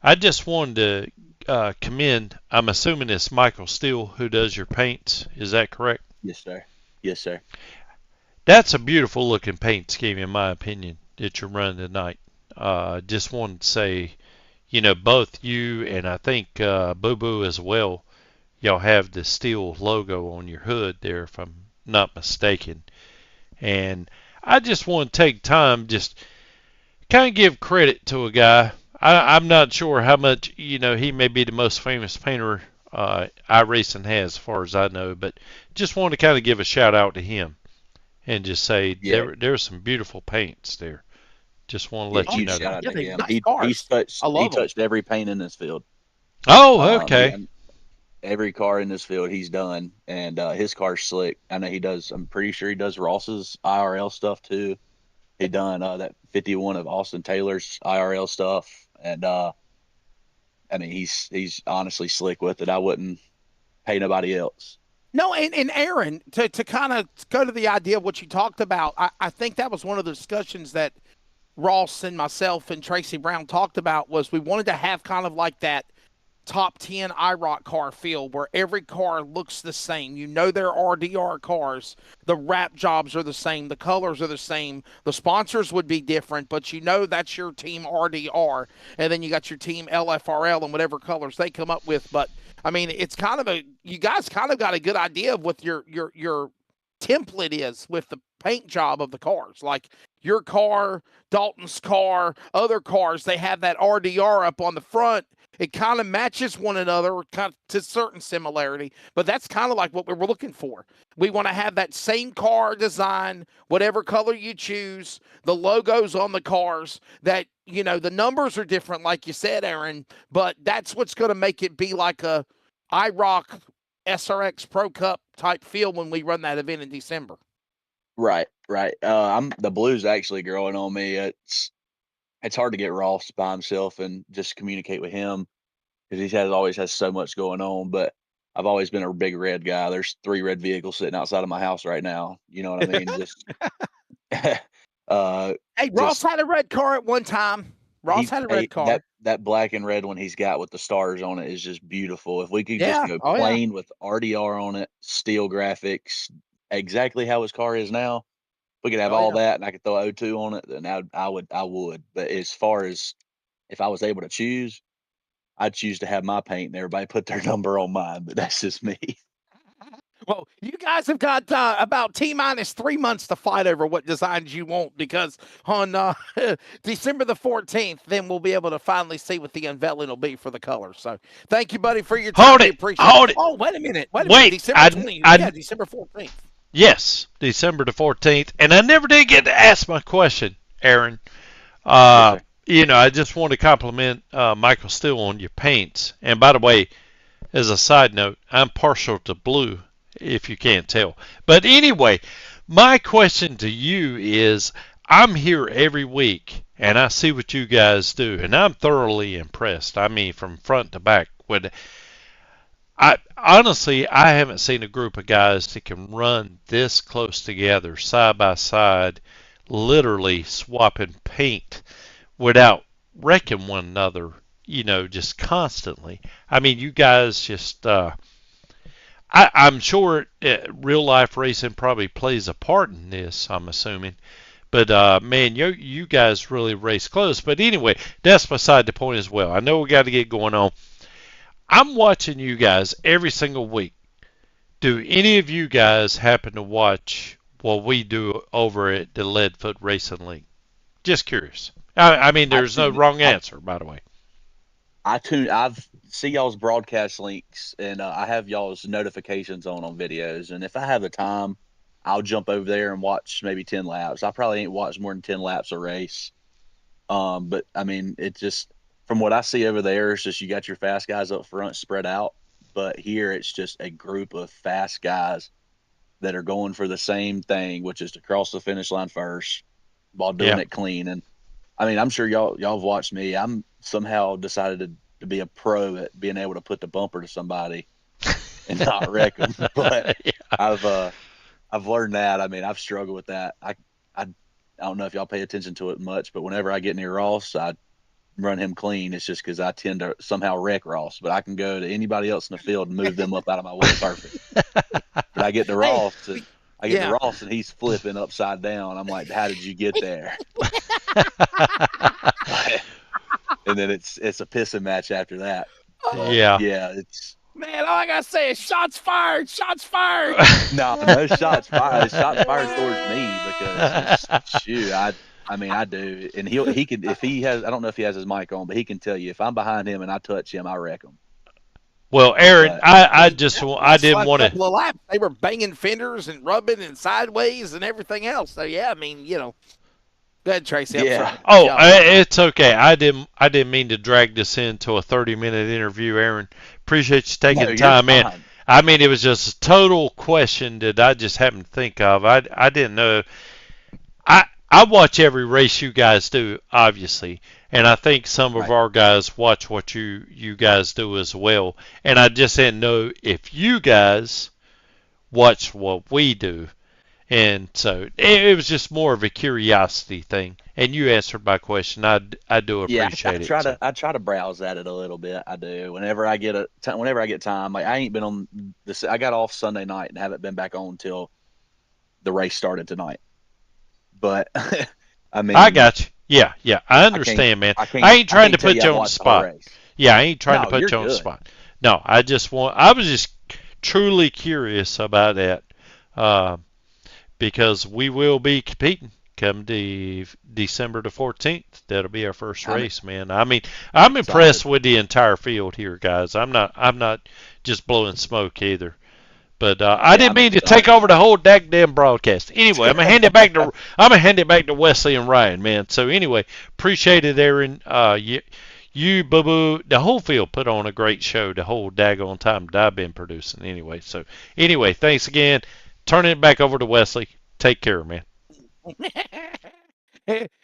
I just wanted to commend, I'm assuming it's Michael Steele who does your paints. Is that correct? Yes, sir. Yes, sir. That's a beautiful looking paint scheme, in my opinion, that you're running tonight. Just wanted to say, both you and I think Boo Boo as well, y'all have the Steel logo on your hood there, if I'm not mistaken. And I just want to take time, just kind of give credit to a guy. I'm not sure how much, he may be the most famous painter iRacing has, as far as I know, but just want to kind of give a shout out to him and just say there's some beautiful paints there. Just want to let you know that. He touched every paint in this field. Oh, okay. Every car in this field he's done, and his car's slick. I know he does. I'm pretty sure he does Ross's IRL stuff too. He done that 51 of Austin Taylor's IRL stuff, and he's honestly slick with it. I wouldn't pay nobody else. No, and Aaron, to kind of go to the idea of what you talked about, I think that was one of the discussions that Ross and myself and Tracy Brown talked about, was we wanted to have kind of like that top 10 IROC car field where every car looks the same. They're RDR cars. The wrap jobs are the same. The colors are the same. The sponsors would be different, but that's your team RDR. And then you got your team LFRL and whatever colors they come up with. But, it's kind of you guys kind of got a good idea of what your template is with the paint job of the cars. Like your car, Dalton's car, other cars, they have that RDR up on the front. It kind of matches one another kind of to certain similarity, but that's kind of like what we were looking for. We want to have that same car design, whatever color you choose, the logos on the cars, that, the numbers are different, like you said, Aaron, but that's what's going to make it be like a iRock SRX Pro Cup type feel when we run that event in December. Right. The blue's actually growing on me. It's hard to get Ross by himself and just communicate with him because always has so much going on. But I've always been a big red guy. There's 3 red vehicles sitting outside of my house right now. You know what I mean? Just hey, Ross had a red car at one time. Ross had a red car. That black and red one he's got with the stars on it is just beautiful. If we could just Yeah. go Oh, yeah. plain with RDR on it, steel graphics, exactly how his car is now, we could have Oh, all yeah. that, and I could throw O2 on it, then I would. But as far as if I was able to choose, I'd choose to have my paint and everybody put their number on mine. But that's just me. Well, you guys have got about T-minus 3 months to fight over what designs you want, because on December the 14th, then we'll be able to finally see what the unveiling will be for the colors. So thank you, buddy, for your time. Hold We it. appreciate Hold it. it. Oh, wait a minute. Wait, December 20th. Yeah, December 14th. Yes, December the 14th. And I never did get to ask my question, Aaron. Yes, You know, I just want to compliment Michael Steele on your paints. And by the way, as a side note, I'm partial to blue, if you can't tell. But anyway, my question to you is, I'm here every week, and I see what you guys do, and I'm thoroughly impressed. I mean, from front to back. Honestly, I haven't seen a group of guys that can run this close together, side by side, literally swapping paint without wrecking one another, you know, just constantly. I mean, you guys just, I'm sure real life racing probably plays a part in this, I'm assuming. But, man, you guys really race close. But anyway, that's beside the point as well. I know we got to get going on. I'm watching you guys every single week. Do any of you guys happen to watch what we do over at the Leadfoot Racing League? Just curious. I mean, there's no wrong answer, by the way. I've see y'all's broadcast links, and I have y'all's notifications on videos. And if I have the time, I'll jump over there and watch maybe 10 laps. I probably ain't watched more than 10 laps a race. But I mean, it just, from what I see over there, it's just you got your fast guys up front spread out. But here it's just a group of fast guys that are going for the same thing, which is to cross the finish line first while doing it clean. And I mean, I'm sure y'all have watched me. I'm somehow decided to be a pro at being able to put the bumper to somebody and not wreck them. But I've learned that. I mean, I've struggled with that. I don't know if y'all pay attention to it much, but whenever I get near Ross, I run him clean. It's just because I tend to somehow wreck Ross. But I can go to anybody else in the field and move them up out of my way perfect. But I get to Ross, to Ross, and he's flipping upside down. I'm like, how did you get there? And then it's a pissing match after that. Yeah, it's. Man, all I gotta say is shots fired. Shots fired. No shots fired. Shots fired towards me because shoot, I mean, I do, and he can, if he has, I don't know if he has his mic on, but he can tell you if I'm behind him and I touch him, I wreck him. Well, Aaron, I didn't want to. Laps, they were banging fenders and rubbing and sideways and everything else. So yeah, I mean, you know. Go ahead, Tracy. Yeah. It's okay. I didn't mean to drag this into a 30-minute interview, Aaron. Appreciate you taking the time, man. I mean, it was just a total question that I just happened to think of. I didn't know. I watch every race you guys do, obviously, and I think some of our guys watch what you guys do as well. And I just didn't know if you guys watch what we do. And so it was just more of a curiosity thing. And you answered my question. I do appreciate it. I try to browse at it a little bit. I do. Whenever I get time. Like I ain't been on this. I got off Sunday night and haven't been back on until the race started tonight. But I mean, I got you. Yeah. I understand, man. I ain't trying to put you on the spot. Yeah, I ain't trying to put you on the spot. No, I was just truly curious about that. Because we will be competing come December the 14th. That'll be our first race, man. I mean, I'm impressed with the entire field here, guys. I'm not just blowing smoke either. But I didn't mean to take over the whole damn broadcast. Anyway, I'm gonna hand it back to Wesley and Ryan, man. So anyway, appreciate it, Aaron. You Boo Boo, the whole field put on a great show the whole daggone time that I've been producing. Anyway, thanks again. Turning it back over to Wesley. Take care, man.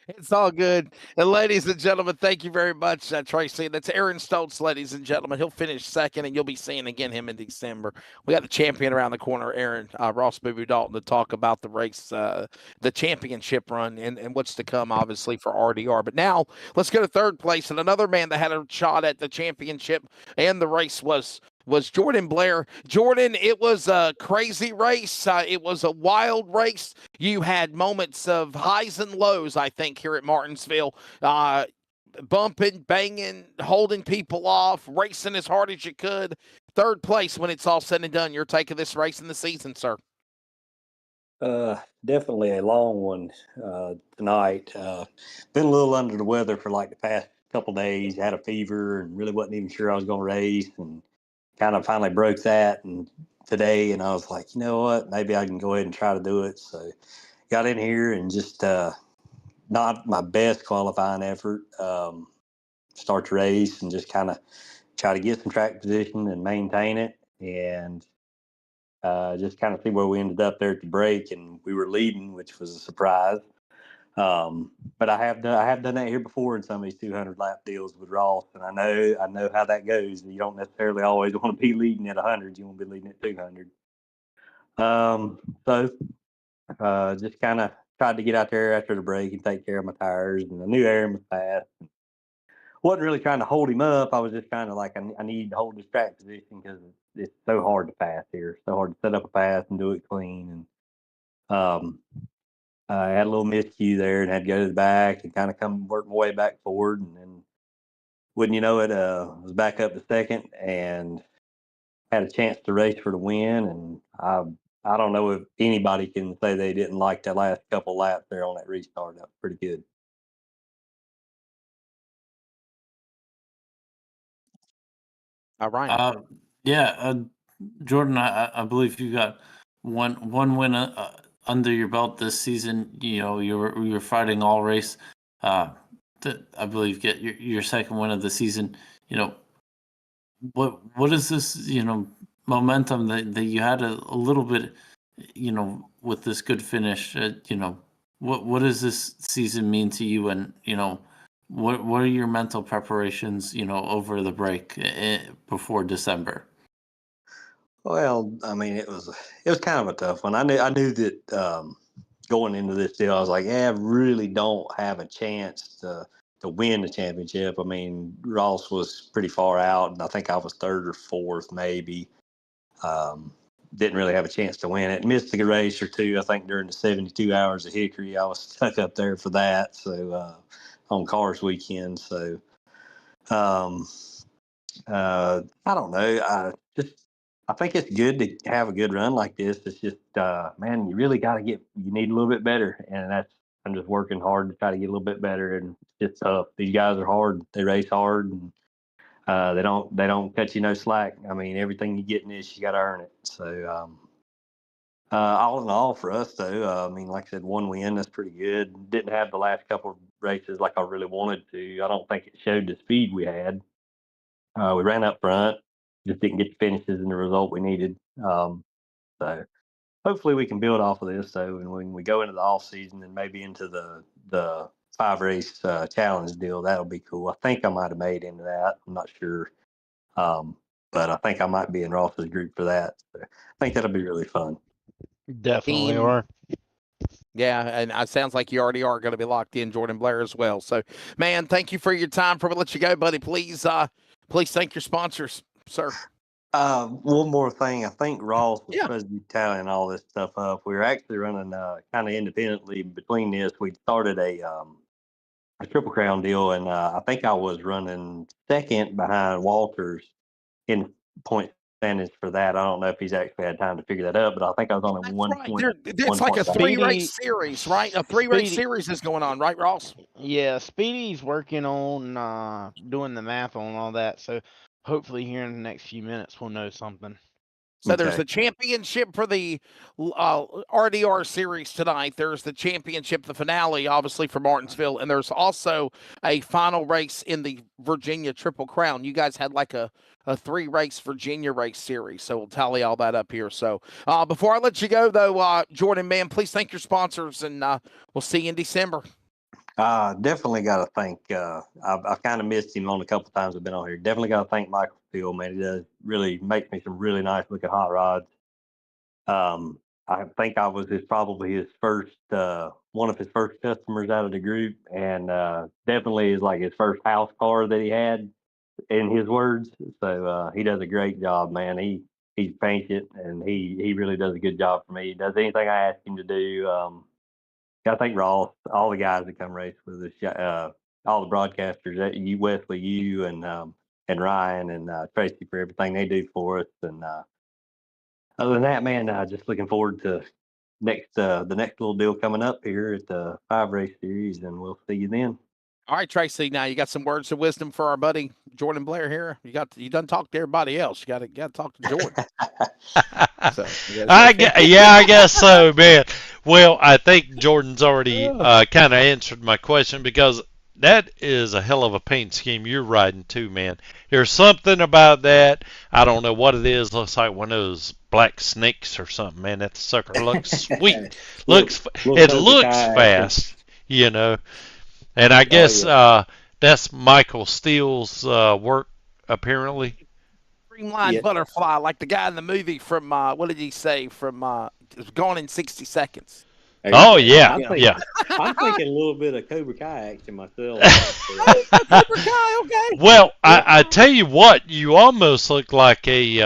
It's all good. And ladies and gentlemen, thank you very much, Tracy. That's Aaron Stoltz, ladies and gentlemen. He'll finish second, and you'll be seeing again him in December. We got the champion around the corner, Aaron Ross Boo Dalton, to talk about the race, the championship run, and what's to come, obviously, for RDR. But now let's go to third place. And another man that had a shot at the championship and the race was Jordan Blair. Jordan, it was a crazy race. It was a wild race. You had moments of highs and lows, I think, here at Martinsville. Bumping, banging, holding people off, racing as hard as you could. Third place when it's all said and done. Your take of this race in the season, sir? Definitely a long one tonight. Been a little under the weather for like the past couple days. Had a fever and really wasn't even sure I was going to race, and kind of finally broke that and today, and I was like, you know what, maybe I can go ahead and try to do it. So got in here and just not my best qualifying effort. Start the race and just kind of try to get some track position and maintain it, and just kind of see where we ended up there at the break. And we were leading, which was a surprise. But I have done that here before in some of these 200 lap deals with Ross, and I know how that goes. You don't necessarily always want to be leading at 100. You want to be leading at 200. So just kind of tried to get out there after the break and take care of my tires. And I knew Aaron was fast. Wasn't really trying to hold him up. I was just kind of like, I need to hold this track position because it's so hard to pass here. So hard to set up a pass and do it clean. And I had a little miscue there and had to go to the back and kind of work my way back forward. And then, wouldn't you know it, was back up to second and had a chance to race for the win. And I don't know if anybody can say they didn't like that last couple laps there on that restart. That was pretty good. All right. Jordan, I believe you got one win under your belt this season. You know, you were fighting all race to, I believe, get your second win of the season. You know, what is this, you know, momentum that you had a little bit, you know, with this good finish? You know, what does this season mean to you? And, you know, what are your mental preparations, you know, over the break before December? Well, I mean, it was kind of a tough one. I knew that going into this deal, I was like, yeah, I really don't have a chance to win the championship. I mean, Ross was pretty far out, and I think I was third or fourth, maybe. Didn't really have a chance to win it. Missed a race or two, I think, during the 72 hours of Hickory. I was stuck up there for that, so on Cars weekend. So I don't know. I think it's good to have a good run like this. It's just, man, you really got to you need a little bit better. And I'm just working hard to try to get a little bit better. And it's tough. These guys are hard. They race hard, and they don't cut you no slack. I mean, everything you get in this, you got to earn it. So, all in all for us though, I mean, like I said, one win, that's pretty good. Didn't have the last couple of races like I really wanted to. I don't think it showed the speed we had. We ran up front, just didn't get the finishes and the result we needed. So hopefully we can build off of this. So when we go into the off season and maybe into the 5 race challenge deal, that'll be cool. I think I might have made into that. I'm not sure. But I think I might be in Ross's group for that. So I think that'll be really fun. Definitely are. Yeah, and it sounds like you already are going to be locked in, Jordan Blair, as well. So, man, thank you for your time. Before we let you go, buddy, please thank your sponsors, sir. One more thing. I think Ross was supposed to be tallying all this stuff up. We were actually running kind of independently between this. We started a Triple Crown deal, and I think I was running second behind Walters in point standings for that. I don't know if he's actually had time to figure that out, but I think I was only one point. It's like a 3-race series, right? A 3-race series is going on, right, Ross? Yeah, Speedy's working on doing the math on all that, so hopefully here in the next few minutes we'll know something. So there's the championship for the RDR series tonight. There's the championship, the finale, obviously, for Martinsville. And there's also a final race in the Virginia Triple Crown. You guys had like a 3-race Virginia race series. So we'll tally all that up here. So before I let you go, though, Jordan, man, please thank your sponsors, and we'll see you in December. Definitely got to thank. I've kind of missed him on a couple times I've been on here. Definitely got to thank Michael Steele, man. He does really make me some really nice looking hot rods. I think I was probably his first one of his first customers out of the group, and definitely is like his first house car that he had, in his words. So he does a great job, man. He's patient, and he really does a good job for me. He does anything I ask him to do. I think Ross, all the guys that come race with us, all the broadcasters, you, Wesley, you, and Ryan and Tracy for everything they do for us. And other than that, man, just looking forward to the next little deal coming up here at the 5 race series, and we'll see you then. All right, Tracy. Now you got some words of wisdom for our buddy Jordan Blair here. You done talked to everybody else. You got to talk to Jordan. I guess so, man. Well, I think Jordan's already kind of answered my question, because that is a hell of a paint scheme you're riding too, man. There's something about that. I don't know what it is. Looks like one of those black snakes or something, man. That sucker looks sweet. It looks fast, you know. And I guess that's Michael Steele's work, apparently. Streamlined butterfly, like the guy in the movie from what did he say? From Gone in 60 Seconds. Oh yeah, I'm thinking a little bit of Cobra Kai action myself. Cobra Kai, okay. Well, I tell you what, you almost look like a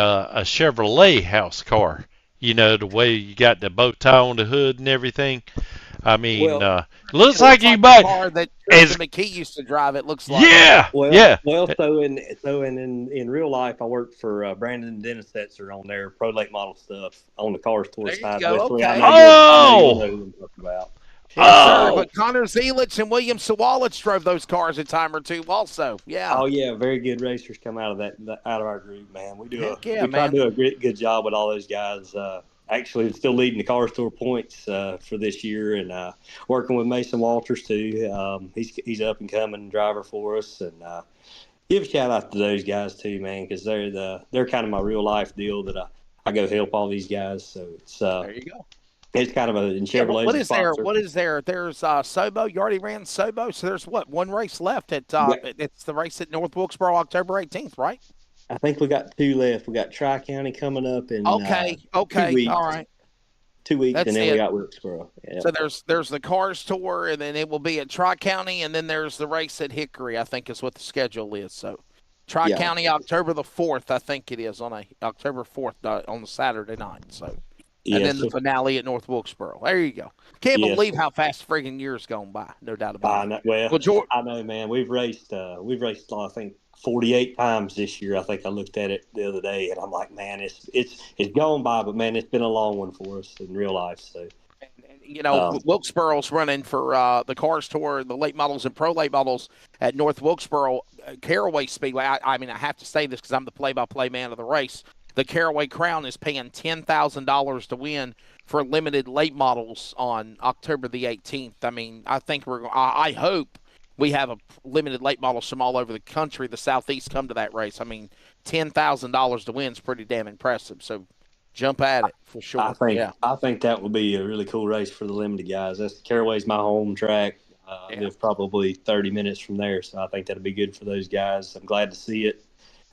Chevrolet house car. You know, the way you got the bow tie on the hood and everything. I mean, looks like you might. Car that McKee used to drive. It looks like. Yeah. Well, so in real life, I worked for Brandon and Dennis Setzer on their Pro Late model stuff on the Cars Tour side. Okay. I know you know who I'm talking about. But Connor Zelich and William Sawalich drove those cars a time or two also. Yeah. Oh yeah, very good racers come out of out of our group, man. We try to do a good job with all those guys. Actually, still leading the Cars Tour points for this year, and working with Mason Walters too. He's up and coming driver for us, and give a shout out to those guys too, man, because they're kind of my real life deal that I go help all these guys. So it's there you go. It's kind of a Chevrolet. What is there? What is there? There's Sobo. You already ran Sobo, so there's one race left at it's the race at North Wilkesboro, October 18th, right? I think we got 2 left. We got Tri-County coming up in 2 weeks. All right. 2 weeks, and then we got Wilkesboro. Yeah. So there's the Cars Tour, and then it will be at Tri-County, and then there's the race at Hickory, I think is what the schedule is. So Tri-County, October the 4th, I think it is, on October 4th on the Saturday night. So. And then the finale at North Wilkesboro. There you go. Can't believe how fast friggin' years gone by. No doubt about it. Well, I know, man. We've raced, I think, 48 times this year. I think I looked at it the other day, and I'm like, man, it's gone by, but man, it's been a long one for us in real life. So. You know, Wilkesboro's running for the Cars Tour, the late models and pro late models at North Wilkesboro Caraway Speedway. I mean, I have to say this because I'm the play-by-play man of the race. The Caraway Crown is paying $10,000 to win for limited late models on October the 18th. I mean, I think I hope we have a limited late models from all over the country, the Southeast, come to that race. I mean, $10,000 to win is pretty damn impressive. So jump at it for sure. I think that will be a really cool race for the limited guys. Caraway's my home track. I live probably 30 minutes from there, so I think that'll be good for those guys. I'm glad to see it.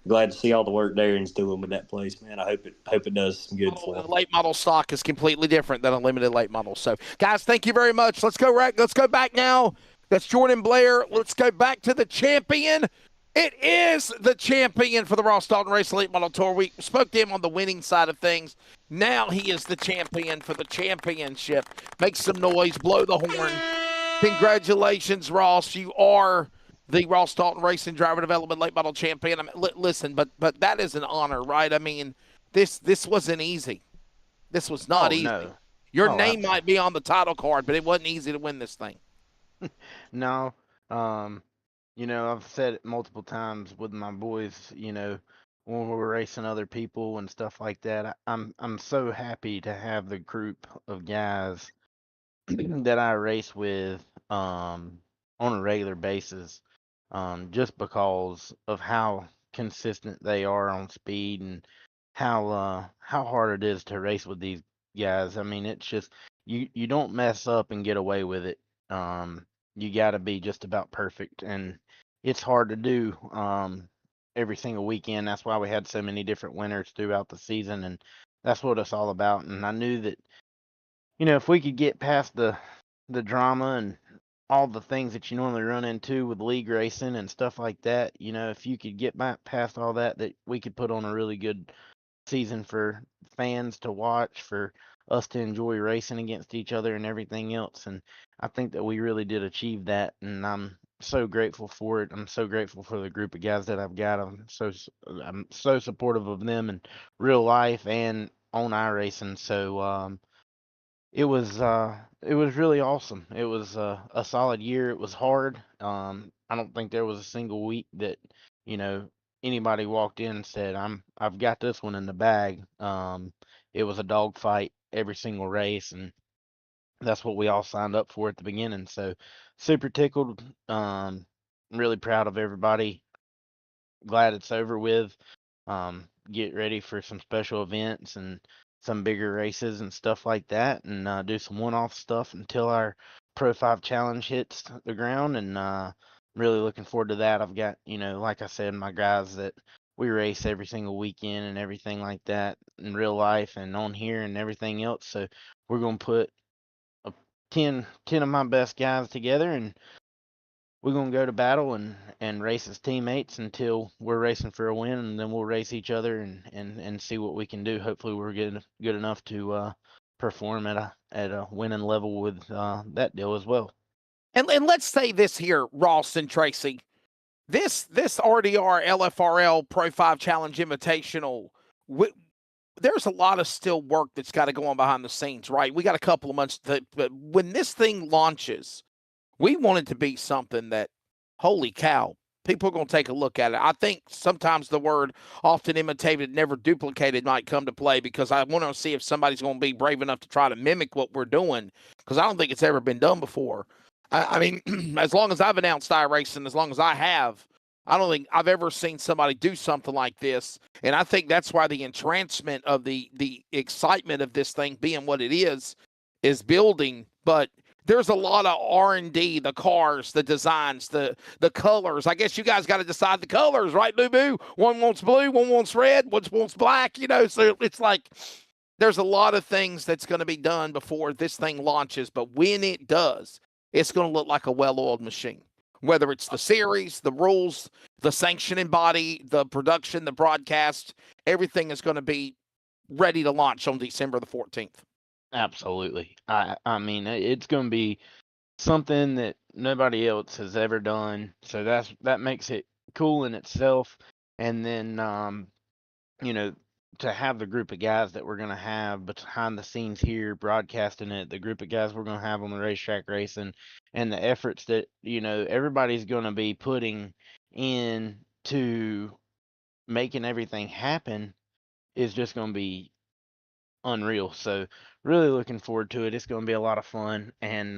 Glad to see all the work Darren's doing with that place, man. I hope it does some good for them. The late model stock is completely different than a limited late model. So, guys, thank you very much. Let's go back now. That's Jordan Blair. Let's go back to the champion. It is the champion for the Ross Dalton Race Late Model Tour. We spoke to him on the winning side of things. Now he is the champion for the championship. Make some noise. Blow the horn. Congratulations, Ross. You are the Ross Dalton Racing Driver Development Late Model Champion. I mean, listen, but that is an honor, right? I mean, this wasn't easy. This was not easy. No. Your name might be on the title card, but it wasn't easy to win this thing. No. You know, I've said it multiple times with my boys, you know, when we're racing other people and stuff like that. I'm so happy to have the group of guys that I race with on a regular basis. Just because of how consistent they are on speed and how hard it is to race with these guys. I mean, it's just you don't mess up and get away with it. you got to be just about perfect, and it's hard to do every single weekend. That's why we had so many different winners throughout the season, and that's what it's all about. And I knew that, if we could get past the drama and all the things that you normally run into with league racing and stuff like that, if you could get back past all that, that we could put on a really good season for fans to watch, for us to enjoy racing against each other and everything else. And I think that we really did achieve that, and I'm so grateful for it. I'm so grateful for the group of guys that I've got. I'm so supportive of them in real life and on iRacing. So it was really awesome. It was a solid year. It was hard. I don't think there was a single week that you know anybody walked in and said I've got this one in the bag. It was a dogfight every single race, and that's what we all signed up for at the beginning. So super tickled. Really proud of everybody. Glad it's over with. Get ready for some special events and some bigger races and stuff like that, and do some one-off stuff until our Pro 5 challenge hits the ground. And really looking forward to that. I've got, like I said, my guys that we race every single weekend and everything like that in real life and on here and everything else. So we're gonna put a 10 of my best guys together, and we're gonna go to battle and race as teammates until we're racing for a win, and then we'll race each other and see what we can do. Hopefully, we're good enough to perform at a winning level with that deal as well. And let's say this here, Ross and Tracy. This RDR LFRL Pro 5 Challenge Invitational, there's a lot of still work that's got to go on behind the scenes, right? We got a couple of months, but when this thing launches, we want it to be something that, holy cow, people are going to take a look at it. I think sometimes the word often imitated, never duplicated might come to play, because I want to see if somebody's going to be brave enough to try to mimic what we're doing, because I don't think it's ever been done before. I mean, as long as I've announced iRacing, as long as I have, I don't think I've ever seen somebody do something like this. And I think that's why the entrancement of the excitement of this thing being what it is building. But there's a lot of R&D, the cars, the designs, the colors. I guess you guys got to decide the colors, right, Boo? One wants blue, one wants red, one wants black, so it's like there's a lot of things that's going to be done before this thing launches. But when it does, it's going to look like a well-oiled machine. Whether it's the series, the rules, the sanctioning body, the production, the broadcast, everything is going to be ready to launch on December the 14th. Absolutely. I mean, it's going to be something that nobody else has ever done. So that makes it cool in itself. And then, to have the group of guys that we're going to have behind the scenes here broadcasting it, the group of guys we're going to have on the racetrack racing, and the efforts that, everybody's going to be putting in to making everything happen is just going to be unreal. So really looking forward to it. It's going to be a lot of fun. And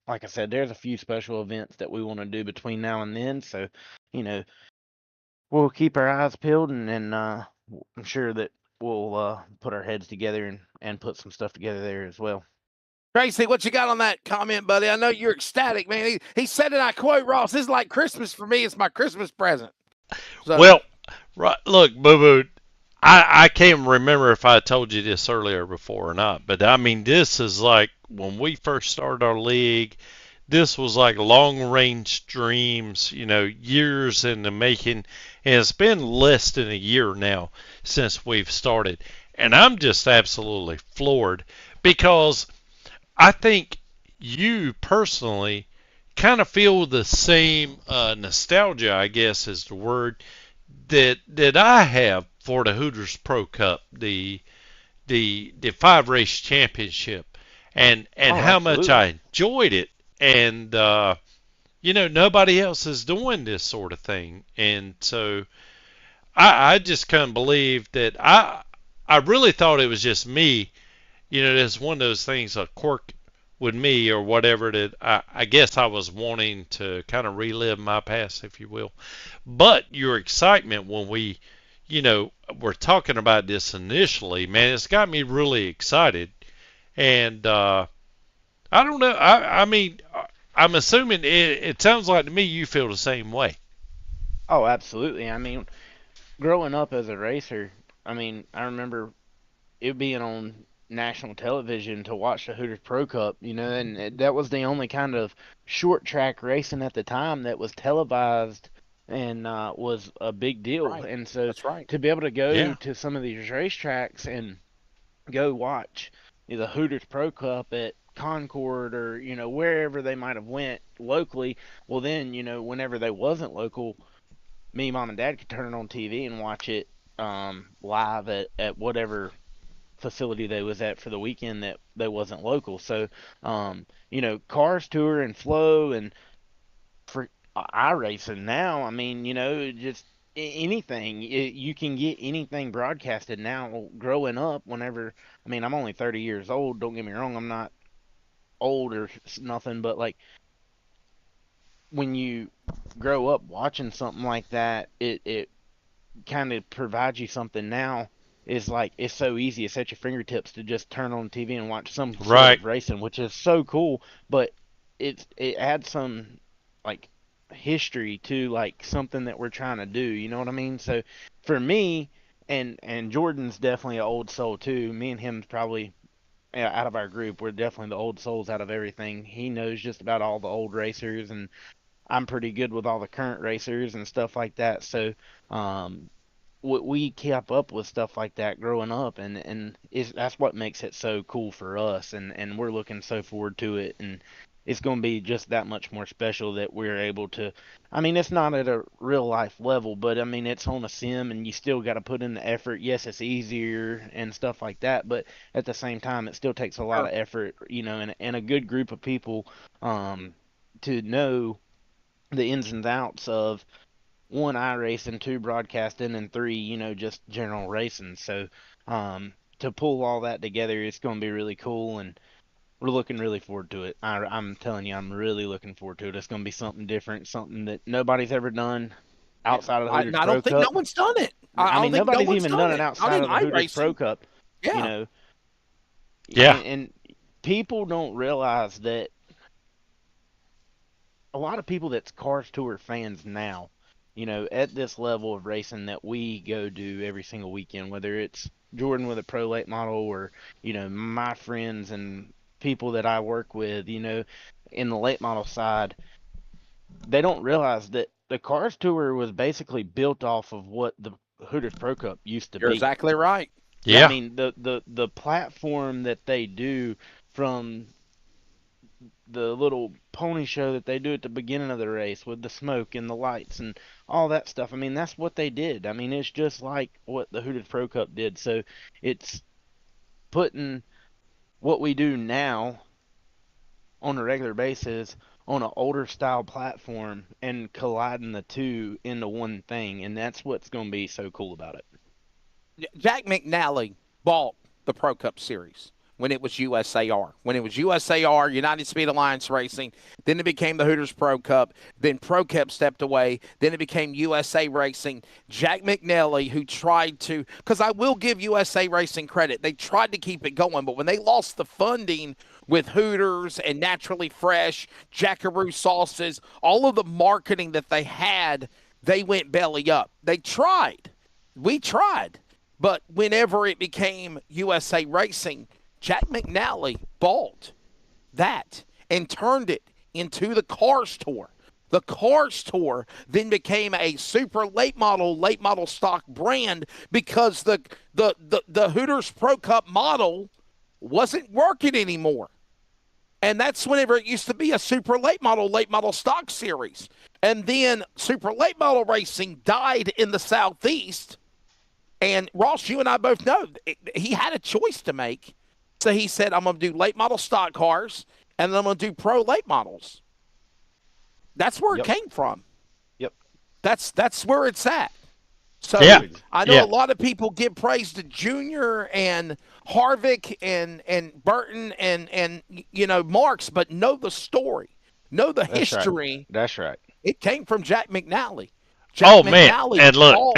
like I said, there's a few special events that we want to do between now and then. So, we'll keep our eyes peeled, and I'm sure that we'll put our heads together and put some stuff together there as well. Tracy, what you got on that comment, buddy? I know you're ecstatic, man. He said, and I quote, Ross, "This is like Christmas for me. It's my Christmas present." So, well, right, look, Boo Boo, I can't remember if I told you this earlier before or not, but I mean, this is like when we first started our league. This was like long range dreams, years in the making, and it's been less than a year now since we've started. And I'm just absolutely floored, because I think you personally kind of feel the same nostalgia, I guess is the word, that I have for the Hooters Pro Cup, the 5-race championship, and how much I enjoyed it. And nobody else is doing this sort of thing, and so I just couldn't believe that. I really thought it was just me. It's one of those things, a quirk with me or whatever, that I guess I was wanting to kind of relive my past, if you will. But your excitement when we, were talking about this initially, man, it's got me really excited. And I don't know. I mean, I'm assuming it sounds like to me you feel the same way. Oh, absolutely. I mean, growing up as a racer, I mean, I remember it being on national television to watch the Hooters Pro Cup, you know, and that was the only kind of short track racing at the time that was televised and was a big deal. Right. And so That's right. to be able to go Yeah. to some of these racetracks and go watch the Hooters Pro Cup at Concord or wherever they might have went locally, well then whenever they wasn't local, me, mom, and dad could turn it on TV and watch it live at whatever facility they was at for the weekend that they wasn't local. So, Cars Tour and Flow and for iRacing now, I mean, just anything. You can get anything broadcasted now. Growing up, whenever, I mean, I'm only 30 years old. Don't get me wrong, I'm not old or nothing, but like when you grow up watching something like that, it kind of provides you something now is like it's so easy. It's at your fingertips to just turn on TV and watch some sort Right. of racing, which is so cool. But it adds some like history to like something that we're trying to do. You know what I mean? So for me, and Jordan's definitely an old soul too. Me and him's probably out of our group, we're definitely the old souls out of everything. He knows just about all the old racers, and I'm pretty good with all the current racers and stuff like that. So, we kept up with stuff like that growing up, and that's what makes it so cool for us, and we're looking so forward to it, and it's going to be just that much more special that we're able to. I mean, it's not at a real life level, but I mean, it's on a sim, and you still got to put in the effort. Yes, it's easier and stuff like that, but at the same time, it still takes a lot of effort, and a good group of people to know the ins and outs of one, iRacing, two, broadcasting, and three, just general racing. So to pull all that together, it's going to be really cool, and we're looking really forward to it. I'm telling you, I'm really looking forward to it. It's going to be something different, something that nobody's ever done outside of the Hooters I Pro don't think no Cup. one's done it. I I mean, don't think no nobody's one's even done done it Not outside in of the Hooters Pro iRacing. Cup. Yeah. Yeah. And people don't realize that a lot of people that's Cars Tour fans now, at this level of racing that we go do every single weekend, whether it's Jordan with a pro late model or, my friends and people that I work with, in the late model side, they don't realize that the Cars Tour was basically built off of what the Hooters Pro Cup used to You're be. exactly right. Yeah. I mean, the platform that they do from the little pony show that they do at the beginning of the race with the smoke and the lights and all that stuff. I mean, that's what they did. I mean, it's just like what the Hooters Pro Cup did. So it's putting what we do now on a regular basis on an older style platform and colliding the two into one thing. And that's what's going to be so cool about it. Jack McNally bought the Pro Cup Series when it was USAR. When it was USAR, United Speed Alliance Racing, then it became the Hooters Pro Cup, then Pro Cup stepped away, then it became USA Racing. Jack McNally, who tried to, because I will give USA Racing credit, they tried to keep it going, but when they lost the funding with Hooters and Naturally Fresh, Jackaroo sauces, all of the marketing that they had, they went belly up. They tried. We tried. But whenever it became USA Racing, Jack McNally bought that and turned it into the Cars Tour. The Cars Tour then became a super late model stock brand because the Hooters Pro Cup model wasn't working anymore. And that's whenever it used to be a super late model stock series. And then super late model racing died in the Southeast. And Ross, you and I both know he had a choice to make. So he said, I'm going to do late model stock cars, and then I'm going to do pro late models. That's where it came from. Yep. That's where it's at. So I know a lot of people give praise to Junior and Harvick and Burton and Marks, but know the story. Know the history. Right. That's right. It came from Jack McNally. Jack McNally, man. And look,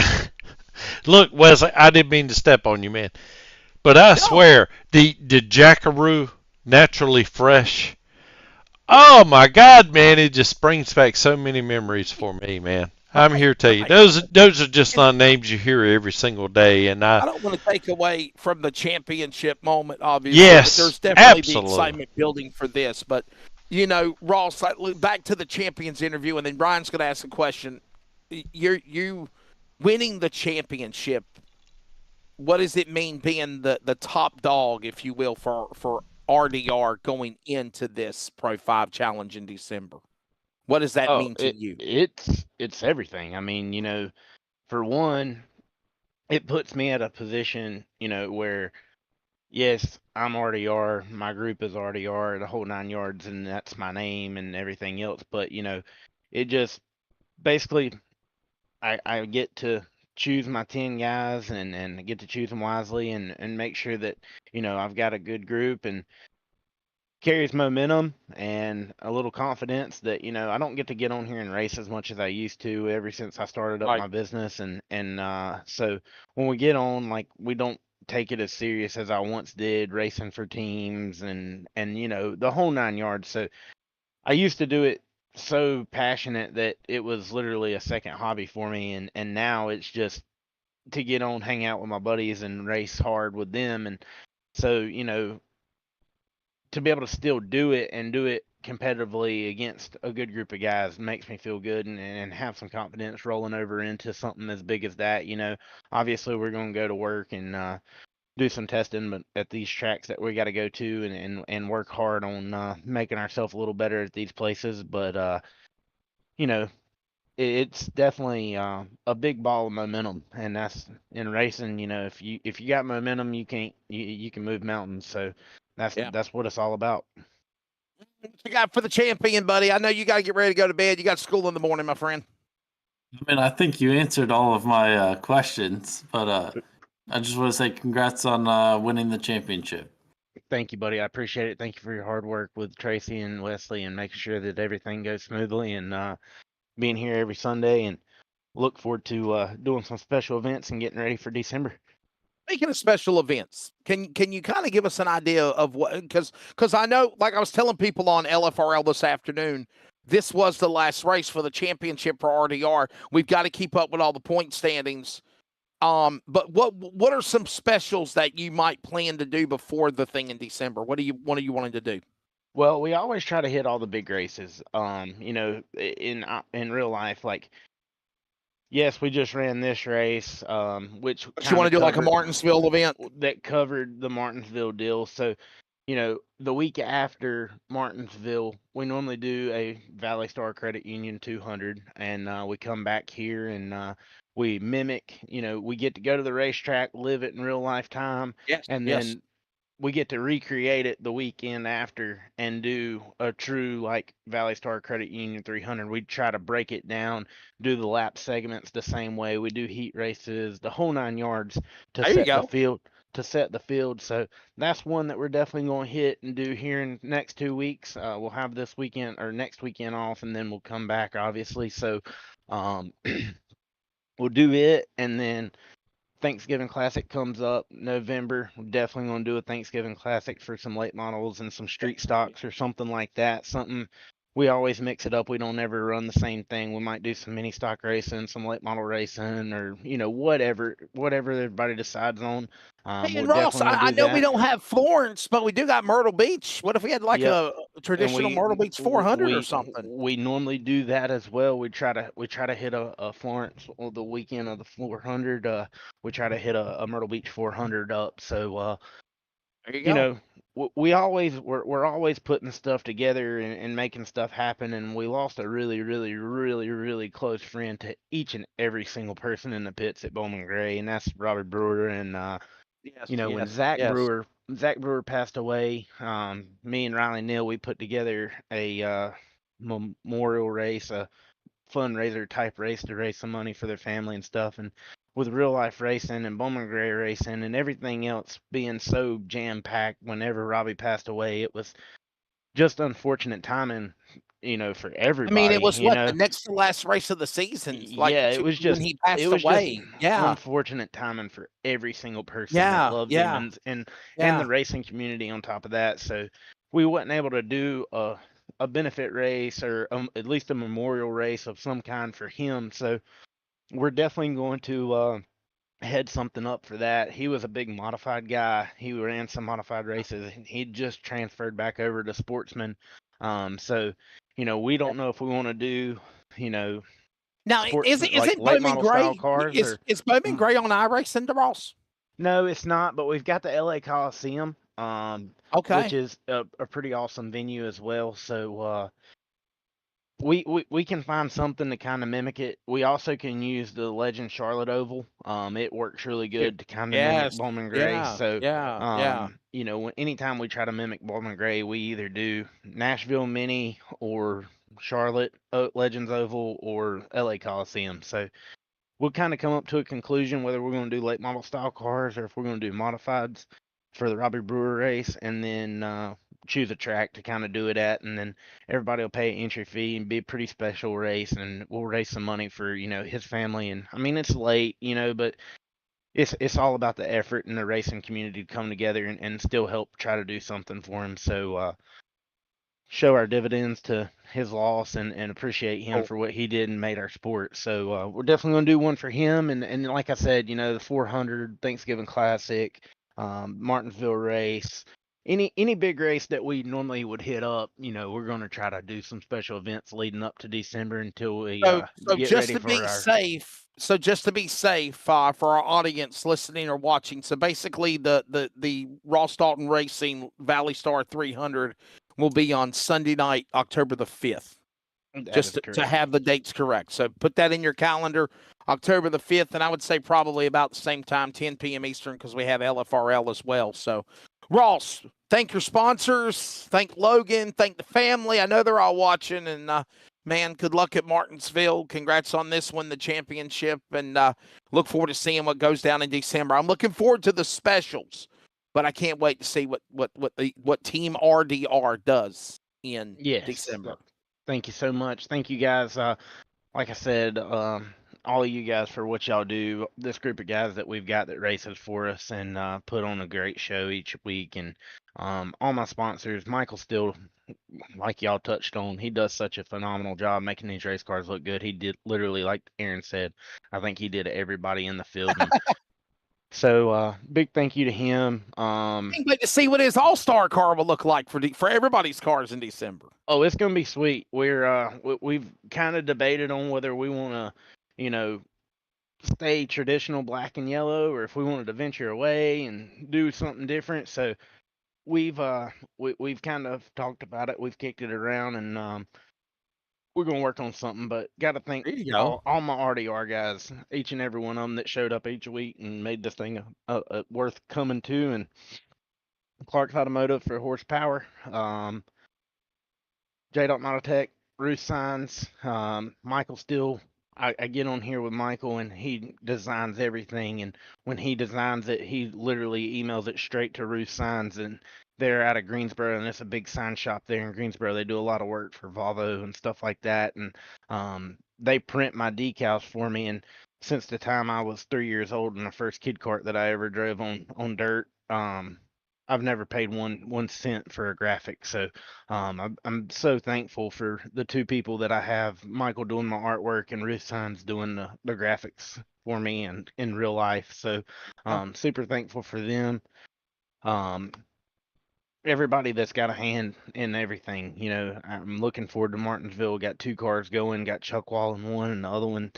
look, Wesley, I didn't mean to step on you, man. But I swear, the Jackaroo Naturally Fresh, Oh my God, man! It just brings back so many memories for me, man. I'm Right, here to tell you, right. those are just And not names you hear every single day, and I don't want to take away from the championship moment, obviously, but yes, there's definitely the absolutely. excitement building for this. But, Ross, back to the champions interview, and then Brian's going to ask a question. You winning the championship, what does it mean being the top dog, if you will, for RDR going into this Pro 5 challenge in December? What does that Oh, mean to you? it's everything. I mean, for one, it puts me at a position, where yes, I'm RDR, my group is RDR, the whole 9 yards, and that's my name and everything else. But it just basically I get to choose my 10 guys and get to choose them wisely and make sure that I've got a good group and carries momentum and a little confidence that I don't get on here and race as much as I used to ever since I started up Right. my business and so when we get on, like, we don't take it as serious as I once did, racing for teams and the whole 9 yards. So I used to do it so passionate that it was literally a second hobby for me, and now it's just to get on, hang out with my buddies and race hard with them. And so to be able to still do it and do it competitively against a good group of guys makes me feel good and have some confidence rolling over into something as big as that. Obviously we're going to go to work and do some testing, but at these tracks that we got to go to and work hard on making ourselves a little better at these places. But you know, it's definitely a big ball of momentum, and that's in racing. If you got momentum, you can move mountains. So Yeah. that's what it's all about. What you got for the champion, buddy? I know you got to get ready to go to bed. You got school in the morning, my friend. I mean, I think you answered all of my questions, but I just want to say congrats on winning the championship. Thank you, buddy. I appreciate it. Thank you for your hard work with Tracy and Wesley and making sure that everything goes smoothly and being here every Sunday. And look forward to doing some special events and getting ready for December. Speaking of special events, can you kind of give us an idea of what? Because I know, like I was telling people on LFRL this afternoon, this was the last race for the championship for RDR. We've got to keep up with all the point standings. But what are some specials that you might plan to do before the thing in December? What are you wanting to do? Well, we always try to hit all the big races. In real life, like, yes, we just ran this race, which But you want to do like a covered Martinsville event? that covered the Martinsville deal. So, the week after Martinsville, we normally do a Valley Star Credit Union 200, and we come back here and we mimic. We get to go to the racetrack, live it in real life time, Yes. and Yes. then we get to recreate it the weekend after and do a true, like, Valley Star Credit Union 300. We try to break it down, do the lap segments the same way. We do heat races, the whole 9 yards to There you set the go. field. So that's one that we're definitely going to hit and do here in the next 2 weeks. We'll have this weekend or next weekend off, and then we'll come back, obviously. So um, we'll do it, and then Thanksgiving Classic comes up November. We're definitely going to do a Thanksgiving Classic for some late models and some street stocks or something like that. Something we always mix it up. We don't ever run the same thing. We might do some mini stock racing, some late model racing, or whatever everybody decides on. Hey, We're and Ross, definitely going to I do know we that. don't have Florence, but we do got Myrtle Beach. What if we had like Yep. a And traditional Myrtle Beach 400 or something? we normally do that as well. We try to hit a Florence on the weekend of the 400. We try to hit a Myrtle Beach 400 up. So There you go. we're always putting stuff together and making stuff happen. And we lost a really, really, really, really close friend to each and every single person in the pits at Bowman Gray, and that's Robert Brewer. And Yes. when Yes. Yes. Zach Brewer passed away, me and Riley Neal, we put together a memorial race, a fundraiser type race to raise some money for their family and stuff. And with real life racing and Bowman Gray racing and everything else being so jam packed, whenever Robbie passed away, it was just unfortunate timing, for I mean, it everybody. was what the next to last race of the season, like Yeah, when he passed away. Yeah. unfortunate timing for every single person that Yeah. loved him Yeah. and the Yeah. racing community on top of that. So we wasn't able to do a benefit race or at least a memorial race of some kind for him. So we're definitely going to head something up for that. He was a big modified guy. He ran some modified races. He just transferred back over to sportsman. So we don't know if we want to do Now, sportsman like isn't late Bowman model style Gray? cars Is Bowman Gray on iRacing, Ross? No, it's not, but we've got the LA Coliseum, Okay. which is a pretty awesome venue as well. So we can find something to kind of mimic it. We also can use the Legend Charlotte Oval. It works really good to kind of mimic Yes. Bowman Gray. Yeah. So Yeah. anytime we try to mimic Bowman Gray, we either do Nashville Mini or Charlotte Legends Oval or LA Coliseum. So we'll kind of come up to a conclusion whether we're going to do late model style cars or if we're going to do modifieds for the Robbie Brewer race, and then choose a track to kind of do it at, and then everybody will pay an entry fee and be a pretty special race, and we'll raise some money for his family. And I mean, it's late, but it's all about the effort and the racing community to come together and still help try to do something for him. So show our dividends to his loss and appreciate him for what he did and made our sport. So we're definitely going to do one for him. And like I said, the 400 Thanksgiving Classic, Martinsville race, any big race that we normally would hit up, we're going to try to do some special events leading up to December until we So get just ready to for be our. safe, for our audience listening or watching, so basically the Ross Dalton Racing Valley Star 300 will be on Sunday night, October the 5th. Just to have the dates correct. So put that in your calendar, October the 5th, and I would say probably about the same time, 10 p.m. Eastern, because we have LFRL as well. So, Ross, thank your sponsors, thank Logan, thank the family. I know they're all watching, and man, good luck at Martinsville. Congrats on this one, the championship, and look forward to seeing what goes down in December. I'm looking forward to the specials, but I can't wait to see what Team RDR does in December. Thank you so much. Thank you guys. Like I said, all of you guys for what y'all do. This group of guys that we've got that races for us and put on a great show each week. And all my sponsors, Michael Still, like y'all touched on, he does such a phenomenal job making these race cars look good. He did literally, like Aaron said, I think he did everybody in the field. So big thank you to him. Can't wait to see what his all-star car will look like for everybody's cars in December. Oh, it's gonna be sweet. We've kind of debated on whether we want to, stay traditional black and yellow, or if we wanted to venture away and do something different. So we've kind of talked about it. We've kicked it around, and we're gonna work on something. But got to thank all my RDR guys, each and every one of them that showed up each week and made this thing worth coming to. And Clark's Automotive for horsepower. J-Dot Monotech, Ruth Signs, Michael Still. I get on here with Michael and he designs everything. And when he designs it, he literally emails it straight to Ruth Signs. And they're out of Greensboro, and it's a big sign shop there in Greensboro. They do a lot of work for Volvo and stuff like that. And they print my decals for me. And since the time I was 3 years old in the first kid kart that I ever drove on dirt, I've never paid one cent for a graphic. So I'm so thankful for the two people that I have, Michael doing my artwork and Ruth Signs doing the graphics for me and in real life. So super thankful for them. Everybody that's got a hand in everything, I'm looking forward to Martinsville. Got 2 cars going, got Chuckwall in one, and the other one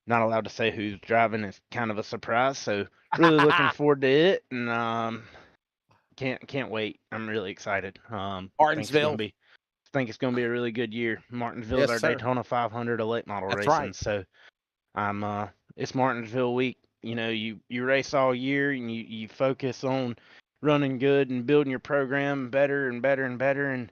not allowed to say who's driving. It's kind of a surprise. So really looking forward to it, and can't wait. I'm really excited. Martinsville. Think it's gonna be a really good year. Martinsville is our Daytona 500 of late model racing. Right. So it's Martinsville week. You race all year and you focus on running good and building your program better and better and better. And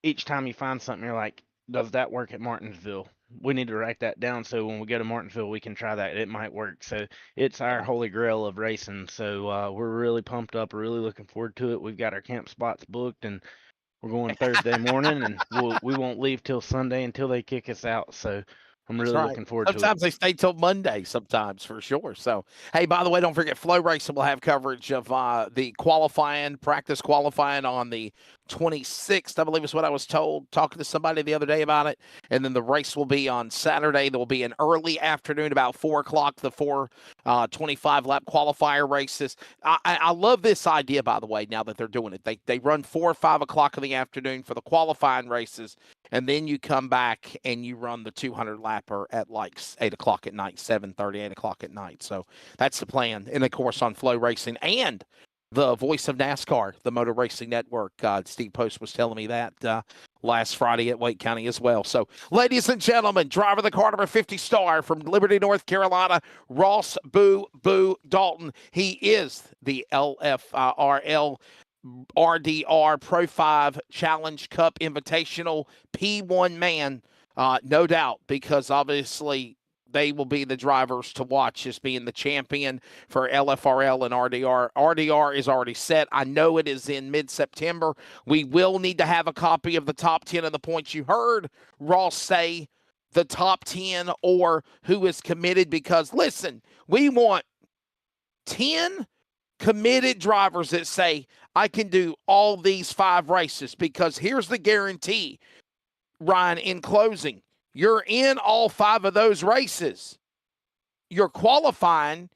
each time you find something, you're like, does that work at Martinsville? We need to write that down so when we go to Martinsville, we can try that. It might work. So it's our holy grail of racing. So we're really pumped up. We're really looking forward to it. We've got our camp spots booked, and we're going Thursday morning, and we won't leave till Sunday until they kick us out. So I'm really looking forward to it. Sometimes they stay till Monday, sometimes for sure. So, hey, by the way, don't forget Flow Racing will have coverage of the practice qualifying on the 26th, I believe is what I was told, talking to somebody the other day about it. And then the race will be on Saturday. There will be an early afternoon, about 4 o'clock, the 25 lap qualifier races. I love this idea, by the way, now that they're doing it. They run 4 or 5 o'clock in the afternoon for the qualifying races. And then you come back and you run the 200 lapper at like 8 o'clock at night, 7:30, 8 o'clock at night. So that's the plan. And of course on Flow Racing and the voice of NASCAR, the Motor Racing Network. Steve Post was telling me that last Friday at Wake County as well. So, ladies and gentlemen, driver of the car, number 50 star from Liberty, North Carolina, Ross Boo Boo Dalton. He is the LFRL RDR Pro 5 Challenge Cup Invitational P1 man, no doubt, because obviously they will be the drivers to watch as being the champion for LFRL and RDR. RDR is already set. I know it is in mid-September. We will need to have a copy of the top 10 of the points. You heard Ross say the top 10 or who is committed, because, listen, we want 10 committed drivers that say, I can do all these 5 races, because here's the guarantee, Ryan, in closing. You're in all 5 of those races. You're qualifying.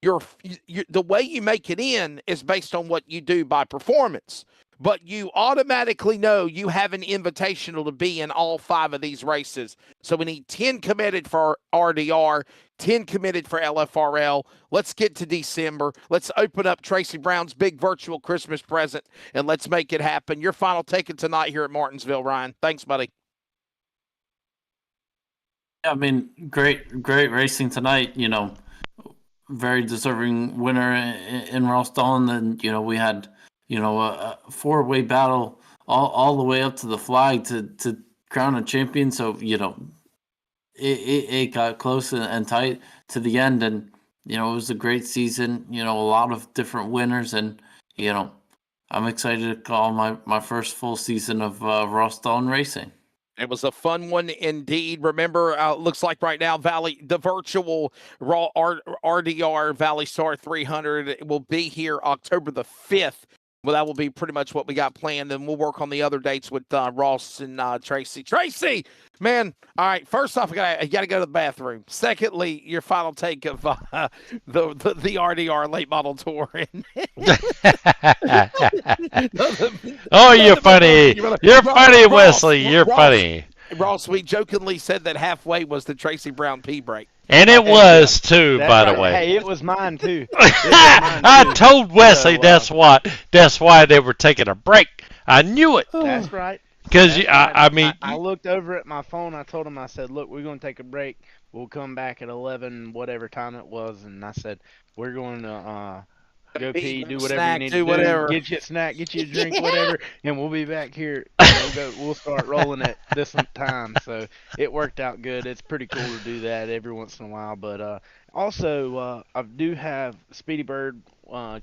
The way you make it in is based on what you do by performance. But you automatically know you have an invitational to be in all 5 of these races. So we need 10 committed for RDR, 10 committed for LFRL. Let's get to December. Let's open up Tracy Brown's big virtual Christmas present, and let's make it happen. Your final take tonight here at Martinsville, Ryan. Thanks, buddy. I mean, great racing tonight. Very deserving winner in Ross Dalton. And we had a 4-way battle all the way up to the flag to crown a champion. So it got close and tight to the end, and it was a great season. A lot of different winners, and I'm excited to call my first full season of Ross Dalton racing. It was a fun one indeed. Remember, looks like right now, the virtual RDR Valley Star 300 will be here October the 5th. Well, that will be pretty much what we got planned, and we'll work on the other dates with Ross and Tracy. Tracy, man, all right, first off, you got to go to the bathroom. Secondly, your final take of the RDR late model tour. Oh, you're funny. You're funny, Wesley. You're funny. Ross, we jokingly said that halfway was the Tracy Brown P break. And it was too, by the way. Hey, it was mine too. I told Wesley that's why they were taking a break. I knew it. That's right. Because I mean, I looked over at my phone. I told him, I said, "Look, we're going to take a break. We'll come back at 11, whatever time it was." And I said, "We're going to go pee, do whatever snack, you need to do. whatever. Get you a snack, get you a drink, whatever, and we'll be back here. We'll start rolling at this time." So it worked out good. It's pretty cool to do that every once in a while. But also, I do have Speedy Bird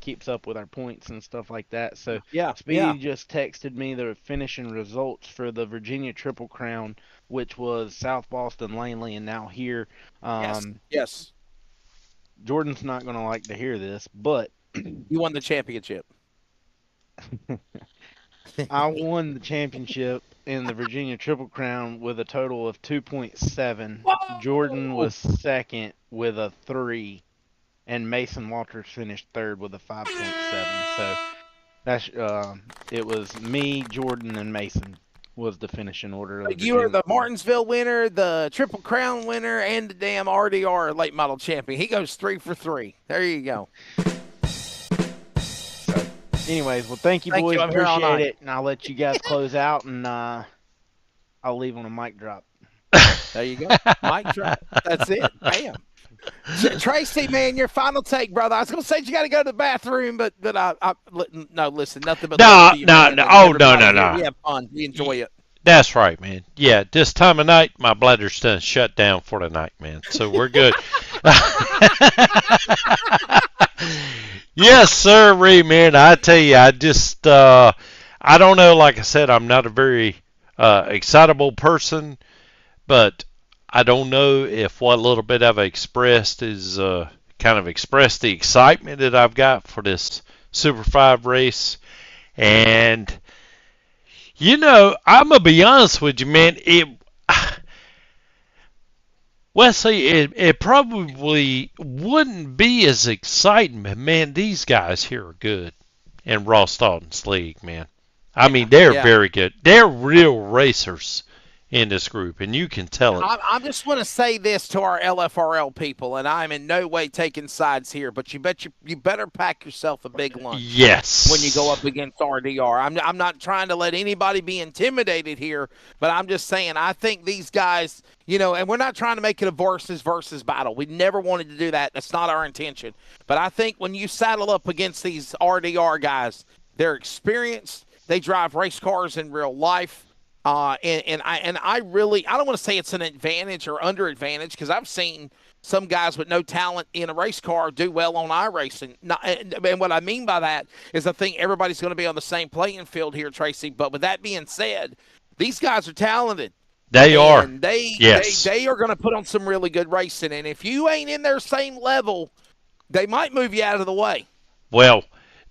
keeps up with our points and stuff like that. So Speedy just texted me the finishing results for the Virginia Triple Crown, which was South Boston, Langley, and now here. Yes. Jordan's not going to like to hear this, but you won the championship. I won the championship in the Virginia Triple Crown with a total of 2.7. Whoa! Jordan was second with a 3, and Mason Walters finished third with a 5.7. So that's it was me, Jordan, and Mason was the finishing order. Of you are the Martinsville winner, the Triple Crown winner, and the damn RDR late model champion. He goes 3 for 3. There you go. Anyways, well, thank you, boys. Appreciate it. And I'll let you guys close out, and I'll leave on a mic drop. There you go. Mic drop. That's it. Bam. Tracy, man, your final take, brother. I was going to say you got to go to the bathroom, but no, listen, nothing but no. We have fun. We enjoy it. That's right, man. Yeah, this time of night, my bladder's done shut down for the night, man. So we're good. Yes, sir, man. I tell you, I just, I don't know. Like I said, I'm not a very excitable person, but I don't know if what little bit I've expressed is kind of expressed the excitement that I've got for this Super 5 race. And, you know, I'm going to be honest with you, man. Wesley, it probably wouldn't be as exciting, but man, these guys here are good in Ross Dalton's league, man. I mean, they're very good. They're real racers in this group, and you can tell it. I just want to say this to our LFRL people, and I'm in no way taking sides here, but you better pack yourself a big lunch. Yes. When you go up against RDR. I'm not trying to let anybody be intimidated here, but I'm just saying I think these guys, you know, and we're not trying to make it a versus battle. We never wanted to do that. That's not our intention. But I think when you saddle up against these RDR guys, they're experienced. They drive race cars in real life. And I really, I don't want to say it's an advantage or under advantage, because I've seen some guys with no talent in a race car do well on iRacing. And what I mean by that is I think everybody's going to be on the same playing field here, Tracy. But with that being said, these guys are talented. They are. They are going to put on some really good racing. And if you ain't in their same level, they might move you out of the way. Well,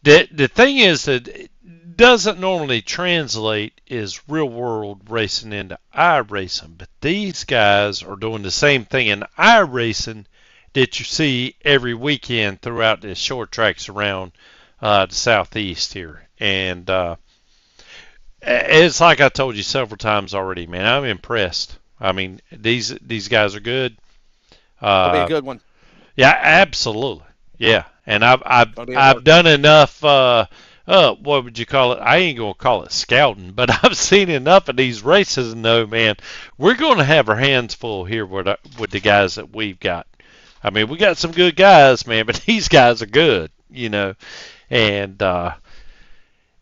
the thing is that it doesn't normally translate is real world racing into iRacing, but these guys are doing the same thing in iRacing that you see every weekend throughout the short tracks around the southeast here. And it's like I told you several times already, man. I'm impressed. I mean, these guys are good. It'll be a good one. Yeah, absolutely. Yeah, and I've done enough. What would you call it? I ain't gonna call it scouting, but I've seen enough of these races and know, man, we're gonna have our hands full here with the guys that we've got. I mean, we got some good guys, man, but these guys are good, you know. And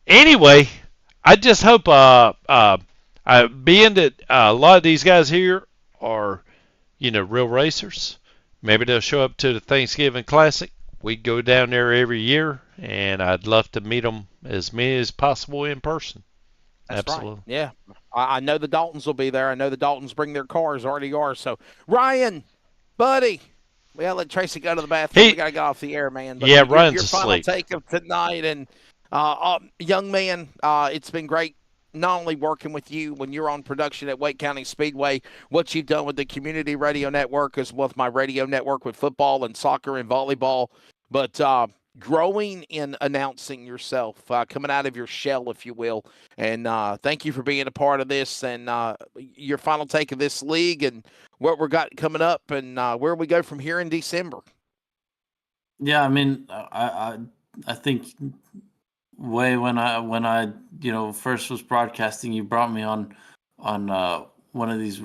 anyway, I just hope being that a lot of these guys here are, you know, real racers, maybe they'll show up to the Thanksgiving Classic. We go down there every year, and I'd love to meet them as many as possible in person. That's absolutely. Right. Yeah. I know the Daltons will be there. I know the Daltons bring their cars, already are. So, Ryan, buddy, we got to let Tracy go to the bathroom. We got to get off the air, man. But yeah, Ryan's your final asleep. take of tonight. And, young man, it's been great not only working with you when you're on production at Wake County Speedway, what you've done with the community radio network, as well as my radio network with football and soccer and volleyball, but growing in announcing yourself, coming out of your shell, if you will. And thank you for being a part of this, and your final take of this league and what we got coming up, and where we go from here in December. Yeah, I mean, I think way when I you know first was broadcasting, you brought me on one of these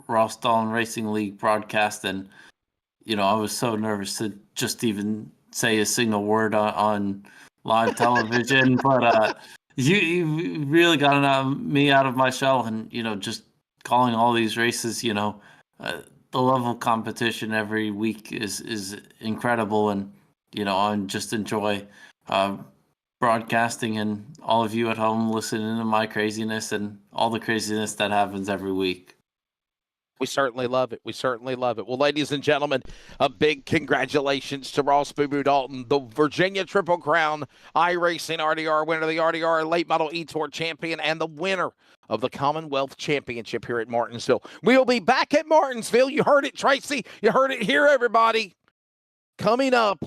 Ross Dalton Racing League broadcasts, and you know I was so nervous to just even say a single word on live television, but you really got me out of my shell, and you know just calling all these races, you know the level of competition every week is incredible, and you know I just enjoy broadcasting and all of you at home listening to my craziness and all the craziness that happens every week. We certainly love it. We certainly love it. Well, ladies and gentlemen, a big congratulations to Ross Boo Boo Dalton, the Virginia Triple Crown iRacing RDR winner, the RDR Late Model E-Tour champion, and the winner of the Commonwealth Championship here at Martinsville. We'll be back at Martinsville. You heard it, Tracy. You heard it here, everybody. Coming up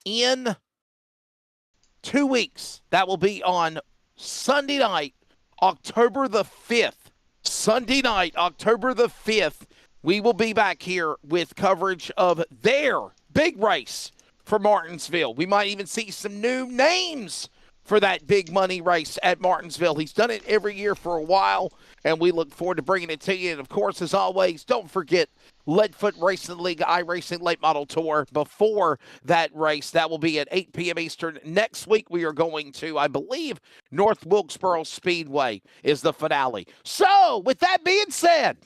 in 2 weeks. That will be on Sunday night, October the 5th. Sunday night, October the 5th, we will be back here with coverage of their big race for Martinsville. We might even see some new names for that big money race at Martinsville. He's done it every year for a while, and we look forward to bringing it to you. And, of course, as always, don't forget Leadfoot Racing League iRacing Late Model Tour before that race. That will be at 8 p.m. Eastern. Next week we are going to, I believe, North Wilkesboro Speedway is the finale. So, with that being said,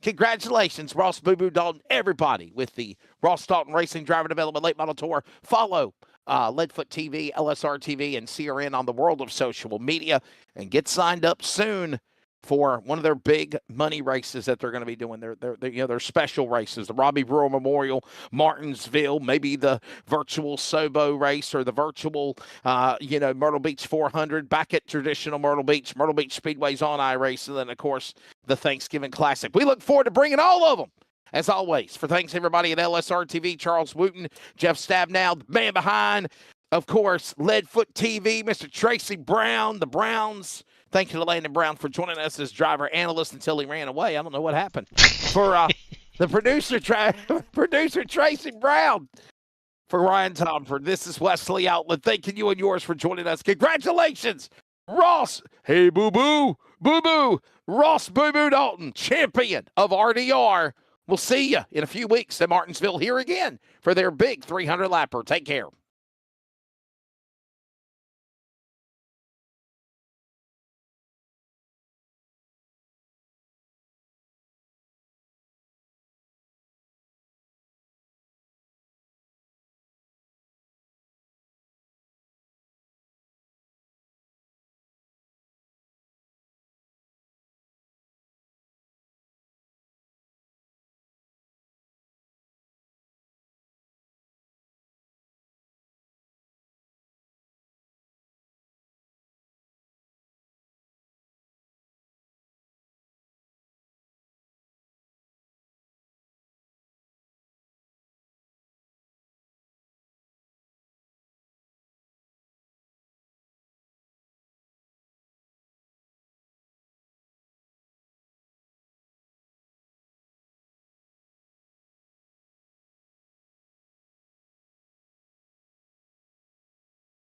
congratulations, Ross Boo Boo Dalton, everybody, with the Ross Dalton Racing Driver Development Late Model Tour. Follow Leadfoot TV, LSRTV, and CRN on the world of social media, and get signed up soon for one of their big money races that they're going to be doing. Their special races, the Robbie Brewer Memorial, Martinsville, maybe the virtual Sobo race or the virtual, Myrtle Beach 400 back at traditional Myrtle Beach. Myrtle Beach Speedway's on iRacing, and then, of course, the Thanksgiving Classic. We look forward to bringing all of them. As always, for thanks everybody at LSRTV, Charles Wooten, Jeff Stabnow, the man behind, of course, Leadfoot TV, Mr. Tracy Brown, the Browns. Thank you to Landon Brown for joining us as driver analyst until he ran away. I don't know what happened. For the producer Tracy Brown. For Ryan Tomford, this is Wesley Outlet. Thanking you and yours for joining us. Congratulations, Ross. Hey, boo-boo. Boo-boo. Ross Boo-boo Dalton, champion of RDR. We'll see you in a few weeks at Martinsville here again for their big 300 lapper. Take care.